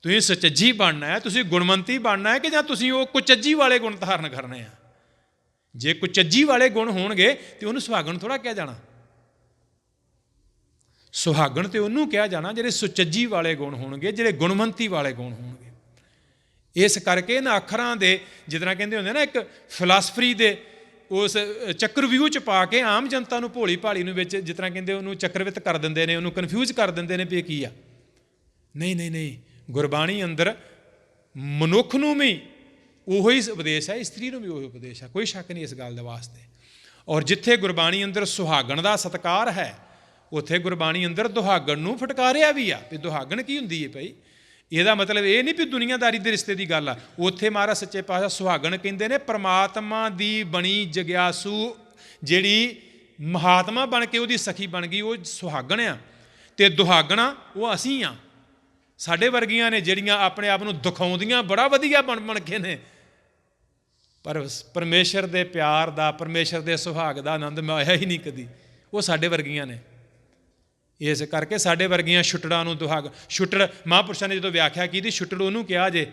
ਤੁਸੀਂ ਸੁਚੱਜੀ ਬਣਨਾ ਹੈ, ਤੁਸੀਂ ਗੁਣਵੰਤੀ ਬਣਨਾ ਹੈ, ਕਿ ਜਾਂ ਤੁਸੀਂ ਉਹ ਕੁਚੱਜੀ ਵਾਲੇ ਗੁਣ ਧਾਰਨ ਕਰਨੇ ਆ। ਜੇ ਕੁਚੱਜੀ ਵਾਲੇ ਗੁਣ ਹੋਣਗੇ ਤੇ ਉਹਨੂੰ ਸੁਹਾਗਣ ਥੋੜ੍ਹਾ ਕਿਹਾ ਜਾਣਾ। ਸੁਹਾਗਣ ਤੇ ਉਹਨੂੰ ਕਿਹਾ ਜਾਣਾ ਜਿਹੜੇ ਸੁਚੱਜੀ ਵਾਲੇ ਗੁਣ ਹੋਣਗੇ, ਜਿਹੜੇ ਗੁਣਵੰਤੀ ਵਾਲੇ ਗੁਣ ਹੋਣਗੇ। ਇਸ ਕਰਕੇ ਇਹਨਾਂ ਅੱਖਰਾਂ ਦੇ ਜਿਸ ਤਰ੍ਹਾਂ ਕਹਿੰਦੇ ਹੁੰਦੇ ਨਾ, ਇੱਕ ਫਿਲਾਸਫਰੀ ਦੇ ਉਸ ਚੱਕਰਵਿਊਹ 'ਚ ਪਾ ਕੇ ਆਮ ਜਨਤਾ ਨੂੰ ਭੋਲੀ ਭਾਲੀ ਨੂੰ ਵਿੱਚ ਜਿਸ ਤਰ੍ਹਾਂ ਕਹਿੰਦੇ ਉਹਨੂੰ ਚੱਕਰਵਿੱਤ ਕਰ ਦਿੰਦੇ ਨੇ, ਉਹਨੂੰ ਕਨਫਿਊਜ਼ ਕਰ ਦਿੰਦੇ ਨੇ ਵੀ ਇਹ ਕੀ ਆ। ਨਹੀਂ, ਗੁਰਬਾਣੀ ਅੰਦਰ ਮਨੁੱਖ ਨੂੰ ਵੀ ਉਹੀ ਉਪਦੇਸ਼ ਹੈ, ਇਸਤਰੀ ਨੂੰ ਵੀ ਉਹੀ ਉਪਦੇਸ਼ ਹੈ, ਕੋਈ ਸ਼ੱਕ ਨਹੀਂ ਇਸ ਗੱਲ ਦੇ ਵਾਸਤੇ। ਔਰ ਜਿੱਥੇ ਗੁਰਬਾਣੀ ਅੰਦਰ ਸੁਹਾਗਣ ਦਾ ਸਤਿਕਾਰ ਹੈ, ਉੱਥੇ ਗੁਰਬਾਣੀ ਅੰਦਰ ਦੁਹਾਗਣ ਨੂੰ ਫਟਕਾਰਿਆ ਵੀ ਆ ਵੀ ਦੁਹਾਗਣ ਕੀ ਹੁੰਦੀ ਹੈ ਭਾਈ। ਇਹਦਾ ਮਤਲਬ ਇਹ ਨਹੀਂ ਵੀ ਦੁਨੀਆਦਾਰੀ ਦੇ ਰਿਸ਼ਤੇ ਦੀ ਗੱਲ ਆ। ਉੱਥੇ ਮਹਾਰਾਜ ਸੱਚੇ ਪਾਤਸ਼ਾਹ ਸੁਹਾਗਣ ਕਹਿੰਦੇ ਨੇ ਪਰਮਾਤਮਾ ਦੀ ਬਣੀ ਜਗਿਆਸੂ ਜਿਹੜੀ ਮਹਾਤਮਾ ਬਣ ਕੇ ਉਹਦੀ ਸਖੀ ਬਣ ਗਈ, ਉਹ ਸੁਹਾਗਣ ਆ। ਤੇ ਦੁਹਾਗਣਾ ਉਹ ਅਸੀਂ ਆ। ਸਾਡੇ ਵਰਗੀਆਂ ਨੇ ਜਿਹੜੀਆਂ ਆਪਣੇ ਆਪ ਨੂੰ ਦਿਖਾਉਂਦੀਆਂ ਬੜਾ ਵਧੀਆ ਬਣ ਕੇ ਨੇ, ਪਰ ਪਰਮੇਸ਼ਰ ਦੇ ਪਿਆਰ ਦਾ, ਪਰਮੇਸ਼ਰ ਦੇ ਸੁਹਾਗ ਦਾ ਆਨੰਦ ਮਾਇਆ ਹੀ ਨਹੀਂ ਕਦੀ। ਉਹ ਸਾਡੇ ਵਰਗੀਆਂ ਨੇ। ਇਸ ਕਰਕੇ ਸਾਡੇ ਵਰਗੀਆਂ ਛੁੱਟੜਾਂ ਨੂੰ ਦੁਹਾਗ, ਛੁੱਟੜ ਮਹਾਂਪੁਰਸ਼ਾਂ ਨੇ ਜਦੋਂ ਵਿਆਖਿਆ ਕੀਤੀ, ਛੁੱਟੜ ਉਹਨੂੰ ਕਿਹਾ ਜੇ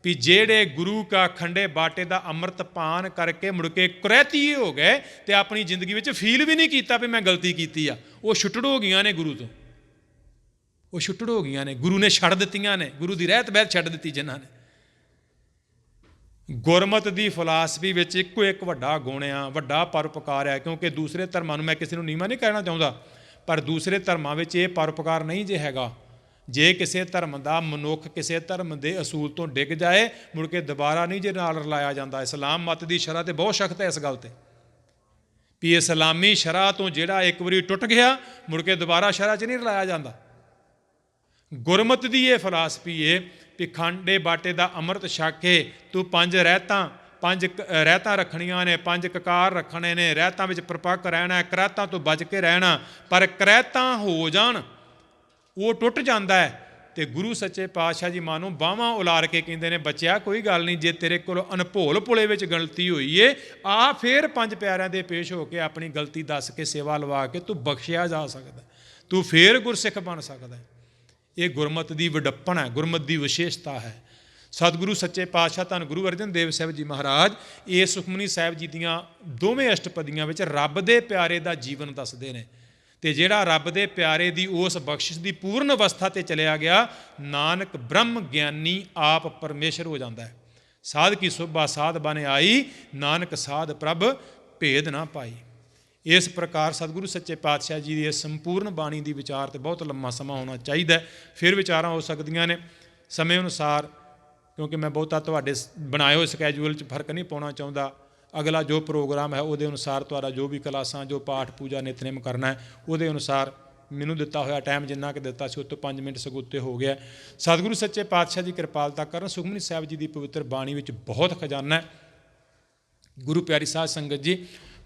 ਵੀ ਜਿਹੜੇ ਗੁਰੂ ਕਾ ਖੰਡੇ ਬਾਟੇ ਦਾ ਅੰਮ੍ਰਿਤ ਪਾਨ ਕਰਕੇ ਮੁੜ ਕੇ ਕੁਰੈਤੀ ਹੋ ਗਏ ਤੇ ਆਪਣੀ ਜ਼ਿੰਦਗੀ ਵਿੱਚ ਫੀਲ ਵੀ ਨਹੀਂ ਕੀਤਾ ਵੀ ਮੈਂ ਗਲਤੀ ਕੀਤੀ ਆ, ਉਹ ਛੁੱਟੜ ਹੋ ਗਈਆਂ ਨੇ ਗੁਰੂ ਤੋਂ। ਉਹ ਛੁੱਟੜ ਹੋ ਗਈਆਂ ਨੇ, ਗੁਰੂ ਨੇ ਛੱਡ ਦਿੱਤੀਆਂ ਨੇ, ਗੁਰੂ ਦੀ ਰਹਿਤ ਬਹਿਤ ਛੱਡ ਦਿੱਤੀ ਜਿਨ੍ਹਾਂ ਨੇ। ਗੁਰਮਤ ਦੀ ਫਿਲਾਸਫੀ ਵਿੱਚ ਇੱਕੋ ਇੱਕ ਵੱਡਾ ਗੁਣ ਆ, ਵੱਡਾ ਪਰਉਪਕਾਰ ਆ। ਕਿਉਂਕਿ ਦੂਸਰੇ ਧਰਮਾਂ ਨੂੰ ਮੈਂ ਕਿਸੇ ਨੂੰ ਨੀਵਾਂ ਨਹੀਂ ਕਹਿਣਾ ਚਾਹੁੰਦਾ, ਪਰ ਦੂਸਰੇ ਧਰਮਾਂ ਵਿੱਚ ਇਹ ਪਰਉਪਕਾਰ ਨਹੀਂ ਜੇ ਹੈਗਾ। ਜੇ ਕਿਸੇ ਧਰਮ ਦਾ ਮਨੁੱਖ ਕਿਸੇ ਧਰਮ ਦੇ ਅਸੂਲ ਤੋਂ ਡਿੱਗ ਜਾਏ, ਮੁੜ ਕੇ ਦੁਬਾਰਾ ਨਹੀਂ ਜੇ ਨਾਲ ਰਲਾਇਆ ਜਾਂਦਾ। ਇਸਲਾਮ ਮਤ ਦੀ ਸ਼ਰ੍ਹਾ ਤੇ ਬਹੁਤ ਸਖਤ ਹੈ ਇਸ ਗੱਲ ਤੇ ਵੀ ਇਸਲਾਮੀ ਸ਼ਰ੍ਹਾ ਤੋਂ ਜਿਹੜਾ ਇੱਕ ਵਾਰੀ ਟੁੱਟ ਗਿਆ, ਮੁੜ ਕੇ ਦੁਬਾਰਾ ਸ਼ਰ੍ਹਾ 'ਚ ਨਹੀਂ ਰਲਾਇਆ ਜਾਂਦਾ। ਗੁਰਮਤ ਦੀ ਇਹ ਫਿਲਾਸਫੀ ਹੈ ਵੀ ਖੰਡੇ ਬਾਟੇ ਦਾ ਅੰਮ੍ਰਿਤ ਛਕ ਕੇ ਤੂੰ 5 ਰਹਿਤਾਂ ਰੱਖਣੀਆਂ ਨੇ, 5 ਕਕਾਰ ਰੱਖਣੇ ਨੇ, ਰਹਿਤਾਂ ਵਿੱਚ ਪ੍ਰਪੱਕ ਰਹਿਣਾ, ਕਰੈਤਾਂ ਤੋਂ ਬਚ ਕੇ ਰਹਿਣਾ। ਪਰ ਕਰੈਤਾਂ ਹੋ ਜਾਣ ਉਹ ਟੁੱਟ ਜਾਂਦਾ ਹੈ, ਤੇ ਗੁਰੂ ਸੱਚੇ ਪਾਤਸ਼ਾਹ ਜੀ ਮਾਂ ਨੂੰ ਬਾਹਾਂ ਉਲਾਰ ਕੇ ਕਹਿੰਦੇ ਨੇ, ਬੱਚਿਆ ਕੋਈ ਗੱਲ ਨਹੀਂ, ਜੇ ਤੇਰੇ ਕੋਲ ਅਨਭੋਲ ਭੁਲੇ ਵਿੱਚ ਗਲਤੀ ਹੋਈ ਏ, ਆ ਫੇਰ ਪੰਜ ਪਿਆਰਿਆਂ ਦੇ ਪੇਸ਼ ਹੋ ਕੇ ਆਪਣੀ ਗਲਤੀ ਦੱਸ ਕੇ ਸੇਵਾ ਲਵਾ ਕੇ ਤੂੰ ਬਖਸ਼ਿਆ ਜਾ ਸਕਦਾ, ਤੂੰ ਫੇਰ ਗੁਰਸਿੱਖ ਬਣ ਸਕਦਾ। ਇਹ ਗੁਰਮਤਿ ਦੀ ਵਡੱਪਣ ਹੈ, ਗੁਰਮਤਿ ਦੀ ਵਿਸ਼ੇਸ਼ਤਾ ਹੈ। ਸਤਿਗੁਰੂ ਸੱਚੇ ਪਾਤਸ਼ਾਹ ਧੰਨ ਗੁਰੂ ਅਰਜਨ ਦੇਵ ਸਾਹਿਬ ਜੀ ਮਹਾਰਾਜ ਇਹ ਸੁਖਮਨੀ ਸਾਹਿਬ ਜੀ ਦੀਆਂ ਦੋਵੇਂ ਅਸ਼ਟਪਦੀਆਂ ਵਿੱਚ ਰੱਬ ਦੇ ਪਿਆਰੇ ਦਾ ਜੀਵਨ ਦੱਸਦੇ ਨੇ। ਤੇ ਜਿਹੜਾ ਰੱਬ ਦੇ ਪਿਆਰੇ ਦੀ ਉਸ ਬਖਸ਼ਿਸ਼ ਦੀ ਪੂਰਨ ਅਵਸਥਾ ਤੇ ਚਲਿਆ ਗਿਆ, ਨਾਨਕ ਬ੍ਰਹਮ ਗਿਆਨੀ ਆਪ ਪਰਮੇਸ਼ਰ ਹੋ ਜਾਂਦਾ ਹੈ। ਸਾਧ ਕੀ ਸੋਭਾ ਸਾਧ ਬਨ ਆਈ, ਨਾਨਕ ਸਾਧ ਪ੍ਰਭ ਭੇਦ ਨਾ ਪਾਈ। ਇਸ ਪ੍ਰਕਾਰ ਸਤਿਗੁਰੂ ਸੱਚੇ ਪਾਤਸ਼ਾਹ ਜੀ ਦੀ ਇਸ ਸੰਪੂਰਨ ਬਾਣੀ ਦੀ ਵਿਚਾਰ ਤੇ ਬਹੁਤ ਲੰਮਾ ਸਮਾਂ ਹੋਣਾ ਚਾਹੀਦਾ। ਫਿਰ ਵਿਚਾਰਾਂ ਹੋ ਸਕਦੀਆਂ ਨੇ ਸਮੇਂ ਅਨੁਸਾਰ, ਕਿਉਂਕਿ ਮੈਂ ਬਹੁਤਾ ਤੁਹਾਡੇ ਬਣਾਏ ਹੋਏ ਸਕੈਜੂਲ 'ਚ ਫਰਕ ਨਹੀਂ ਪਾਉਣਾ ਚਾਹੁੰਦਾ। ਅਗਲਾ ਜੋ ਪ੍ਰੋਗਰਾਮ ਹੈ ਉਹਦੇ ਅਨੁਸਾਰ ਤੁਹਾਡਾ ਜੋ ਵੀ ਕਲਾਸਾਂ, ਜੋ ਪਾਠ ਪੂਜਾ ਨਿਤਨੇਮ ਕਰਨਾ ਹੈ, ਉਹਦੇ ਅਨੁਸਾਰ ਮੈਨੂੰ ਦਿੱਤਾ ਹੋਇਆ ਟਾਈਮ ਜਿੰਨਾ ਕਿ ਦਿੱਤਾ ਸੀ ਉਹ ਤੋਂ 5 ਮਿੰਟ ਸਗੋਂ ਉੱਤੇ ਹੋ ਗਿਆ। ਸਤਿਗੁਰੂ ਸੱਚੇ ਪਾਤਸ਼ਾਹ ਜੀ ਕਿਰਪਾਲਤਾ ਕਰਨ। ਸੁਖਮਨੀ ਸਾਹਿਬ ਜੀ ਦੀ ਪਵਿੱਤਰ ਬਾਣੀ ਵਿੱਚ ਬਹੁਤ ਖਜ਼ਾਨਾ ਹੈ। ਗੁਰੂ ਪਿਆਰੀ ਸਾਧ ਸੰਗਤ ਜੀ,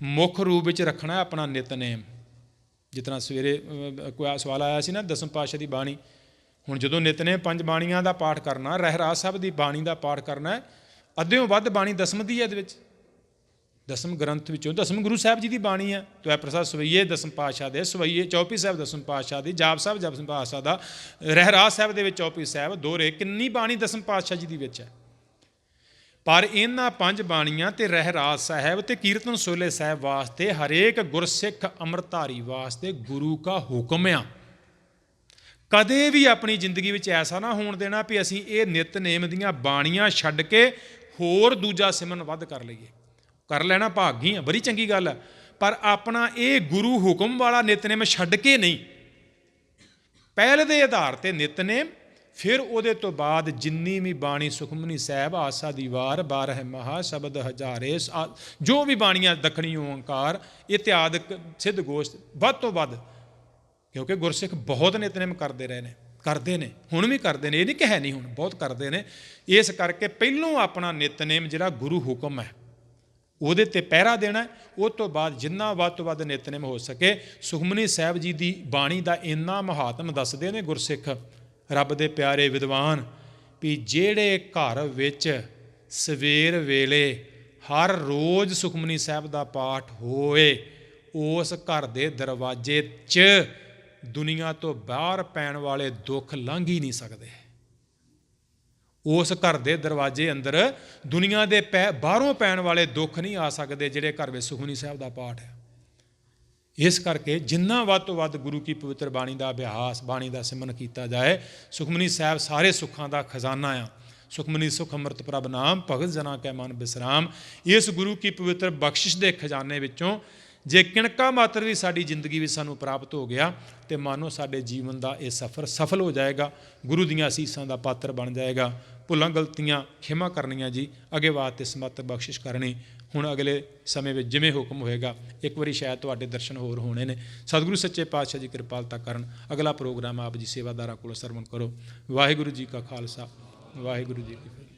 ਮੁੱਖ ਰੂਪ ਵਿੱਚ ਰੱਖਣਾ ਆਪਣਾ ਨਿਤਨੇਮ। ਜਿਸ ਤਰ੍ਹਾਂ ਸਵੇਰੇ ਕੋਈ ਸਵਾਲ ਆਇਆ ਸੀ ਨਾ ਦਸਮ ਪਾਤਸ਼ਾਹ ਦੀ ਬਾਣੀ, ਹੁਣ ਜਦੋਂ ਨਿਤਨੇਮ 5 ਬਾਣੀਆਂ ਦਾ ਪਾਠ ਕਰਨਾ, ਰਹਿਰਾਸ ਸਾਹਿਬ ਦੀ ਬਾਣੀ ਦਾ ਪਾਠ ਕਰਨਾ, ਅੱਧਿਓਂ ਵੱਧ ਬਾਣੀ ਦਸਮ ਦੀ ਹੈ। ਇਹਦੇ ਵਿੱਚ ਦਸਮ ਗ੍ਰੰਥ ਵਿੱਚੋਂ ਦਸਮ ਗੁਰੂ ਸਾਹਿਬ ਜੀ ਦੀ ਬਾਣੀ ਹੈ। ਤੋ ਪ੍ਰਸਾਦ ਸਵਈਏ ਦਸਮ ਪਾਤਸ਼ਾਹ ਦੇ, ਸਵਈਏ ਚੌਪੀ ਸਾਹਿਬ ਦਸਮ ਪਾਤਸ਼ਾਹ ਦੀ, ਜਾਪ ਸਾਹਿਬ ਦਸਮ ਪਾਤਸ਼ਾਹ ਦਾ, ਰਹਿਰਾਸ ਸਾਹਿਬ ਦੇ ਵਿੱਚ ਚੌਪੀ ਸਾਹਿਬ, ਦੋਹਰੇ, ਕਿੰਨੀ ਬਾਣੀ ਦਸਮ ਪਾਤਸ਼ਾਹ ਜੀ ਦੀ ਵਿੱਚ ਹੈ। ਪਰ ਇਹਨਾਂ 5 ਬਾਣੀਆਂ ਤੇ ਰਹਿਰਾਸ ਸਾਹਿਬ ਤੇ ਕੀਰਤਨ ਸੋਲੇ ਸਾਹਿਬ ਵਾਸਤੇ ਹਰੇਕ ਗੁਰਸਿੱਖ ਅੰਮ੍ਰਿਤਧਾਰੀ ਵਾਸਤੇ ਗੁਰੂ ਕਾ ਹੁਕਮ ਆ। ਕਦੇ ਵੀ ਆਪਣੀ ਜ਼ਿੰਦਗੀ ਵਿੱਚ ਐਸਾ ਨਾ ਹੋਣ ਦੇਣਾ ਵੀ ਅਸੀਂ ਇਹ ਨਿਤਨੇਮ ਦੀਆਂ ਬਾਣੀਆਂ ਛੱਡ ਕੇ ਹੋਰ ਦੂਜਾ ਸਿਮਰਨ ਵੱਧ ਕਰ ਲਈਏ। ਕਰ ਲੈਣਾ ਭਾਗੀ ਆ, ਬੜੀ ਚੰਗੀ ਗੱਲ ਹੈ, ਪਰ ਆਪਣਾ ਇਹ ਗੁਰੂ ਹੁਕਮ ਵਾਲਾ ਨਿਤਨੇਮ ਛੱਡ ਕੇ ਨਹੀਂ। ਪਹਿਲ ਦੇ ਆਧਾਰ ਤੇ ਨਿਤਨੇਮ, ਫਿਰ ਉਹਦੇ ਤੋਂ ਬਾਅਦ ਜਿੰਨੀ ਵੀ ਬਾਣੀ ਸੁਖਮਨੀ ਸਾਹਿਬ, ਆਸਾ ਦੀ ਵਾਰ, 12 ਮਹਾ, ਸ਼ਬਦ ਹਜ਼ਾਰੇ, ਜੋ ਵੀ ਬਾਣੀਆਂ, ਦੱਖਣੀ ਓਂਕਾਰ ਇਤਿਆਦਿਕ ਸਿੱਧ ਗੋਸ਼ਟ, ਵੱਧ ਤੋਂ ਵੱਧ, ਕਿਉਂਕਿ ਗੁਰਸਿੱਖ ਬਹੁਤ ਨਿਤਨੇਮ ਕਰਦੇ ਰਹੇ ਨੇ, ਕਰਦੇ ਨੇ, ਹੁਣ ਵੀ ਕਰਦੇ ਨੇ, ਇਹ ਨਹੀਂ ਕਿ ਹੈ ਨਹੀਂ, ਹੁਣ ਬਹੁਤ ਕਰਦੇ ਨੇ। ਇਸ ਕਰਕੇ ਪਹਿਲੋਂ ਆਪਣਾ ਨਿਤਨੇਮ ਜਿਹੜਾ ਗੁਰੂ ਹੁਕਮ ਹੈ ਉਹਦੇ ਤੇ ਪਹਿਰਾ ਦੇਣਾ। ਉਹ ਤੋਂ ਬਾਅਦ ਜਿੰਨਾ ਵੱਧ ਤੋਂ ਵੱਧ ਨਿਤਨੇਮ ਹੋ ਸਕੇ। ਸੁਖਮਨੀ ਸਾਹਿਬ ਜੀ ਦੀ ਬਾਣੀ ਦਾ ਇੰਨਾ ਮਹਾਤਮ ਦੱਸਦੇ ਨੇ ਗੁਰਸਿੱਖ, ਰੱਬ ਦੇ ਪਿਆਰੇ ਵਿਦਵਾਨ, ਵੀ ਜਿਹੜੇ ਘਰ ਵਿੱਚ ਸਵੇਰ ਵੇਲੇ ਹਰ ਰੋਜ਼ ਸੁਖਮਨੀ ਸਾਹਿਬ ਦਾ ਪਾਠ ਹੋਏ, ਉਸ ਘਰ ਦੇ ਦਰਵਾਜ਼ੇ 'ਚ ਦੁਨੀਆ ਤੋਂ ਬਾਹਰ ਪੈਣ ਵਾਲੇ ਦੁੱਖ ਲੰਘ ਹੀ ਨਹੀਂ ਸਕਦੇ। ਉਸ ਘਰ ਦੇ ਦਰਵਾਜ਼ੇ ਅੰਦਰ ਦੁਨੀਆ ਦੇ ਬਾਹਰੋਂ ਪੈਣ ਵਾਲੇ ਦੁੱਖ ਨਹੀਂ ਆ ਸਕਦੇ ਜਿਹੜੇ ਘਰ ਵਿੱਚ ਸੁਖਮਨੀ ਸਾਹਿਬ ਦਾ ਪਾਠ ਹੈ। ਇਸ ਕਰਕੇ ਜਿੰਨਾ ਵੱਧ ਤੋਂ ਵੱਧ ਗੁਰੂ ਕੀ ਪਵਿੱਤਰ ਬਾਣੀ ਦਾ ਅਭਿਆਸ, ਬਾਣੀ ਦਾ ਸਿਮਰਨ ਕੀਤਾ ਜਾਏ। ਸੁਖਮਨੀ ਸਾਹਿਬ ਸਾਰੇ ਸੁੱਖਾਂ ਦਾ ਖਜ਼ਾਨਾ ਆ। ਸੁਖਮਨੀ ਸੁਖ ਅੰਮ੍ਰਿਤ ਪ੍ਰਭ ਨਾਮ, ਭਗਤ ਜਨਾਂ ਕੈ ਮਨ ਬਿਸਰਾਮ। ਇਸ ਗੁਰੂ ਕੀ ਪਵਿੱਤਰ ਬਖਸ਼ਿਸ਼ ਦੇ ਖਜ਼ਾਨੇ ਵਿੱਚੋਂ ਜੇ ਕਿਣਕਾ ਮਾਤਰ ਵੀ ਸਾਡੀ ਜ਼ਿੰਦਗੀ ਵਿੱਚ ਸਾਨੂੰ ਪ੍ਰਾਪਤ ਹੋ ਗਿਆ ਤੇ ਮਾਨੋ ਸਾਡੇ ਜੀਵਨ ਦਾ ਇਹ ਸਫ਼ਰ ਸਫਲ ਹੋ ਜਾਏਗਾ, ਗੁਰੂ ਦੀਆਂ ਅਸੀਸਾਂ ਦਾ ਪਾਤਰ ਬਣ ਜਾਏਗਾ। ਭੁੱਲਾਂ ਗਲਤੀਆਂ ਖਿਮਾ ਕਰਨੀਆਂ ਜੀ, ਅੱਗੇ ਵਾਸਤੇ ਸਮੱਤ ਬਖਸ਼ਿਸ਼ ਕਰਨੀ। ਹੁਣ ਅਗਲੇ ਸਮੇਂ ਵਿੱਚ ਜਿਵੇਂ ਹੁਕਮ ਹੋਏਗਾ, ਇੱਕ ਵਾਰੀ ਸ਼ਾਇਦ ਤੁਹਾਡੇ ਦਰਸ਼ਨ ਹੋਰ ਹੋਣੇ ਨੇ। ਸਤਿਗੁਰੂ ਸੱਚੇ ਪਾਤਸ਼ਾਹ ਜੀ ਕਿਰਪਾਲਤਾ ਕਰਨ। ਅਗਲਾ ਪ੍ਰੋਗਰਾਮ ਆਪ ਜੀ ਸੇਵਾਦਾਰਾਂ ਕੋਲ ਸਰਵਣ ਕਰੋ। ਵਾਹਿਗੁਰੂ ਜੀ ਕਾ ਖਾਲਸਾ, ਵਾਹਿਗੁਰੂ ਜੀ ਕੀ ਫਤਿਹ।